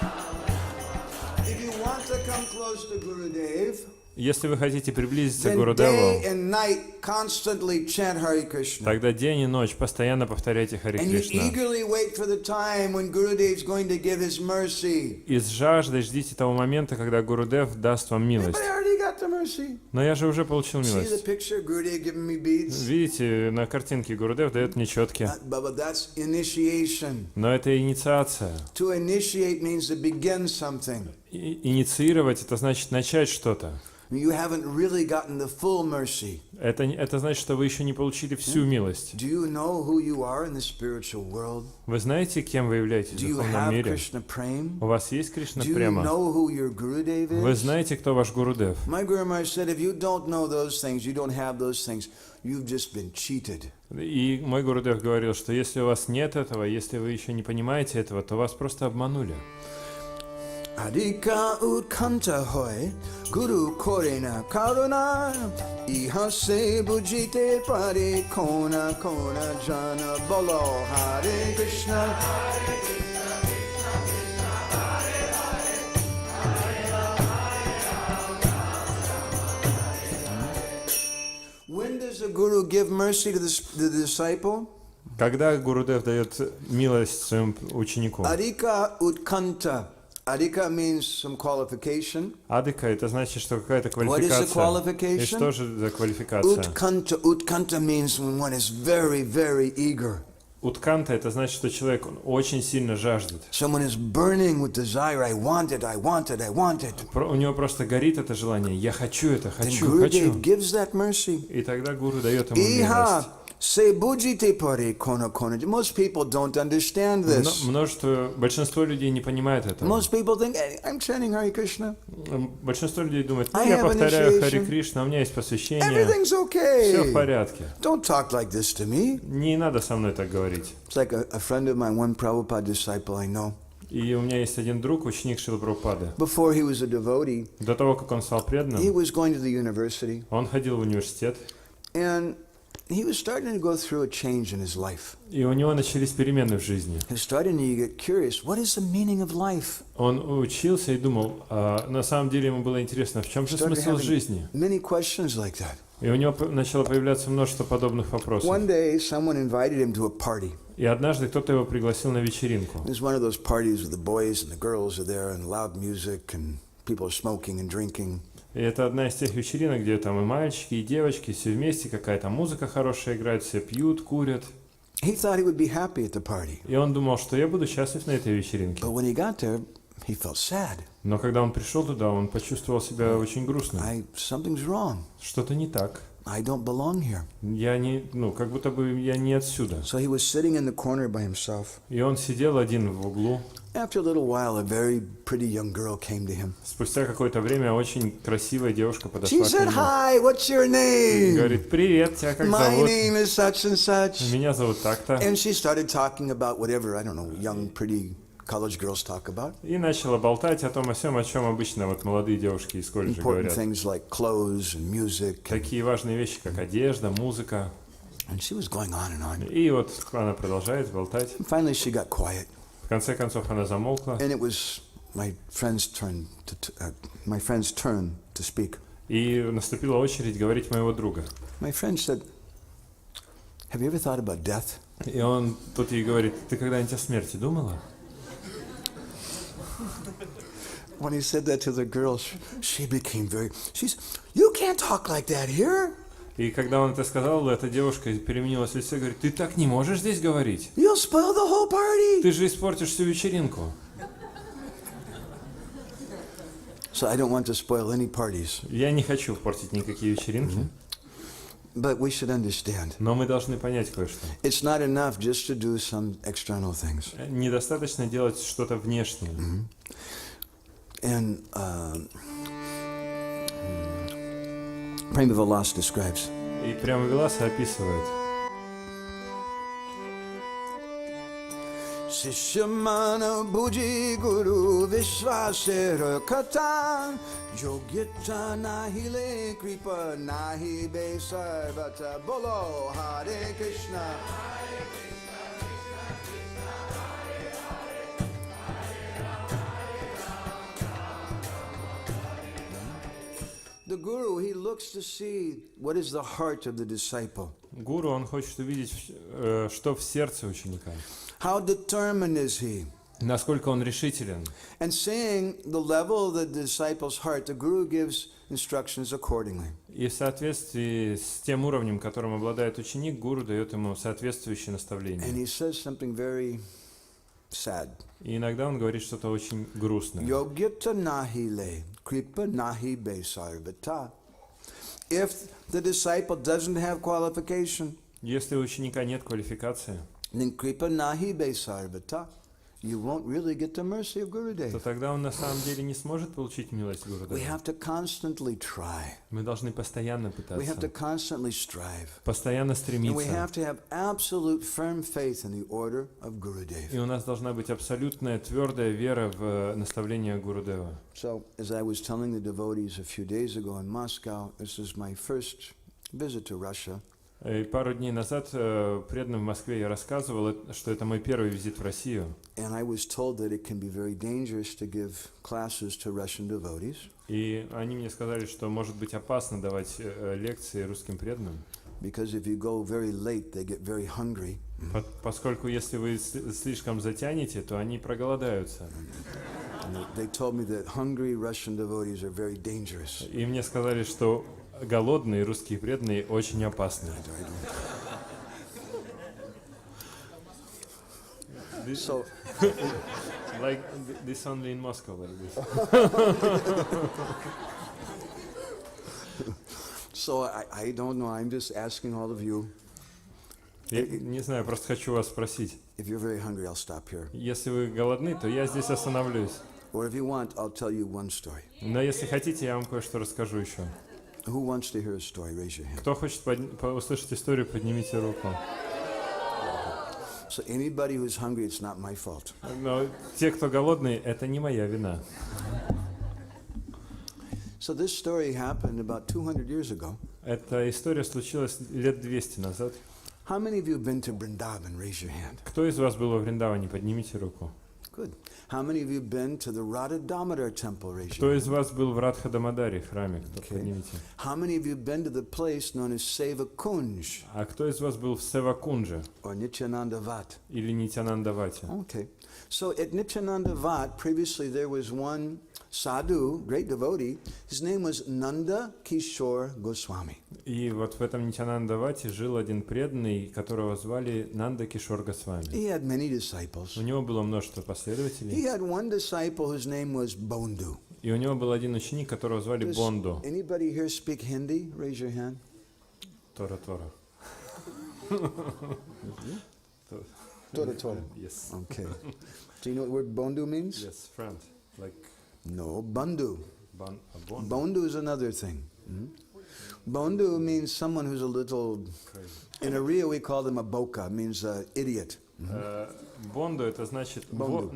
Speaker 1: Hare If you want to come close to Gurudev,
Speaker 2: Если вы хотите приблизиться к
Speaker 1: then
Speaker 2: Гурудеву,
Speaker 1: day and night constantly chant Hare Krishna.
Speaker 2: тогда день и ночь постоянно повторяйте Харе
Speaker 1: And you
Speaker 2: Кришна.
Speaker 1: eagerly wait for the time when Gurudev is going to give his mercy.
Speaker 2: И с жаждой ждите того момента, когда Гурудев даст вам милость.
Speaker 1: But I already got the mercy.
Speaker 2: Но я же уже получил
Speaker 1: See the
Speaker 2: милость.
Speaker 1: picture? Gurudev giving me beads.
Speaker 2: Видите, на картинке Гурудев дает мне четки.
Speaker 1: But that's initiation.
Speaker 2: Но это инициация.
Speaker 1: To initiate means to begin something.
Speaker 2: Инициировать это значит начать что-то.
Speaker 1: You haven't really gotten the full mercy.
Speaker 2: Это значит, что вы еще не получили всю милость.
Speaker 1: Do you know who you are in the spiritual world?
Speaker 2: Вы знаете, кем вы являетесь в
Speaker 1: Do you
Speaker 2: духовном
Speaker 1: have
Speaker 2: мире?
Speaker 1: Krishna Prem?
Speaker 2: У вас есть Кришна
Speaker 1: Do you
Speaker 2: Према?
Speaker 1: know who your Gurudev
Speaker 2: Вы
Speaker 1: is?
Speaker 2: знаете, кто ваш Гурудев?
Speaker 1: My Guru Maharaj said, if you don't know those things, you don't have those things, you've just been cheated.
Speaker 2: И мой Гурудев говорил, что если у вас нет этого, если вы еще не понимаете этого, то вас просто обманули.
Speaker 1: Adhika utkanta hoy, Guru korena karuna, iha se bujite pare kona kona jana bolo Hare Krishna. When does a guru give mercy to the disciple?
Speaker 2: Когда Гурудев дает милость своему ученику?
Speaker 1: Adhika utkanta. Adhika means some qualification.
Speaker 2: Адыка это значит, что какая-то
Speaker 1: What is the
Speaker 2: квалификация. И
Speaker 1: qualification?
Speaker 2: что же за квалификация?
Speaker 1: Utkanta means when one is very, very eager.
Speaker 2: Утканта это значит, что человек очень сильно жаждет.
Speaker 1: Someone is burning with desire. I want it, I want it, I want it.
Speaker 2: У него просто горит это желание. Я хочу это,
Speaker 1: Then
Speaker 2: хочу.
Speaker 1: Gurudev gives that mercy.
Speaker 2: И тогда Гуру дает ему
Speaker 1: Iha
Speaker 2: милость.
Speaker 1: se bujite pare kona kona. Most people don't understand this.
Speaker 2: Большинство людей не понимает этого.
Speaker 1: Most people think, hey, I'm chanting Hare Krishna.
Speaker 2: Большинство людей думает,
Speaker 1: I
Speaker 2: я
Speaker 1: have
Speaker 2: повторяю
Speaker 1: initiation.
Speaker 2: Харе Кришна, у меня есть посвящение,
Speaker 1: Everything's
Speaker 2: все
Speaker 1: okay.
Speaker 2: в порядке.
Speaker 1: Don't talk like this to me.
Speaker 2: Не надо со мной так говорить.
Speaker 1: It's like a friend of mine, one Prabhupada disciple I know.
Speaker 2: И у меня есть один друг, ученик Шрилы Прабхупады.
Speaker 1: Before he was a devotee,
Speaker 2: До того, как он стал
Speaker 1: he
Speaker 2: преданным,
Speaker 1: was going to the university.
Speaker 2: он ходил в университет,
Speaker 1: And he was starting to go through a change in his life.
Speaker 2: и у него начались перемены в жизни.
Speaker 1: He was starting to get curious. What is the meaning of life?
Speaker 2: Он учился и думал, на самом деле ему было интересно, в чем же
Speaker 1: Started
Speaker 2: смысл
Speaker 1: having
Speaker 2: жизни?
Speaker 1: many questions like that.
Speaker 2: И у него начало появляться множество подобных вопросов.
Speaker 1: One day, someone invited him to a party.
Speaker 2: И однажды кто-то его пригласил на вечеринку.
Speaker 1: It was one of those parties where the boys and the girls are there and loud music and people are smoking and drinking.
Speaker 2: И это одна из тех вечеринок, где там и мальчики, и девочки, все вместе, какая-то музыка хорошая играет, все пьют, курят.
Speaker 1: He thought he would be happy at the party.
Speaker 2: И он думал, что я буду счастлив на этой вечеринке.
Speaker 1: But when he got there, he felt sad.
Speaker 2: Но когда он пришел туда, он почувствовал себя очень грустно.
Speaker 1: Something's wrong.
Speaker 2: Что-то не так.
Speaker 1: I don't belong here.
Speaker 2: Я не, как будто бы я не отсюда.
Speaker 1: So he was sitting in the corner by himself.
Speaker 2: И он сидел один в углу.
Speaker 1: After a little while, a very pretty young girl came to him.
Speaker 2: Спустя какое-то время очень красивая девушка
Speaker 1: She
Speaker 2: подошла к
Speaker 1: said,
Speaker 2: нему.
Speaker 1: "Hi, what's your name?"
Speaker 2: Говорит: привет, тебя как
Speaker 1: My
Speaker 2: зовут?
Speaker 1: name is such and such.
Speaker 2: Меня зовут так-то.
Speaker 1: And she started talking about whatever, I don't know, young, pretty college girls talk about.
Speaker 2: И начала болтать о том, о сём, о чем обычно вот молодые девушки из колледжа
Speaker 1: Important
Speaker 2: говорят.
Speaker 1: things like clothes and music.
Speaker 2: Такие важные вещи, как одежда, музыка.
Speaker 1: And she was going on and on.
Speaker 2: И вот она продолжает болтать.
Speaker 1: And finally, she got quiet.
Speaker 2: В конце концов она замолкла.
Speaker 1: And it was my friend's turn to speak.
Speaker 2: И наступила очередь говорить моего друга.
Speaker 1: My friend said, "Have you ever thought about death?"
Speaker 2: И он тут ей говорит: ты когда-нибудь о смерти думала?
Speaker 1: When he said that to the girl, she became you can't talk like that here.
Speaker 2: И когда он это сказал, эта девушка переменилась в лице и говорит: ты так не можешь здесь говорить.
Speaker 1: You'll spoil the whole party.
Speaker 2: Ты же испортишь всю вечеринку.
Speaker 1: So I don't want to spoil any parties.
Speaker 2: Я не хочу портить никакие вечеринки.
Speaker 1: But we should understand.
Speaker 2: Но мы должны понять кое-что.
Speaker 1: It's not enough just to do some external things.
Speaker 2: Недостаточно делать что-то внешнее.
Speaker 1: And Prema Vilas describes.
Speaker 2: И прямо Виласа описывает.
Speaker 1: Sishyamana buji guru vishvasera katan yogita nahi le kripa nahi be sarvata bolo Hare Krishna. The guru, he looks to see what is the heart of the disciple.
Speaker 2: Гуру, он хочет увидеть, что в сердце ученика.
Speaker 1: How determined is he?
Speaker 2: Насколько он решителен.
Speaker 1: And seeing the level of the disciple's heart, the guru gives instructions accordingly.
Speaker 2: И в соответствии с тем уровнем, которым обладает ученик, гуру дает ему соответствующие
Speaker 1: And
Speaker 2: наставления.
Speaker 1: he says something very sad.
Speaker 2: И иногда он говорит что-то очень грустное.
Speaker 1: Yogita nahi le, kripa nahi be sarvata. If the disciple doesn't have qualification,
Speaker 2: Если у ученика нет квалификации,
Speaker 1: then kripa nahi be sarvata. You won't really get the mercy of
Speaker 2: то
Speaker 1: Gurudev.
Speaker 2: тогда он на самом деле не сможет получить милость
Speaker 1: We
Speaker 2: Гурудева.
Speaker 1: have to constantly try.
Speaker 2: Мы должны постоянно
Speaker 1: We have to
Speaker 2: пытаться,
Speaker 1: constantly strive.
Speaker 2: постоянно
Speaker 1: And we
Speaker 2: стремиться.
Speaker 1: have to have absolute firm faith in the order of Gurudev.
Speaker 2: И у нас должна быть абсолютная твердая вера в наставление Гурудева.
Speaker 1: So, as I was telling the devotees a few days ago in Moscow, this is my first visit to Russia.
Speaker 2: И пару дней назад преданным в Москве я рассказывал, что это мой первый визит в Россию.
Speaker 1: And I was told that it can be very dangerous to give classes to Russian devotees.
Speaker 2: И они мне сказали, что может быть опасно давать лекции русским преданным,
Speaker 1: Because if you go very late, they get very hungry.
Speaker 2: поскольку если вы слишком затянете, то они проголодаются.
Speaker 1: And they told me that hungry Russian devotees are very dangerous.
Speaker 2: И мне сказали, что голодные русские преданные очень опасны.
Speaker 1: So,
Speaker 2: Like this only in Moscow, like this.
Speaker 1: so I don't know. I'm just asking all of you.
Speaker 2: Я не знаю, просто хочу вас спросить.
Speaker 1: If you're very hungry, I'll stop here.
Speaker 2: Если вы голодны, то я здесь остановлюсь.
Speaker 1: Or if you want, I'll tell you one story.
Speaker 2: Но если хотите, я вам кое-что расскажу еще.
Speaker 1: Who wants to hear a story? Raise your hand.
Speaker 2: Кто хочет услышать историю, поднимите руку.
Speaker 1: So anybody who's hungry, it's not my fault.
Speaker 2: Но те, кто голодные, это не моя вина.
Speaker 1: So this story happened about 200 years ago.
Speaker 2: Эта история случилась лет 200 назад.
Speaker 1: How many of you have been to Vrindavan? Raise your hand.
Speaker 2: Кто из вас был во Вриндаване? Поднимите руку.
Speaker 1: Good. How many of you have been to the Radha Damodar temple? Raise
Speaker 2: Кто
Speaker 1: your
Speaker 2: из
Speaker 1: hand.
Speaker 2: вас был в Радха-Дамадаре храме? Кто
Speaker 1: Okay.
Speaker 2: поднимите.
Speaker 1: How many of you have been to the place known as Seva Kunj
Speaker 2: А кто из вас был в Севакунже
Speaker 1: or Nityananda Vat?
Speaker 2: или Нитянандавате?
Speaker 1: Okay. So at Nityananda Vat, previously there was one sadhu, great devotee. His name was Nanda Kishore Goswami.
Speaker 2: И вот в этом Нитянандавати жил один преданный, которого звали Нанда Кишор Госвами.
Speaker 1: He had many disciples.
Speaker 2: У него было множество
Speaker 1: He
Speaker 2: последователей.
Speaker 1: had one disciple whose name was Bondu.
Speaker 2: И у него был один ученик, которого звали
Speaker 1: Does
Speaker 2: Бонду.
Speaker 1: anybody here speak Hindi? Raise your hand.
Speaker 2: Тора-тора.
Speaker 1: Tora.
Speaker 2: Yes.
Speaker 1: Okay. Do you know what word Bondu means?
Speaker 2: Yes, friend. Like
Speaker 1: No, Bandhu.
Speaker 2: Bond.
Speaker 1: Bondu is another thing. Bondu means someone who's a little.
Speaker 2: Crazy.
Speaker 1: In Oriya we call them a boka, means idiot.
Speaker 2: Бонду это значит
Speaker 1: Бонду.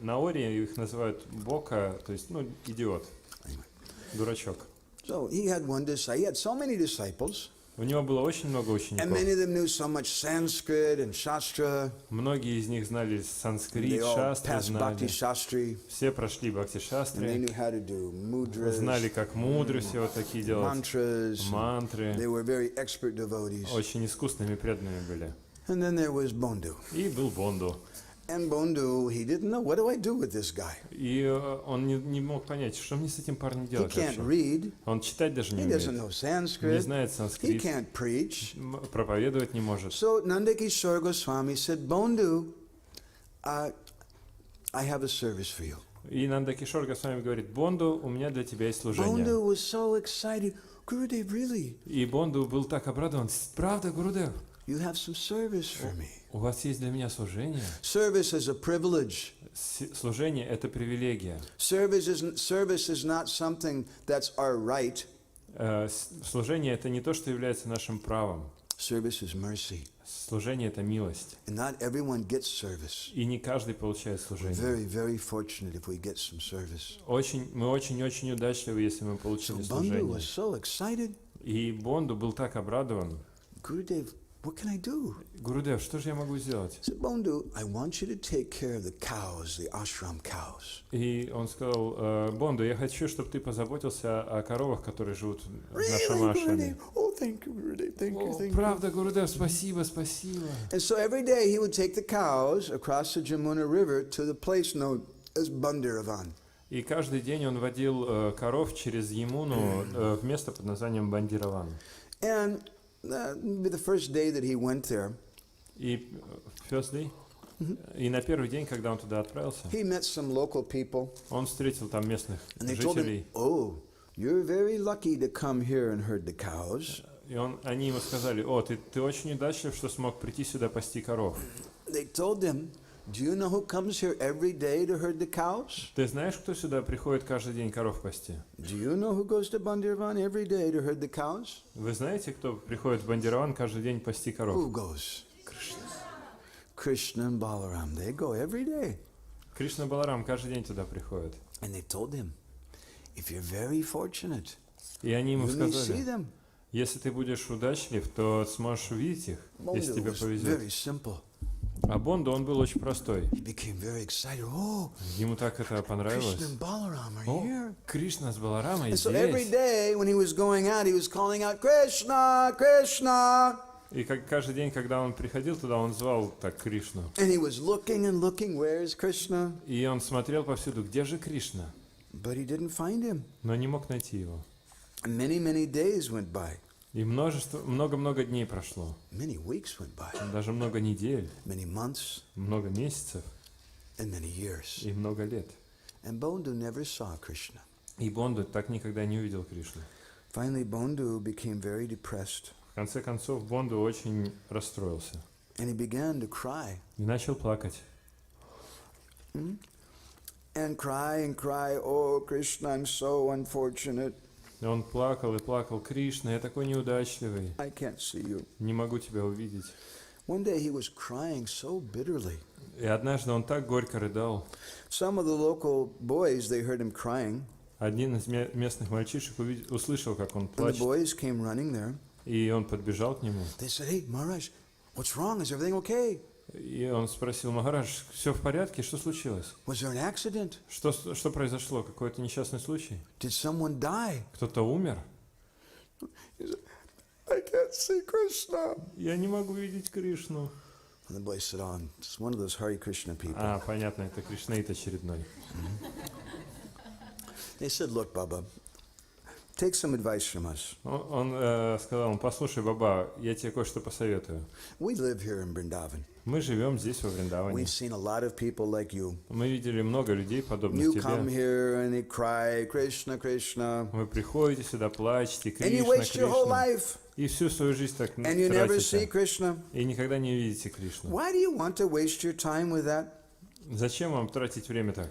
Speaker 2: на Ории их называют бока, то есть идиот, дурачок.
Speaker 1: So he had one disciple. He had so many disciples,
Speaker 2: У него было очень много
Speaker 1: and
Speaker 2: учеников.
Speaker 1: many of them knew so much Sanskrit and Shastra.
Speaker 2: Многие из них знали
Speaker 1: They
Speaker 2: санскрит,
Speaker 1: all
Speaker 2: шастры
Speaker 1: passed Bhakti
Speaker 2: знали.
Speaker 1: Shastri,
Speaker 2: Все прошли
Speaker 1: and they
Speaker 2: бхакти-шастры,
Speaker 1: knew how to do mudras,
Speaker 2: знали, как мудры все вот такие делать,
Speaker 1: mantras. They
Speaker 2: мантры.
Speaker 1: were very expert devotees.
Speaker 2: Очень искусными преданными были.
Speaker 1: And then there was Bondu.
Speaker 2: И был Бонду.
Speaker 1: And Bondu, he didn't know, what do I do with this guy?
Speaker 2: И он не мог понять, что мне с этим парнем
Speaker 1: He
Speaker 2: делать
Speaker 1: can't
Speaker 2: вообще.
Speaker 1: read.
Speaker 2: Он читать даже не
Speaker 1: He doesn't
Speaker 2: умеет,
Speaker 1: know
Speaker 2: не
Speaker 1: Sanskrit.
Speaker 2: знает
Speaker 1: He
Speaker 2: санскрит,
Speaker 1: can't preach.
Speaker 2: проповедовать не может.
Speaker 1: So Nandakishore Goswami said, Bondu, I have a service for you.
Speaker 2: И Нанда Кишор Госвами говорит: Бонду, у меня для тебя есть служение.
Speaker 1: Bondu was so excited. Gurudev, really?
Speaker 2: И Бонду был так обрадован: правда, Гурудев,
Speaker 1: You have some service for me.
Speaker 2: у вас есть для меня служение.
Speaker 1: Service is a privilege.
Speaker 2: Служение — это привилегия.
Speaker 1: Service is not something that's our right.
Speaker 2: Служение — это не то, что является нашим правом.
Speaker 1: Service is mercy.
Speaker 2: Служение — это милость.
Speaker 1: And not everyone gets service.
Speaker 2: И не каждый получает
Speaker 1: We're
Speaker 2: служение.
Speaker 1: very, very fortunate if we get some service.
Speaker 2: Мы очень-очень удачливы, если мы
Speaker 1: So
Speaker 2: получили
Speaker 1: Bondu
Speaker 2: служение.
Speaker 1: was so excited.
Speaker 2: И Бонду был так обрадован.
Speaker 1: Gurudev, what can I do?
Speaker 2: Гурудев, что же я могу сделать?
Speaker 1: I said, Bondu, I want you to take care of the cows, the ashram cows.
Speaker 2: И он сказал: Бонду, я хочу, чтобы ты позаботился о коровах, которые живут в нашем
Speaker 1: Really,
Speaker 2: ашраме.
Speaker 1: Gurudev? Oh, thank you, Gurudev. Thank you,
Speaker 2: О,
Speaker 1: thank you.
Speaker 2: правда, Гурудев, спасибо.
Speaker 1: And so every day he would take the cows across the Jamuna River to the place known as Bandiravan.
Speaker 2: И каждый день он водил коров через Ямуну в место под названием Бандираван.
Speaker 1: And the first day that he went there,
Speaker 2: И first day? И на первый день, когда он туда отправился,
Speaker 1: he met some local people,
Speaker 2: он встретил там местных
Speaker 1: and they told him,
Speaker 2: жителей.
Speaker 1: "Oh, you're very lucky to come here and herd the cows."
Speaker 2: И они ему сказали: о, ты очень удачлив, что смог прийти сюда пасти коров.
Speaker 1: They told him, "Do you know who comes here every day to herd the cows?
Speaker 2: Ты знаешь, кто сюда приходит каждый день коров пасти?
Speaker 1: Do you know who goes to Bandiravan every day to herd the cows?
Speaker 2: Вы знаете, кто приходит в Бандираван каждый день пасти
Speaker 1: Who
Speaker 2: коров?
Speaker 1: goes? Krishna and Balaram. They go every day."
Speaker 2: Кришна Баларам каждый день туда приходит.
Speaker 1: And they told him, "If you're very fortunate,
Speaker 2: И они ему
Speaker 1: you may see
Speaker 2: сказали:
Speaker 1: them."
Speaker 2: если ты будешь удачлив, то сможешь увидеть их, если
Speaker 1: Bondu
Speaker 2: тебе
Speaker 1: was
Speaker 2: повезет.
Speaker 1: very simple.
Speaker 2: А Бонду, он был очень простой.
Speaker 1: He became very excited. Oh,
Speaker 2: Ему так это
Speaker 1: Krishna
Speaker 2: понравилось.
Speaker 1: and Balaram are
Speaker 2: О,
Speaker 1: here.
Speaker 2: Кришна с Баларамой
Speaker 1: And so every
Speaker 2: здесь.
Speaker 1: day when he was going out, he was calling out, "Krishna, Krishna."
Speaker 2: И каждый день, когда он приходил туда, он звал так Кришну.
Speaker 1: And he was looking and looking, where's Krishna?
Speaker 2: И он смотрел повсюду: где же Кришна?
Speaker 1: But he didn't find him.
Speaker 2: Но не мог найти его.
Speaker 1: And many days went by.
Speaker 2: И много-много дней прошло.
Speaker 1: Many weeks went by.
Speaker 2: Даже много недель,
Speaker 1: Many months
Speaker 2: много месяцев
Speaker 1: and many years.
Speaker 2: и много лет.
Speaker 1: And Bondu never saw Krishna.
Speaker 2: И Бонду так никогда не увидел Кришну.
Speaker 1: Finally, Bondu became very depressed.
Speaker 2: В конце концов, Бонду очень расстроился.
Speaker 1: And he began to cry.
Speaker 2: И начал плакать.
Speaker 1: And cry, "Oh, Krishna, I'm so unfortunate.
Speaker 2: И он плакал и плакал: Кришна, я такой неудачливый,
Speaker 1: I can't see you."
Speaker 2: не могу тебя увидеть.
Speaker 1: One day he was crying so bitterly.
Speaker 2: И однажды он так горько рыдал.
Speaker 1: Some of the local boys, they heard him crying.
Speaker 2: Один из местных мальчишек услышал, как он
Speaker 1: And the
Speaker 2: плачет,
Speaker 1: boys came running there.
Speaker 2: и он подбежал к нему.
Speaker 1: They said, "Hey, Maharaj, what's wrong? Is everything okay?
Speaker 2: И он спросил: Махарадж, все в порядке? Что случилось?
Speaker 1: Was there an accident?
Speaker 2: Что произошло? Какой-то несчастный случай?
Speaker 1: Did someone die?"
Speaker 2: Кто-то умер?
Speaker 1: He said, "I can't see Krishna."
Speaker 2: Я не могу видеть Кришну.
Speaker 1: And the boy said, "Oh, it's one of those Hare Krishna people."
Speaker 2: А, понятно, это Кришнаит очередной.
Speaker 1: They said, look, Baba, take some advice from us.
Speaker 2: Он сказал, послушай, Баба, я тебе кое-что посоветую.
Speaker 1: We live here in Vrindavan.
Speaker 2: Мы живем здесь, во Вриндаване.
Speaker 1: We've seen a lot of people like you.
Speaker 2: Мы видели много людей, подобных
Speaker 1: You come
Speaker 2: тебе.
Speaker 1: here and they cry, Krishna, Krishna.
Speaker 2: Вы приходите сюда, плачете,
Speaker 1: And you
Speaker 2: Кришна,
Speaker 1: waste your whole
Speaker 2: Кришна.
Speaker 1: life.
Speaker 2: И всю свою жизнь так
Speaker 1: And you never see
Speaker 2: тратите.
Speaker 1: Krishna.
Speaker 2: И никогда не видите Кришну.
Speaker 1: Why do you want to waste your time with that?
Speaker 2: Зачем вам тратить время так?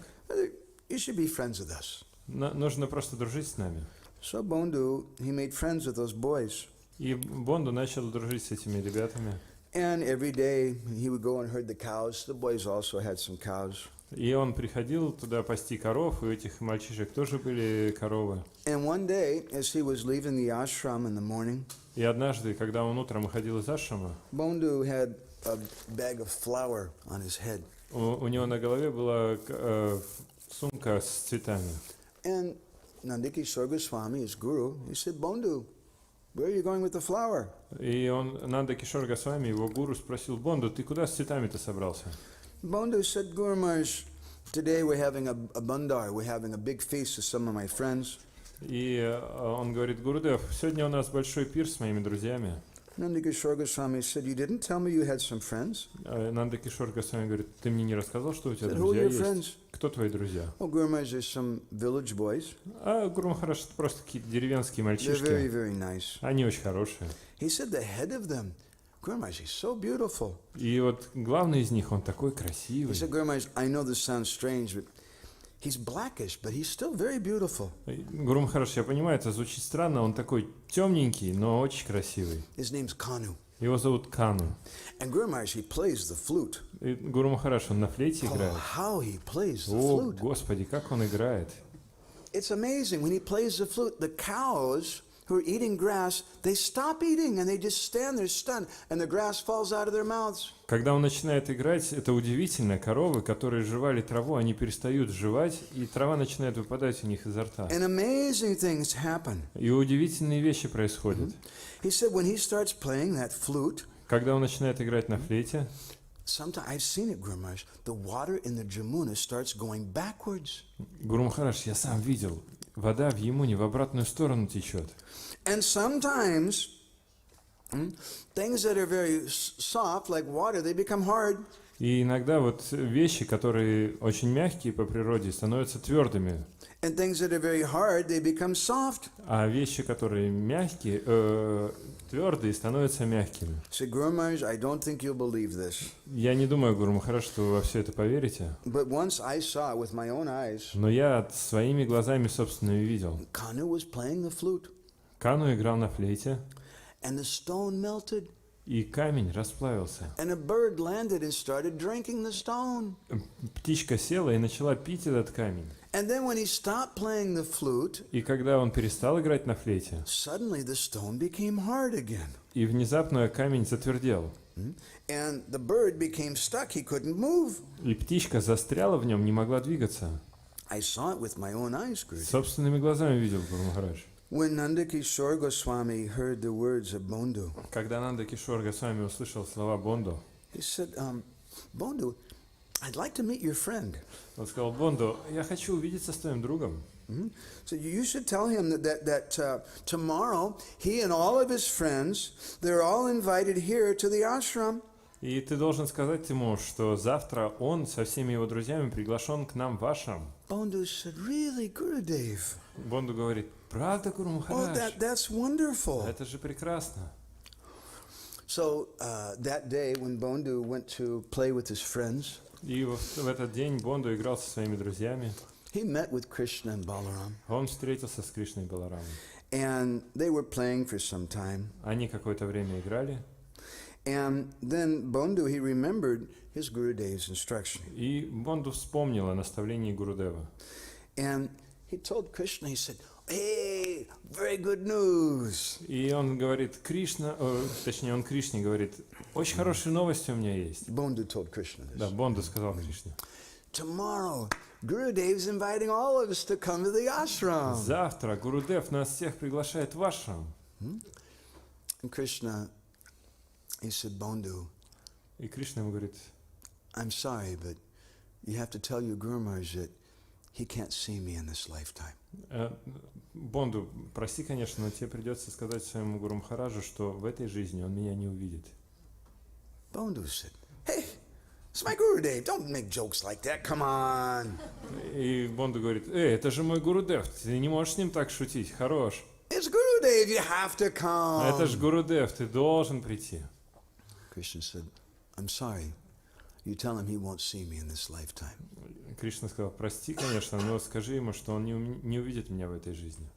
Speaker 1: You should be friends with us.
Speaker 2: Нужно просто дружить с нами.
Speaker 1: So Bondu, he made friends with those boys.
Speaker 2: И Бонду начал дружить с этими ребятами.
Speaker 1: And every day he would go and herd the cows. The boys also had some cows.
Speaker 2: И он приходил туда пасти коров, и у этих мальчишек тоже были коровы.
Speaker 1: And one day, as he was leaving the ashram in the morning,
Speaker 2: И однажды, когда он утром выходил из ашрама,
Speaker 1: Bondu had a bag of flour on his head.
Speaker 2: у него на голове была сумка с цветами.
Speaker 1: And Nandakishore Goswami, his guru, he said, Bondu, where are you going with the flour?
Speaker 2: И Нанда Кишор Госвами, его гуру, спросил: Бонду, ты куда с цветами-то собрался?
Speaker 1: Bondu said, Guru Maharaj, today we're having a bandar, we're having a big feast with some of my friends.
Speaker 2: И он говорит: Гурудев, сегодня у нас большой пир с моими друзьями.
Speaker 1: Nandakishore Goswami said, you didn't tell me you had some friends?
Speaker 2: Нанда Кишор Госвами говорит: ты мне не рассказал, что у тебя
Speaker 1: Said, who are
Speaker 2: друзья
Speaker 1: your
Speaker 2: есть?
Speaker 1: friends?
Speaker 2: Кто твои друзья?
Speaker 1: Oh, Guru Maharaj, there's some village boys.
Speaker 2: А Гуру Махарадж, это просто какие-то деревенские
Speaker 1: They're
Speaker 2: мальчишки.
Speaker 1: very, very nice.
Speaker 2: Они очень хорошие.
Speaker 1: He said the head of them, Guru Maharaj, he's so beautiful.
Speaker 2: И вот главный из них, он такой
Speaker 1: He
Speaker 2: красивый.
Speaker 1: said, Guru Maharaj, I know this sounds strange, but he's blackish, but he's still very beautiful.
Speaker 2: Гуру Махарадж, я понимаю, это звучит странно, он такой темненький, но очень красивый.
Speaker 1: His name's Kanu.
Speaker 2: Его зовут Кану.
Speaker 1: And Guru Maharaj, he plays the flute.
Speaker 2: И Гуру Махарадж, он на флейте
Speaker 1: Oh,
Speaker 2: играет.
Speaker 1: how he plays the
Speaker 2: О,
Speaker 1: flute.
Speaker 2: Господи, как он играет.
Speaker 1: It's amazing. When he plays the flute, the cows who are eating grass, they stop eating and they just stand there stunned, and the grass falls out of their mouths.
Speaker 2: Когда он начинает играть, это удивительно. Коровы, которые жевали траву, они перестают жевать, и трава начинает выпадать у них изо рта.
Speaker 1: And amazing things happen.
Speaker 2: И удивительные вещи происходят.
Speaker 1: He said when he starts playing that flute,
Speaker 2: Когда он начинает играть на флейте,
Speaker 1: sometimes I've seen it, Guru Maharaj, the water in the Jamuna starts going backwards.
Speaker 2: Гуру Махарадж, я сам видел, вода в Ямуне в обратную сторону течет.
Speaker 1: And sometimes things that are very soft, like water, they become hard.
Speaker 2: И иногда вот вещи, которые очень мягкие по природе, становятся твердыми.
Speaker 1: And things that are very hard, they become soft.
Speaker 2: А вещи, которые мягкие, твердые, становятся мягкими.
Speaker 1: So, Guru Maharaj, I don't think you'll believe this.
Speaker 2: Я не думаю, Гуру Махарадж, что вы во все это поверите.
Speaker 1: But once I saw with my own eyes,
Speaker 2: Но я своими глазами, собственно, и видел.
Speaker 1: Kanu was playing the flute,
Speaker 2: Кану играл на флейте,
Speaker 1: and the stone melted,
Speaker 2: и камень расплавился.
Speaker 1: and a bird landed and started drinking the stone.
Speaker 2: Птичка села и начала пить этот камень.
Speaker 1: And then when he stopped playing the flute,
Speaker 2: И когда он перестал играть на флейте,
Speaker 1: suddenly the stone became hard again.
Speaker 2: и внезапно камень затвердел,
Speaker 1: And the bird became stuck. He couldn't move.
Speaker 2: и птичка застряла в нем, не могла двигаться.
Speaker 1: I saw it with my own eyes, Guruji.
Speaker 2: Собственными глазами видел Гуру Махарадж.
Speaker 1: When Nandakishore Goswami heard the words of Bondu,
Speaker 2: Когда Нанда Кишор Госвами услышал слова Бонду,
Speaker 1: he said, Bondu, I'd like to meet your friend.
Speaker 2: он сказал: Бонду, я хочу увидеться с твоим другом.
Speaker 1: So you should tell him that tomorrow he and all of his friends, they're all invited here to the ashram.
Speaker 2: И ты должен сказать ему, что завтра он со всеми его друзьями приглашен к нам в ашрам.
Speaker 1: Bondu said, really, Gurudev?
Speaker 2: Бонду говорит: правда, Гуру
Speaker 1: Oh,
Speaker 2: Махарадж?
Speaker 1: that's wonderful.
Speaker 2: Это же прекрасно.
Speaker 1: So that day when Bondu went to play with his friends,
Speaker 2: И в этот день Бонду играл со своими друзьями.
Speaker 1: he met with Krishna and Balaram.
Speaker 2: Он встретился с Кришной и Баларамом.
Speaker 1: And they were playing for some time.
Speaker 2: Они какое-то время играли.
Speaker 1: And then Bondu, he remembered his Gurudev's instruction.
Speaker 2: И Бонду вспомнил о наставлении Гурудева.
Speaker 1: And he told Krishna, he said, hey, very good news.
Speaker 2: И он говорит: точнее, он Кришне говорит: очень хорошие новости у меня есть.
Speaker 1: Bondu told Krishna this.
Speaker 2: Да, Бонду сказал Кришне:
Speaker 1: Tomorrow, Gurudev's inviting all of us to come to the ashram.
Speaker 2: завтра Гурудев нас всех приглашает в ашрам.
Speaker 1: And Krishna, he said, Bondu,
Speaker 2: И Кришна ему говорит:
Speaker 1: I'm sorry, but you have to tell your Guru Maharaj that he can't see me in this lifetime.
Speaker 2: Бонду, прости, конечно, но тебе придется сказать своему Гуру Махараджу, что в этой жизни он меня не увидит.
Speaker 1: Bondu said, hey, it's my Gurudev. Don't make jokes like that. Come on.
Speaker 2: И Бонду говорит, это же мой Гурудев, ты не можешь с ним так шутить, хорош.
Speaker 1: It's Gurudev. You have to come.
Speaker 2: Это же Гурудев, ты должен прийти.
Speaker 1: Krishna said, I'm sorry. You tell him he won't see me in this lifetime.
Speaker 2: Кришна сказал, прости, конечно, но скажи ему, что он не увидит меня в этой жизни.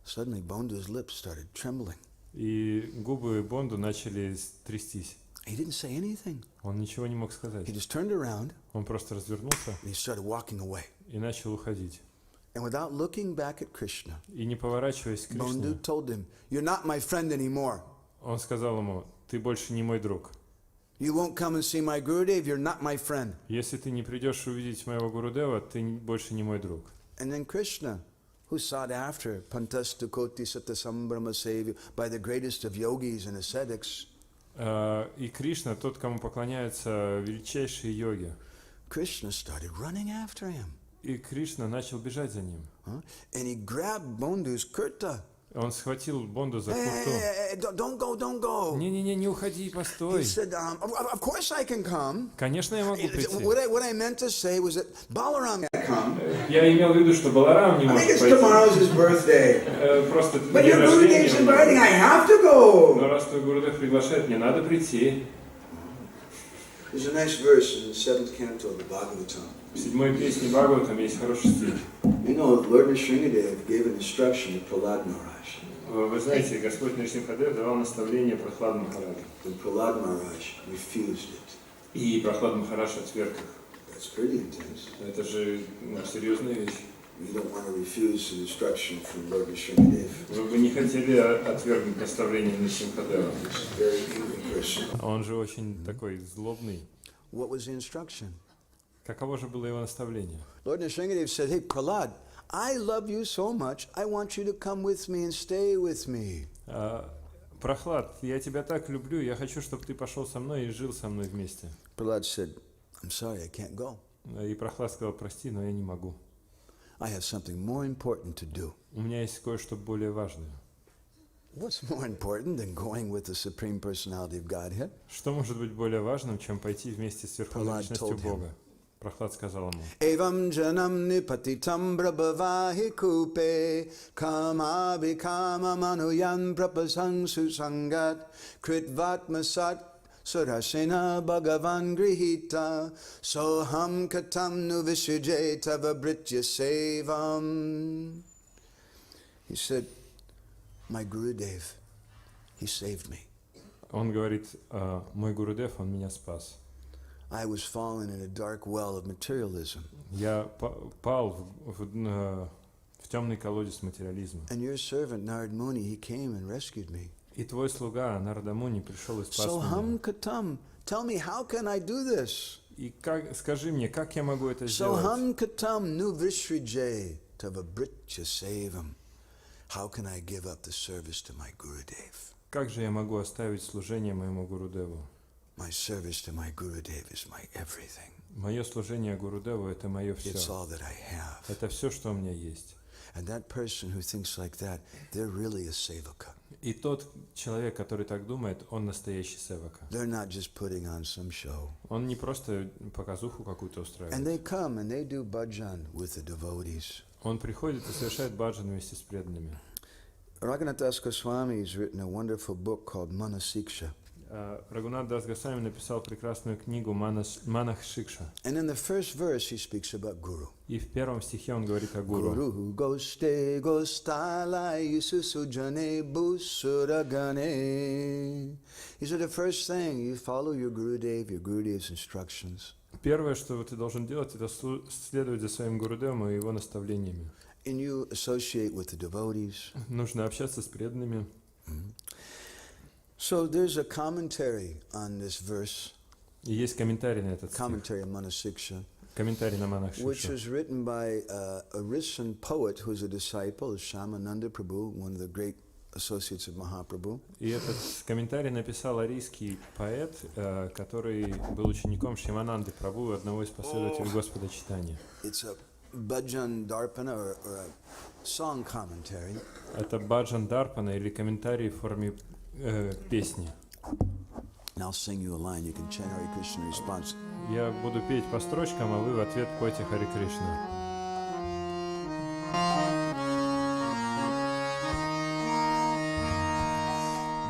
Speaker 1: Suddenly, Bondu's lips started trembling.
Speaker 2: И губы Бонду начали трястись.
Speaker 1: He didn't say anything.
Speaker 2: Он ничего не мог сказать.
Speaker 1: He just turned around
Speaker 2: Он просто развернулся
Speaker 1: and he started walking away.
Speaker 2: и начал уходить.
Speaker 1: And without looking back at Krishna,
Speaker 2: И не поворачиваясь к
Speaker 1: Bondu
Speaker 2: Кришне,
Speaker 1: told him, you're not my friend anymore.
Speaker 2: он сказал ему, ты больше не мой друг.
Speaker 1: You won't come and see my Gurudev, you're not my friend.
Speaker 2: Если ты не придешь увидеть моего Гурудева, ты больше не мой друг.
Speaker 1: And then Krishna, who sought after Pantastu Koti Satasambrahma Sevi by the greatest of yogis and ascetics,
Speaker 2: И Кришна, тот, кому поклоняются величайшие йоги.
Speaker 1: Krishna started running after him.
Speaker 2: И Кришна начал бежать за ним.
Speaker 1: And he grabbed Bondu's kurta.
Speaker 2: Он схватил Бонду за
Speaker 1: Hey,
Speaker 2: курту.
Speaker 1: don't go, don't go.
Speaker 2: Не-не-не, не уходи,
Speaker 1: He
Speaker 2: постой.
Speaker 1: said, of course I can come.
Speaker 2: Конечно, я могу прийти.
Speaker 1: What I meant to say was that Balaram can come.
Speaker 2: Я имел в виду, что Баларам не
Speaker 1: I think
Speaker 2: может
Speaker 1: it's
Speaker 2: пойти.
Speaker 1: tomorrow's his birthday.
Speaker 2: Просто
Speaker 1: But
Speaker 2: день
Speaker 1: your Gurudev's inviting,
Speaker 2: рождения.
Speaker 1: I have to go.
Speaker 2: Но раз твой Гурудев приглашает, мне надо прийти.
Speaker 1: There's a nice verse in the 7th canto of the Bhagavatam.
Speaker 2: В 7-й песне Бхагаватам есть хороший стих.
Speaker 1: You know, Lord Nrsimhadev gave an instruction to Prahlad Maharaj.
Speaker 2: Вы знаете, Господь Нрсимхадев давал наставление Прохладу Махараджу.
Speaker 1: And Prahlad Maharaj refused it.
Speaker 2: И Прохлад Махарадж отверг их.
Speaker 1: That's pretty intense.
Speaker 2: Это же серьезная вещь.
Speaker 1: You don't want to refuse an instruction from Lord Nrsimhadev.
Speaker 2: Вы бы не хотели отвергнуть наставление Нрсимхадева.
Speaker 1: He's a very angry person.
Speaker 2: Он же очень такой злобный.
Speaker 1: What was the instruction?
Speaker 2: Каково же было его наставление?
Speaker 1: Lord Nrsimhadev said, hey, Prahlad, I love you so much, I want you to come with me and stay with me.
Speaker 2: Прохлад, я тебя так люблю, я хочу, чтобы ты пошел со мной и жил со мной вместе.
Speaker 1: Prahlad said, I'm sorry, I can't go.
Speaker 2: И Прохлад сказал, прости, но я не могу.
Speaker 1: I have something more important to do.
Speaker 2: У меня есть кое-что более важное.
Speaker 1: What's more important than going with the Supreme Personality of Godhead?
Speaker 2: Что может быть более важным, чем пойти вместе с Верховной
Speaker 1: Прохлад
Speaker 2: Личностью
Speaker 1: told him.
Speaker 2: Бога? Прохлад сказал ему.
Speaker 1: Evam janam nipatitam brabhavahi kupe kama vikama manuyan prapasang susangat kritvatmasat surasena bhagavan grihita soham katam nu visujay tava britya sevam. He said, my Gurudev, he saved me.
Speaker 2: Он говорит, мой Гурудев, он меня спас.
Speaker 1: I was fallen in a dark well of materialism.
Speaker 2: Я пал в темный колодец материализма.
Speaker 1: And your servant Narad Muni, he came and rescued me.
Speaker 2: И твой слуга Нарада Муни пришел и спас
Speaker 1: Soham
Speaker 2: меня.
Speaker 1: katam, tell me, how can I do this?
Speaker 2: И скажи мне, как я могу это сделать?
Speaker 1: Soham katam nu visrijay tava britya sevam. How can I give up the service to my Gurudev?
Speaker 2: Как же я могу оставить служение моему Гурудеву?
Speaker 1: My service to my Gurudev is my everything.
Speaker 2: Мое служение Гурудеву – это мое
Speaker 1: It's
Speaker 2: все.
Speaker 1: all that I have.
Speaker 2: Это все, что у меня есть.
Speaker 1: And that person who thinks like that, they're really a sevaka.
Speaker 2: И тот человек, который так думает, он настоящий севака.
Speaker 1: They're not just putting on some show.
Speaker 2: Он не просто показуху какую-то
Speaker 1: And
Speaker 2: устраивает.
Speaker 1: they come and they do bhajan with the devotees.
Speaker 2: Он приходит и совершает баджан вместе с преданными.
Speaker 1: Raghunath Das Goswami has written a wonderful book called Manasiksha.
Speaker 2: Рагунат Дас Госвами написал прекрасную книгу «Манах Шикша».
Speaker 1: And in the first verse he speaks about Guru.
Speaker 2: И в первом стихе он говорит о гуру.
Speaker 1: Guru goste gostalai yususujane busuragane. He said the first thing, you follow your Gurudev's instructions.
Speaker 2: Первое, что ты должен делать, это следовать за своим Гурудевом и его наставлениями.
Speaker 1: And you associate with the devotees.
Speaker 2: Нужно общаться с преданными.
Speaker 1: So there's a commentary on this verse,
Speaker 2: И есть комментарий на этот стих.
Speaker 1: commentary on Manasiksha,
Speaker 2: Комментарий на Манах
Speaker 1: which
Speaker 2: Шикша.
Speaker 1: was written by a Risan poet who's a disciple of Shamananda Prabhu, one of the great associates of Mahaprabhu.
Speaker 2: И этот комментарий написал арийский поэт, который был учеником Шимананды Прабху, одного из последователей Господа Читания.
Speaker 1: It's a bhajan darpana or a song commentary.
Speaker 2: Это баджан дарпана или комментарий в форме песни.
Speaker 1: And I'll sing you a line. You can chant Hare Krishna response.
Speaker 2: Я буду петь по строчкам, а вы в ответ пойте Харе Кришна.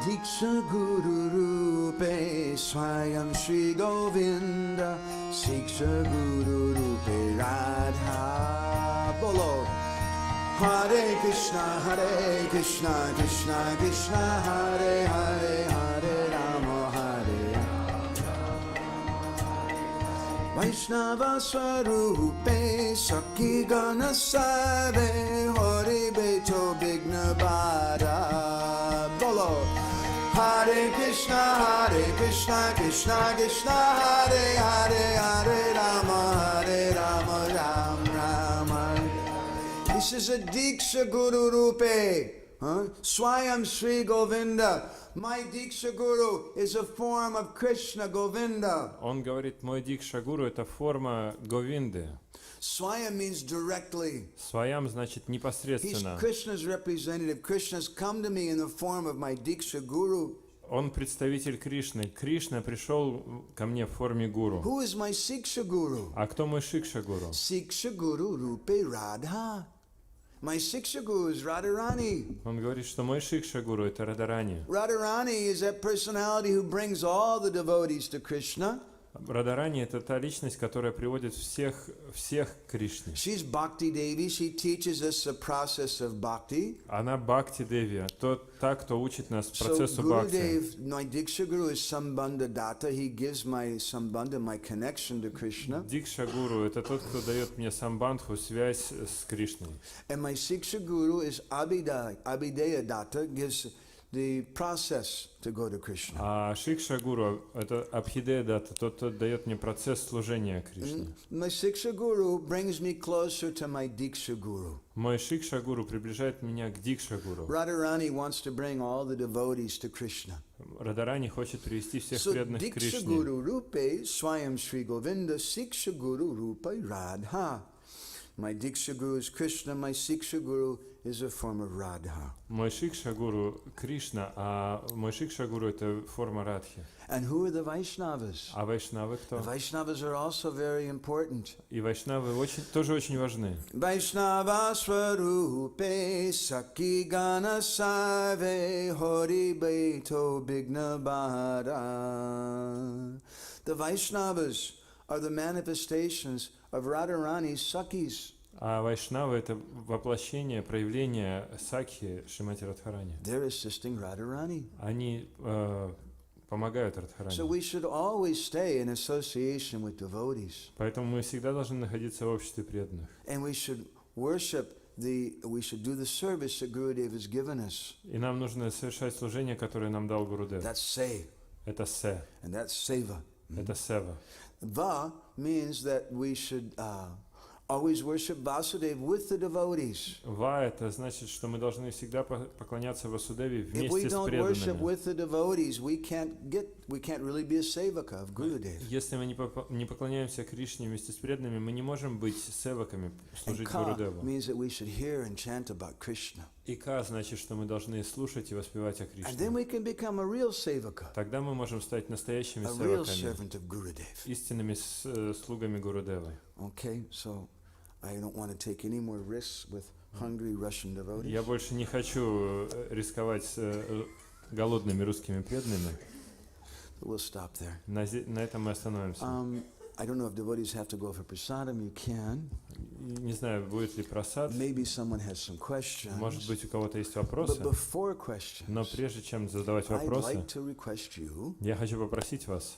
Speaker 1: Diksha Guru Rupe Swayam Shri Govinda Siksha Guru Rupe Radha Bolo Hare Krishna Krishna Krishna Hare Hare Hare Rama Hare Vaishnava Swarupe Sakhi Gana Save Hare Beto Bigna Bada Bolo Hare Krishna Krishna Krishna Hare Hare Hare Rama Ram Ram. This is a Diksha Guru Rupe, Swayam Sri Govinda. My Diksha Guru is a form of Krishna Govinda.
Speaker 2: Он говорит, мой Дикша Гуру это форма Говинды.
Speaker 1: Swayam means directly.
Speaker 2: Сваям значит
Speaker 1: He's
Speaker 2: непосредственно.
Speaker 1: Krishna's representative. Krishna's come to me in the form of my Diksha Guru.
Speaker 2: Он представитель Кришны. Кришна пришел ко мне в форме гуру.
Speaker 1: Who is my Siksha Guru?
Speaker 2: А кто мой Шикша Гуру?
Speaker 1: Siksha Guru Rupe Radha. My Siksha Guru is Radharani.
Speaker 2: Он говорит, что мой Шикша Гуру это Радарани.
Speaker 1: Radharani is that personality who brings all the devotees to Krishna.
Speaker 2: Радарани это та личность, которая приводит всех к Кришне.
Speaker 1: She's Bhakti Devi. She teaches us the process of bhakti.
Speaker 2: Она Бхакти Деви, та, кто учит нас
Speaker 1: So
Speaker 2: процессу бхакти.
Speaker 1: Gurudev, my Diksha Guru is Sambandha Datta. He gives my Sambandha, my connection to Krishna.
Speaker 2: Дикша Гуру это тот, кто дает мне самбандху, связь с Кришной.
Speaker 1: And my Siksha Guru is Abhideya Datta, gives the process to go to Krishna.
Speaker 2: А Шикша Гуру это Абхидея Датта, тот, кто дает мне процесс служения Кришне.
Speaker 1: My Siksha Guru brings me closer to my Diksha Guru.
Speaker 2: Мой Шикша Гуру приближает меня к Дикша Гуру.
Speaker 1: Radharani wants to bring all the devotees to Krishna.
Speaker 2: Радарани хочет привести всех
Speaker 1: So
Speaker 2: преданных к
Speaker 1: Diksha
Speaker 2: Кришне.
Speaker 1: Guru Rupe Swayam Sri Govinda Siksha Guru Rupe Radha. My Diksha Guru is Krishna, my Siksha Guru is a form of Radha.
Speaker 2: Мой Шикша Гуру Кришна, а мой Шикша Гуру это форма Радхи.
Speaker 1: And who are the Vaishnavas?
Speaker 2: А Вайшнавы
Speaker 1: The
Speaker 2: кто?
Speaker 1: Vaishnavas are also very important.
Speaker 2: И Вайшнавы тоже очень важны.
Speaker 1: Vaishnava Swarupe Sakhi Gana Save Hori Beto Bigna Bhara. The Vaishnavas are the manifestations of Radharani's Sakhis.
Speaker 2: А Вайшнавы это воплощение, проявление Сакхи Шримати Радхарани.
Speaker 1: They're assisting Radharani.
Speaker 2: Они помогают
Speaker 1: So
Speaker 2: Радхарани.
Speaker 1: we should always stay in association with devotees.
Speaker 2: Поэтому мы всегда должны находиться в обществе преданных.
Speaker 1: And we should we should do the service that Gurudev has given us.
Speaker 2: И нам нужно совершать служение, которое нам дал Гурудев.
Speaker 1: That's say,
Speaker 2: Это се,
Speaker 1: and that's seva.
Speaker 2: это сева.
Speaker 1: Va means that we should always worship Vasudeva with the devotees.
Speaker 2: Ва это значит, что мы должны всегда поклоняться Васудеве
Speaker 1: If we
Speaker 2: вместе с
Speaker 1: don't worship
Speaker 2: преданными.
Speaker 1: with the devotees, we can't really be a sevaka of Gurudev.
Speaker 2: Если мы не поклоняемся Кришне вместе с преданными, мы не можем быть севаками,
Speaker 1: And
Speaker 2: служить
Speaker 1: ka
Speaker 2: Гурудеву.
Speaker 1: means that we should hear and chant about Krishna.
Speaker 2: И ка значит, что мы должны слушать и воспевать о
Speaker 1: And then
Speaker 2: Кришне.
Speaker 1: we can become a real sevaka,
Speaker 2: Тогда мы можем стать настоящими
Speaker 1: a real
Speaker 2: севаками,
Speaker 1: servant of Gurudev.
Speaker 2: истинными слугами Гурудевы.
Speaker 1: Okay, so I don't want to take any more risks with hungry Russian devotees.
Speaker 2: Я больше не хочу рисковать с голодными русскими преданными.
Speaker 1: But we'll stop there.
Speaker 2: На этом мы остановимся.
Speaker 1: I don't know if devotees have to go for prasadam. You can.
Speaker 2: Не знаю, будет ли просад.
Speaker 1: Maybe someone has some questions.
Speaker 2: Может быть, у кого-то есть
Speaker 1: But
Speaker 2: вопросы.
Speaker 1: before questions,
Speaker 2: Но прежде чем задавать
Speaker 1: I'd
Speaker 2: вопросы,
Speaker 1: like to request you,
Speaker 2: я хочу попросить вас,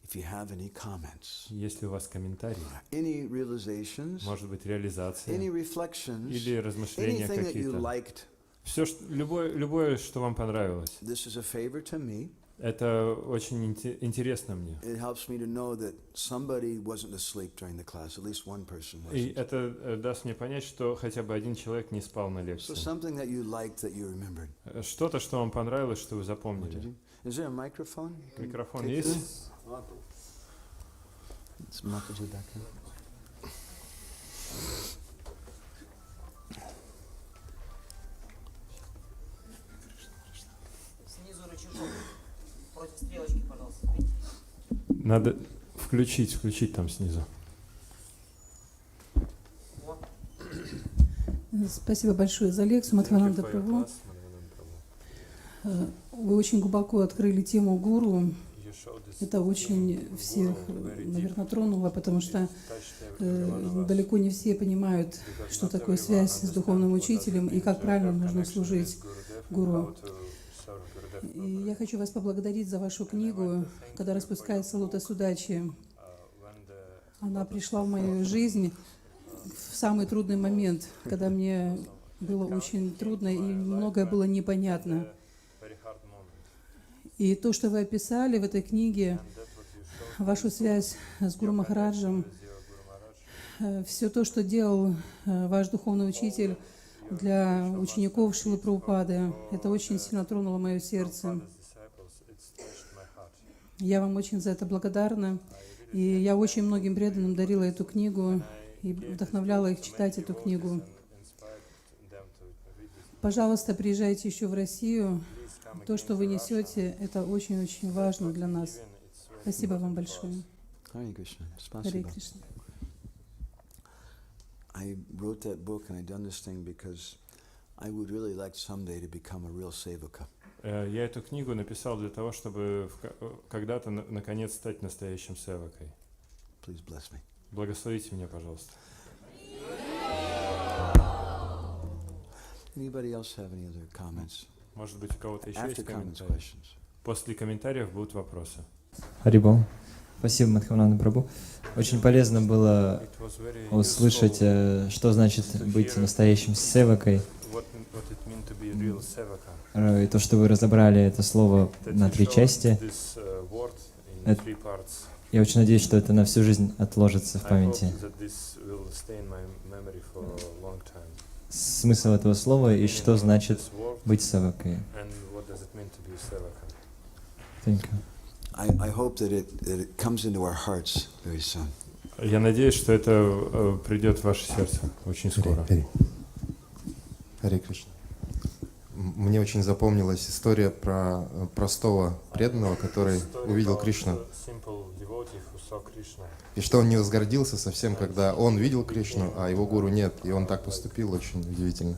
Speaker 1: if you have any comments,
Speaker 2: если у вас комментарии,
Speaker 1: any realizations,
Speaker 2: может быть,
Speaker 1: any
Speaker 2: реализация
Speaker 1: reflections,
Speaker 2: или размышления
Speaker 1: anything that you
Speaker 2: какие-то.
Speaker 1: liked.
Speaker 2: Все, любое, что вам понравилось.
Speaker 1: This is a favor to me.
Speaker 2: Это очень интересно мне.
Speaker 1: It helps me to know that somebody wasn't asleep during the class. At least one person
Speaker 2: И
Speaker 1: wasn't.
Speaker 2: это даст мне понять, что хотя бы один человек не спал на
Speaker 1: So
Speaker 2: лекции.
Speaker 1: something that you liked that you remembered.
Speaker 2: Что-то, что вам понравилось, что вы запомнили.
Speaker 1: Is there a microphone?
Speaker 2: Микрофон
Speaker 1: Take
Speaker 2: есть?
Speaker 1: this. It's Mataji back here.
Speaker 2: Надо включить там снизу.
Speaker 3: Спасибо большое за лекцию, Мадхавананды прабху. Вы очень глубоко открыли тему гуру. Это очень всех, наверное, тронуло, потому что далеко не все понимают, что такое связь с духовным учителем и как правильно нужно служить гуру. И я хочу вас поблагодарить за вашу книгу, когда распускается лотос удачи. Она пришла в мою жизнь в самый трудный момент, когда мне было очень трудно и многое было непонятно. И то, что вы описали в этой книге, вашу связь с Гуру Махараджем, все то, что делал ваш духовный учитель для учеников Шрилы Прабхупады, это очень сильно тронуло мое сердце. Я вам очень за это благодарна. И я очень многим преданным дарила эту книгу и вдохновляла их читать эту книгу. Пожалуйста, приезжайте еще в Россию. То, что вы несете, это очень-очень важно для нас. Спасибо вам большое.
Speaker 1: Hare Krishna.
Speaker 3: Харе Кришна.
Speaker 1: I wrote that book and I done this thing because I would really like someday to become a real sevaka.
Speaker 2: Я эту книгу написал для того, чтобы когда-то наконец стать настоящим севакой.
Speaker 1: Please bless me.
Speaker 2: Благословите меня, пожалуйста.
Speaker 1: Anybody else have any other comments?
Speaker 2: Может быть, у кого-то еще
Speaker 1: After
Speaker 2: есть
Speaker 1: comments,
Speaker 2: комментарии?
Speaker 1: questions.
Speaker 2: После комментариев будут вопросы.
Speaker 4: Харибол. Спасибо, Мадхавананды прабху. Очень полезно было услышать, что значит быть настоящим севакой. И то, что вы разобрали это слово на 3 части. Я очень надеюсь, что это на всю жизнь отложится в памяти. Смысл этого слова и что значит быть севакой. Thank you.
Speaker 1: I hope that it comes into our hearts very soon.
Speaker 2: Я надеюсь, что это придет в ваше сердце очень скоро.
Speaker 5: Харе Кришна. Мне очень запомнилась история про простого преданного, который увидел Кришну. И что он не возгордился совсем, когда он видел Кришну, а его гуру нет. И он так поступил, очень удивительно.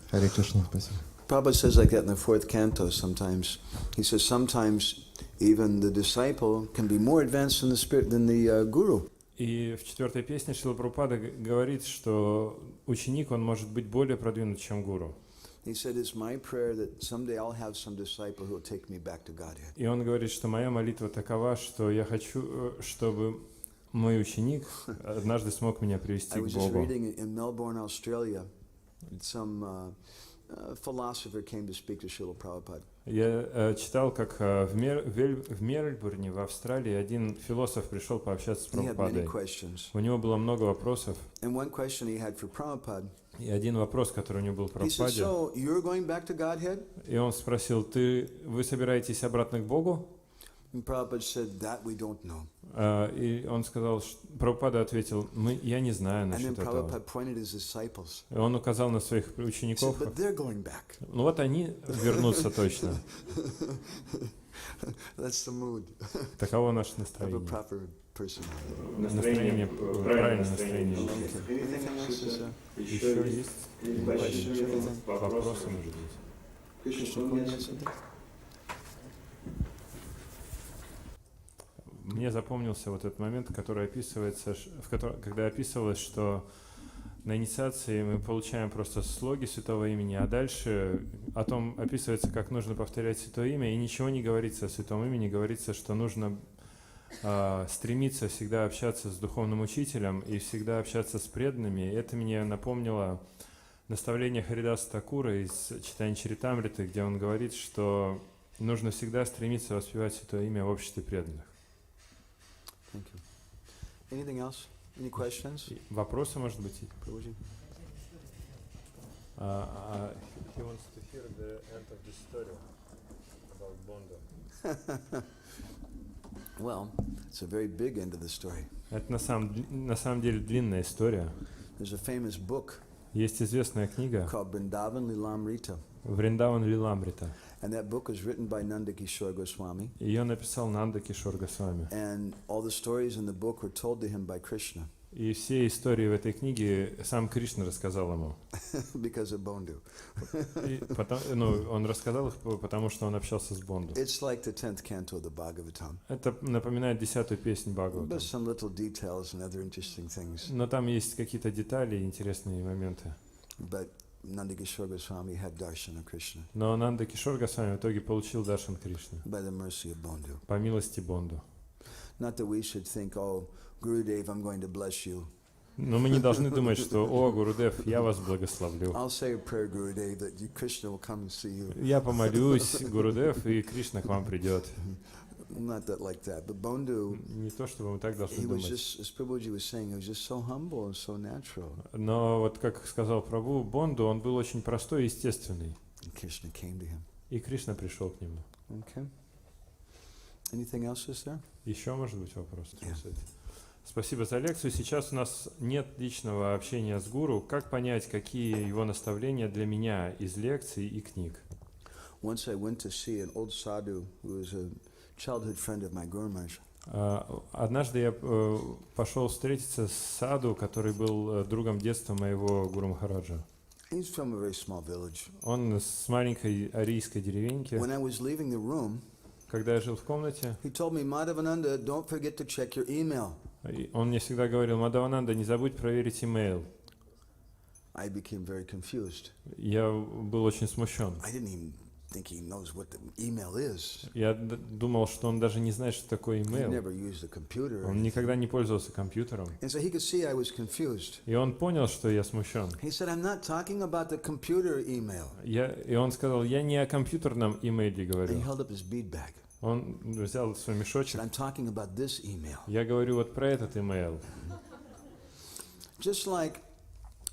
Speaker 5: Харе Кришна, спасибо.
Speaker 1: Prabhupada says like that in the 4th canto sometimes. He says sometimes even the disciple can be more advanced in the spirit than the guru.
Speaker 2: И в 4-й песне Шрила Прабхупада говорит, что ученик, он может быть более продвинут, чем гуру.
Speaker 1: He said, it's my prayer that someday I'll have some disciple who will take me back to Godhead.
Speaker 2: И он говорит, что моя молитва такова, что я хочу, чтобы мой ученик однажды смог меня привести
Speaker 1: I
Speaker 2: к
Speaker 1: was just
Speaker 2: Богу.
Speaker 1: reading in Melbourne, Australia, some philosopher came to speak to Srila Prabhupada.
Speaker 2: Я читал, как в Мельбурне, в Австралии, один философ пришел пообщаться с
Speaker 1: He had many
Speaker 2: Прабхупадой.
Speaker 1: questions.
Speaker 2: У него было много вопросов,
Speaker 1: And one question he had for Prabhupada,
Speaker 2: и один вопрос, который у него был к
Speaker 1: he said,
Speaker 2: Прабхупаде,
Speaker 1: so you're going back to Godhead?
Speaker 2: и он спросил, вы собираетесь обратно к Богу?
Speaker 1: And Prabhupada said, that we don't know.
Speaker 2: И он сказал, Прабхупада ответил, я не знаю
Speaker 1: And then
Speaker 2: насчет этого.
Speaker 1: Prabhupada pointed his disciples.
Speaker 2: И он указал на своих
Speaker 1: He said,
Speaker 2: учеников,
Speaker 1: but they're going back.
Speaker 2: ну вот они вернутся точно.
Speaker 1: That's the mood
Speaker 2: Таково наше
Speaker 1: of a
Speaker 2: настроение.
Speaker 1: proper person.
Speaker 2: Настроение, правильное настроение.
Speaker 1: Anything else is
Speaker 2: Еще есть вопросы, может быть?
Speaker 1: Krishna?
Speaker 2: Мне запомнился вот этот момент, который описывается, когда описывалось, что на инициации мы получаем просто слоги Святого Имени, а дальше о том описывается, как нужно повторять Святое Имя, и ничего не говорится о Святом Имени, говорится, что нужно стремиться всегда общаться с Духовным Учителем и всегда общаться с преданными. Это мне напомнило наставление Харидаса Такура из читания Чаритамриты, где он говорит, что нужно всегда стремиться воспевать Святое Имя в обществе преданных.
Speaker 1: Thank you. Anything else? Any questions?
Speaker 2: Вопросы, может быть?
Speaker 1: Prabhuji?
Speaker 2: He wants to hear the end of the story about Bondo.
Speaker 1: Well, it's a very big end of the story.
Speaker 2: Это на самом деле длинная история.
Speaker 1: There's a famous book
Speaker 2: Есть известная книга
Speaker 1: called Vrindavan Lilamrita.
Speaker 2: «Вриндаван Лиламрита».
Speaker 1: And that book was written by Nanda Kishore Goswami.
Speaker 2: Ее написал Нанда Кишор Госвами.
Speaker 1: And all the stories in the book were told to him by Krishna
Speaker 2: И все истории в этой книге сам Кришна рассказал ему.
Speaker 1: because of Bondu.
Speaker 2: Он рассказал их, потому что он общался с Бонду.
Speaker 1: It's like the 10th canto of the Bhagavatam.
Speaker 2: Это напоминает 10-ю песнь Бхагаватам.
Speaker 1: But some little details and other interesting things.
Speaker 2: Но там есть какие-то детали и интересные моменты.
Speaker 1: But Nanda Kishore Goswami had darshan of Krishna
Speaker 2: Но Нанда Кишор Госвами в итоге получил даршан Кришны
Speaker 1: by the mercy of Bondu.
Speaker 2: по милости Бонду.
Speaker 1: Not that we should think, oh, Gurudev, I'm going to bless you.
Speaker 2: Но мы не должны думать, что «О, Гурудев, я вас благословлю».
Speaker 1: I'll say a prayer, Gurudev, that Krishna will come and see you.
Speaker 2: Я помолюсь, Гурудев, и Кришна к вам придет.
Speaker 1: Not that like that, but Bondu,
Speaker 2: Не то, чтобы мы так должны
Speaker 1: he was
Speaker 2: думать.
Speaker 1: just, as Prabhuji was saying, he was just so humble and so natural.
Speaker 2: Но вот как сказал Прабху, Бонду, он был очень простой и естественный.
Speaker 1: And Krishna came to him.
Speaker 2: И Кришна пришел к нему.
Speaker 1: Okay. Anything else is there?
Speaker 2: Еще, может быть, вопрос?
Speaker 1: Yeah.
Speaker 2: Спасибо за лекцию. Сейчас у нас нет личного общения с гуру. Как понять, какие его наставления для меня из лекций и книг?
Speaker 1: Once I went to see an old sadhu who was a childhood friend of my Guru Maharaj.
Speaker 2: Однажды я пошел встретиться с саду, который был другом детства моего Гуру Махараджа.
Speaker 1: He's from a very small village.
Speaker 2: Он с маленькой арийской деревеньки.
Speaker 1: When I was leaving the room,
Speaker 2: Когда я жил в комнате,
Speaker 1: he told me, Madhavananda, don't forget to check your email.
Speaker 2: он мне всегда говорил: Мадхавананда, не забудь проверить имейл.
Speaker 1: I became very confused.
Speaker 2: Я был очень смущен.
Speaker 1: I didn't even think he knows what the email is.
Speaker 2: Я думал, что он даже не знает, что такое
Speaker 1: He
Speaker 2: имейл.
Speaker 1: never used a computer.
Speaker 2: Он никогда не пользовался компьютером.
Speaker 1: And so he could see I was confused.
Speaker 2: И он понял, что я смущен.
Speaker 1: He said, I'm not talking about the computer email.
Speaker 2: И он сказал: я не о компьютерном имейле
Speaker 1: And he
Speaker 2: говорю.
Speaker 1: held up his bead bag.
Speaker 2: Он взял свой
Speaker 1: He
Speaker 2: мешочек.
Speaker 1: said, I'm talking about this email.
Speaker 2: Я говорю вот про этот имейл.
Speaker 1: Just like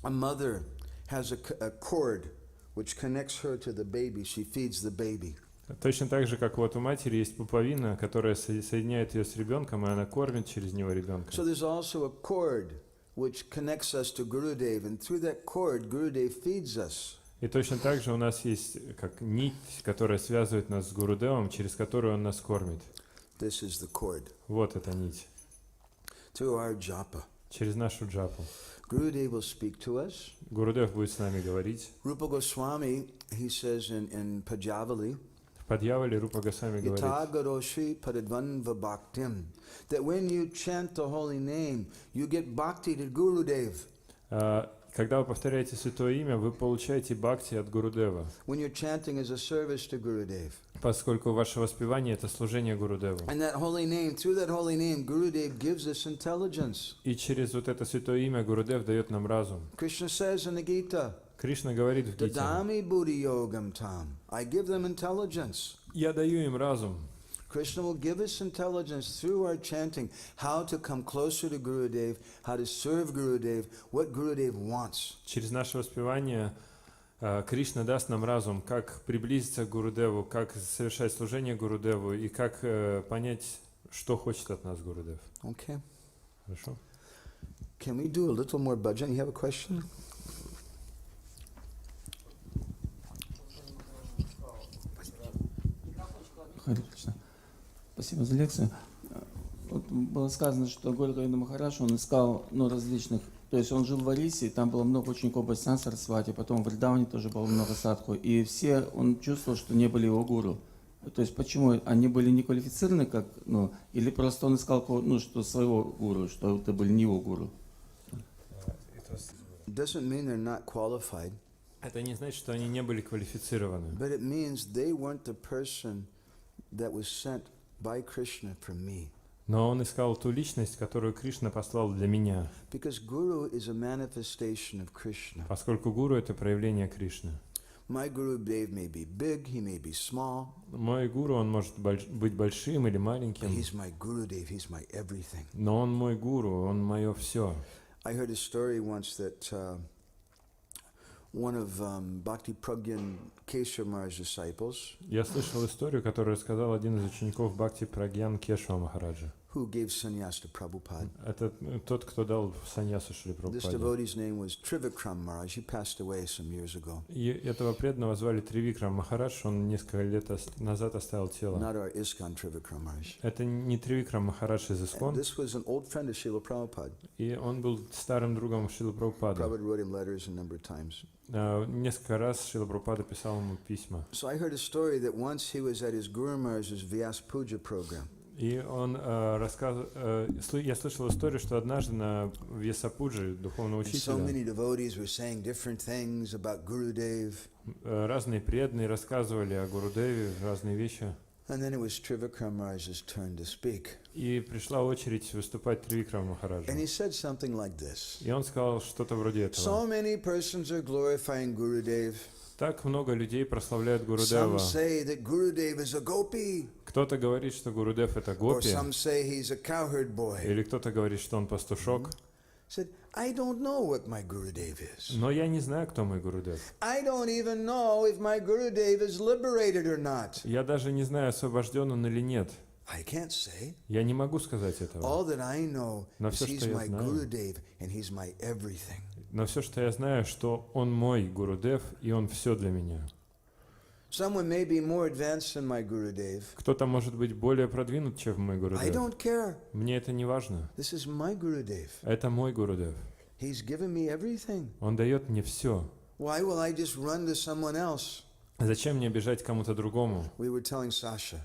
Speaker 1: a mother has a cord which connects her to the baby, she feeds the baby.
Speaker 2: Точно так же, как вот у матери есть пуповина, которая соединяет ее с ребенком, и она кормит через него ребенка.
Speaker 1: So there's also a cord which connects us to Gurudev, and through that cord, Gurudev feeds us.
Speaker 2: И точно так же у нас есть как нить, которая связывает нас с Гурудевом, через которую он нас кормит.
Speaker 1: This is the cord.
Speaker 2: Вот эта нить.
Speaker 1: Through our japa.
Speaker 2: Через нашу джапу.
Speaker 1: Gurudev will speak to us.
Speaker 2: Гурудев будет с нами говорить.
Speaker 1: Rupa Goswami, he says in Pajavali,
Speaker 2: В Падьявале Рупа Госвами говорит:
Speaker 1: Yatagaroshi Padadvanva Bhaktim, that when you chant the holy name, you get bhakti to Gurudev.
Speaker 2: когда вы повторяете святое имя, вы получаете бхакти от Гурудева,
Speaker 1: When you're chanting as a service to Gurudev.
Speaker 2: поскольку ваше воспевание — это служение Гурудеву.
Speaker 1: And that holy name, through that holy name, Gurudev gives us intelligence.
Speaker 2: И через вот это святое имя Гурудев дает нам разум.
Speaker 1: Krishna says in the Gita,
Speaker 2: Кришна говорит в Гите:
Speaker 1: Dadami buddhi yogam tam. I give them intelligence.
Speaker 2: я даю им разум.
Speaker 1: Krishna will give us intelligence through our chanting, how to come closer to Gurudev, how to serve Gurudev, what Gurudev wants.
Speaker 2: Через наше воспевание Кришна даст нам разум, как приблизиться к Гурудеву, как совершать служение Гурудеву и как понять, что хочет от нас Гурудев.
Speaker 1: Okay.
Speaker 2: Хорошо?
Speaker 1: Can we do a little more bhajan? You have a question?
Speaker 6: Харе Кришна. Спасибо за лекцию. Вот было сказано, что Гуру Махарадж, он искал различных, то есть он жил в Арисе, там было много учеников Бхактисиданта Сарасвати, потом в Вриндаване тоже было много садху, и все, он чувствовал, что не были его гуру. То есть почему? Они были не квалифицированы, как, или просто он искал, что своего гуру, что это были не его гуру?
Speaker 1: Doesn't mean they're not qualified,
Speaker 2: Это не значит, что они не были квалифицированы.
Speaker 1: but it means they weren't the person that was sent by Krishna for me.
Speaker 2: Но он искал ту личность, которую Кришна послал для меня,
Speaker 1: Because Guru is a manifestation of Krishna.
Speaker 2: поскольку гуру — это проявление Кришны.
Speaker 1: My Guru Dev may be big, he may be small,
Speaker 2: Мой гуру, он может быть большим или
Speaker 1: but
Speaker 2: маленьким,
Speaker 1: he's my Guru Dev, he's my everything.
Speaker 2: но он мой гуру, он мое все.
Speaker 1: I heard a story once that one of Bhakti Pragyan Kesha Maharaj's disciples,
Speaker 2: Я слышал историю, которую рассказал один из учеников Бхакти Прагьян Кешава Махараджа,
Speaker 1: who gave sannyas to Prabhupada.
Speaker 2: Это тот, кто дал саньясу Шри
Speaker 1: This
Speaker 2: Прабхупаде.
Speaker 1: devotee's name was Trivikram Maharaj. He passed away some years ago.
Speaker 2: И этого преданного звали Тривикрам Махарадж, он несколько лет назад оставил тело.
Speaker 1: Not our ISKCON Trivikram Maharaj.
Speaker 2: Это не Тривикрам Махарадж из
Speaker 1: And
Speaker 2: Искон,
Speaker 1: this was an old friend of Srila Prabhupada.
Speaker 2: и он был старым другом Шрилы Прабхупады.
Speaker 1: Prabhupada wrote him letters a number of times.
Speaker 2: Несколько раз Шрила Прабхупада писал ему письма.
Speaker 1: So I heard a story that once he was at his Guru Maharaj's Vyas Puja program.
Speaker 2: И он я слышал историю, что однажды на Вьясапуджи, духовного
Speaker 1: And so
Speaker 2: учителя,
Speaker 1: many devotees were saying different things about Gurudev.
Speaker 2: разные преданные рассказывали о Гурудеве, разные вещи.
Speaker 1: And then it was Trivikram Maharaj's turn to speak.
Speaker 2: И пришла очередь выступать Тривикрам Махараджу.
Speaker 1: And he said something like this.
Speaker 2: И он сказал что-то вроде этого.
Speaker 1: So many persons are glorifying Gurudev.
Speaker 2: Так много людей прославляют
Speaker 1: Some
Speaker 2: Гурудева.
Speaker 1: say that Gurudev is a gopi.
Speaker 2: Кто-то говорит, что Гурудев это
Speaker 1: Or
Speaker 2: гопи,
Speaker 1: some say he's a cowherd boy.
Speaker 2: или кто-то говорит, что он пастушок.
Speaker 1: Said, I don't know what my Gurudev is.
Speaker 2: Но я не знаю, кто мой Гурудев.
Speaker 1: I don't even know if my Gurudev is liberated or not.
Speaker 2: Я даже не знаю, освобожден он или нет.
Speaker 1: I can't say.
Speaker 2: Я не могу сказать этого.
Speaker 1: All that I know
Speaker 2: Но
Speaker 1: is
Speaker 2: все,
Speaker 1: he's
Speaker 2: что я
Speaker 1: my
Speaker 2: знаю,
Speaker 1: Gurudev and he's my everything.
Speaker 2: но все, что я знаю, что он мой Гурудев, и он все для меня.
Speaker 1: Someone may be more advanced than my Gurudev.
Speaker 2: Кто-то может быть более продвинут, чем мой
Speaker 1: I
Speaker 2: Гурудев.
Speaker 1: don't care.
Speaker 2: Мне это не важно.
Speaker 1: This is my Gurudev.
Speaker 2: Это мой Гурудев.
Speaker 1: He's given me everything.
Speaker 2: Он дает мне все.
Speaker 1: Why will I just run to someone else?
Speaker 2: Зачем мне бежать к кому-то другому?
Speaker 1: We were telling Sasha,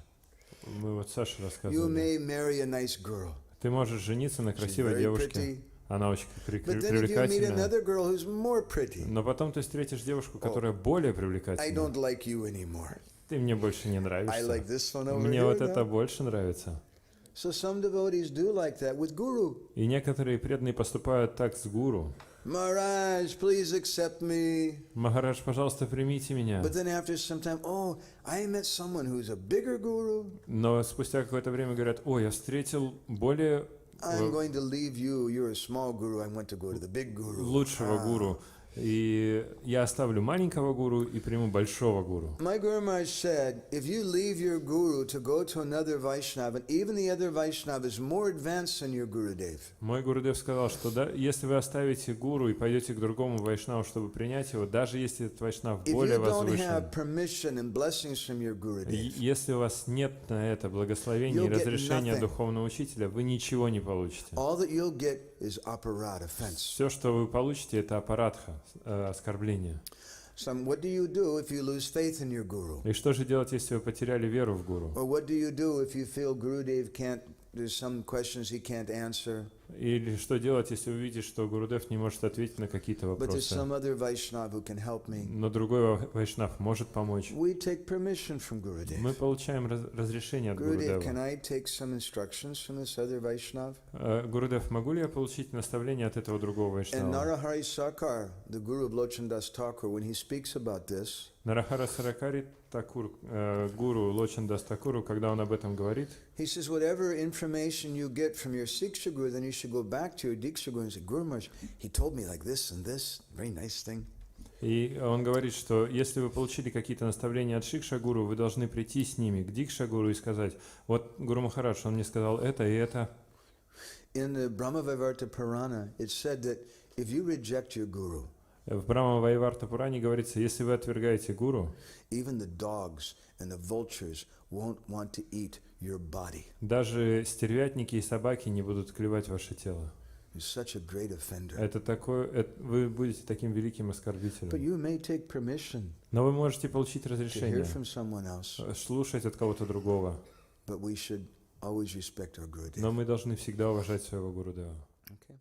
Speaker 2: Мы вот Саше
Speaker 1: you
Speaker 2: рассказывали.
Speaker 1: may marry a nice girl,
Speaker 2: Ты можешь жениться на
Speaker 1: She's
Speaker 2: красивой
Speaker 1: very
Speaker 2: девушке.
Speaker 1: pretty.
Speaker 2: Она очень
Speaker 1: but then if you meet
Speaker 2: привлекательная.
Speaker 1: another girl who's more pretty,
Speaker 2: Но потом ты встретишь девушку, которая более
Speaker 1: I
Speaker 2: привлекательная.
Speaker 1: don't like you anymore.
Speaker 2: Ты мне больше не
Speaker 1: I
Speaker 2: нравишься.
Speaker 1: like this one over
Speaker 2: Мне
Speaker 1: here
Speaker 2: вот это
Speaker 1: now.
Speaker 2: больше нравится.
Speaker 1: So some devotees do like that with Guru.
Speaker 2: И некоторые преданные поступают так с гуру.
Speaker 1: Maharaj, please accept me.
Speaker 2: Махарадж, пожалуйста, примите меня.
Speaker 1: But then after some time, oh, I met someone who's a bigger guru.
Speaker 2: Но спустя какое-то время говорят, ой, я встретил более
Speaker 1: I'm going to leave you. You're a small guru. I want to go to the big guru.
Speaker 2: лучшего гуру. И я оставлю маленького гуру и приму большого гуру.
Speaker 1: My Guru Maharaj said, if you leave your guru to go to another Vaishnava, and even the other Vaishnava is more advanced than your Gurudev,
Speaker 2: Мой Гурудев сказал, что да, если вы оставите гуру и пойдете к другому вайшнаву, чтобы принять его, даже если этот вайшнав
Speaker 1: if
Speaker 2: более
Speaker 1: you don't
Speaker 2: возвышен,
Speaker 1: have permission and blessings from your
Speaker 2: и
Speaker 1: Gurudev,
Speaker 2: если у вас нет на это благословения и
Speaker 1: You'll get
Speaker 2: разрешения
Speaker 1: nothing.
Speaker 2: духовного учителя, вы ничего не получите.
Speaker 1: all that you'll get is aparat, offense.
Speaker 2: Все, что вы получите, это аппаратха, оскорбление.
Speaker 1: So what do you do if you lose faith in your guru?
Speaker 2: И что же делать, если вы потеряли веру в гуру?
Speaker 1: Or what do you do if you feel Gurudev can't, there's some questions he can't answer,
Speaker 2: Или что делать, если вы видите, что Гурудев не может ответить на какие-то
Speaker 1: but there's
Speaker 2: вопросы,
Speaker 1: some other Vaishnava who can help me?
Speaker 2: но другой вайшнав может помочь?
Speaker 1: We take permission from
Speaker 2: Мы
Speaker 1: Gurudev.
Speaker 2: получаем разрешение от
Speaker 1: Gurudev, can
Speaker 2: Гурудева.
Speaker 1: I take some instructions from this other Vaishnava?
Speaker 2: Гурудев, могу ли я получить наставление от этого другого
Speaker 1: And
Speaker 2: вайшнава?
Speaker 1: Narahari Sarkar, the guru of Lochandas Thakur, when he speaks about this,
Speaker 2: Нарахара Саракари Такур, гуру Лочандас Такуру, когда он об этом говорит,
Speaker 1: he says, whatever information you get from your Siksha Guru, then you should go back to your Diksha Guru and say, Guru Maharaj, he told me like this and this, very nice thing.
Speaker 2: и он говорит, что если вы получили какие-то наставления от Шикша Гуру, вы должны прийти с ними к Дикша Гуру и сказать, вот Гуру Махарадж, он мне сказал это и это.
Speaker 1: In the Brahmavaivarta Purana, it's said that if you reject your guru,
Speaker 2: В Брахма Вайварта Пуране говорится, если вы отвергаете гуру,
Speaker 1: even the dogs and the vultures won't want to eat your body.
Speaker 2: даже стервятники и собаки не будут клевать ваше тело.
Speaker 1: You're such a great offender.
Speaker 2: Вы будете таким великим
Speaker 1: But
Speaker 2: оскорбителем.
Speaker 1: you may take permission
Speaker 2: Но вы можете получить
Speaker 1: to hear
Speaker 2: разрешение
Speaker 1: from someone else,
Speaker 2: слушать от кого-то другого.
Speaker 1: but we should always respect our Gurudev.
Speaker 2: Но мы должны всегда уважать своего Гурудева.
Speaker 1: Okay.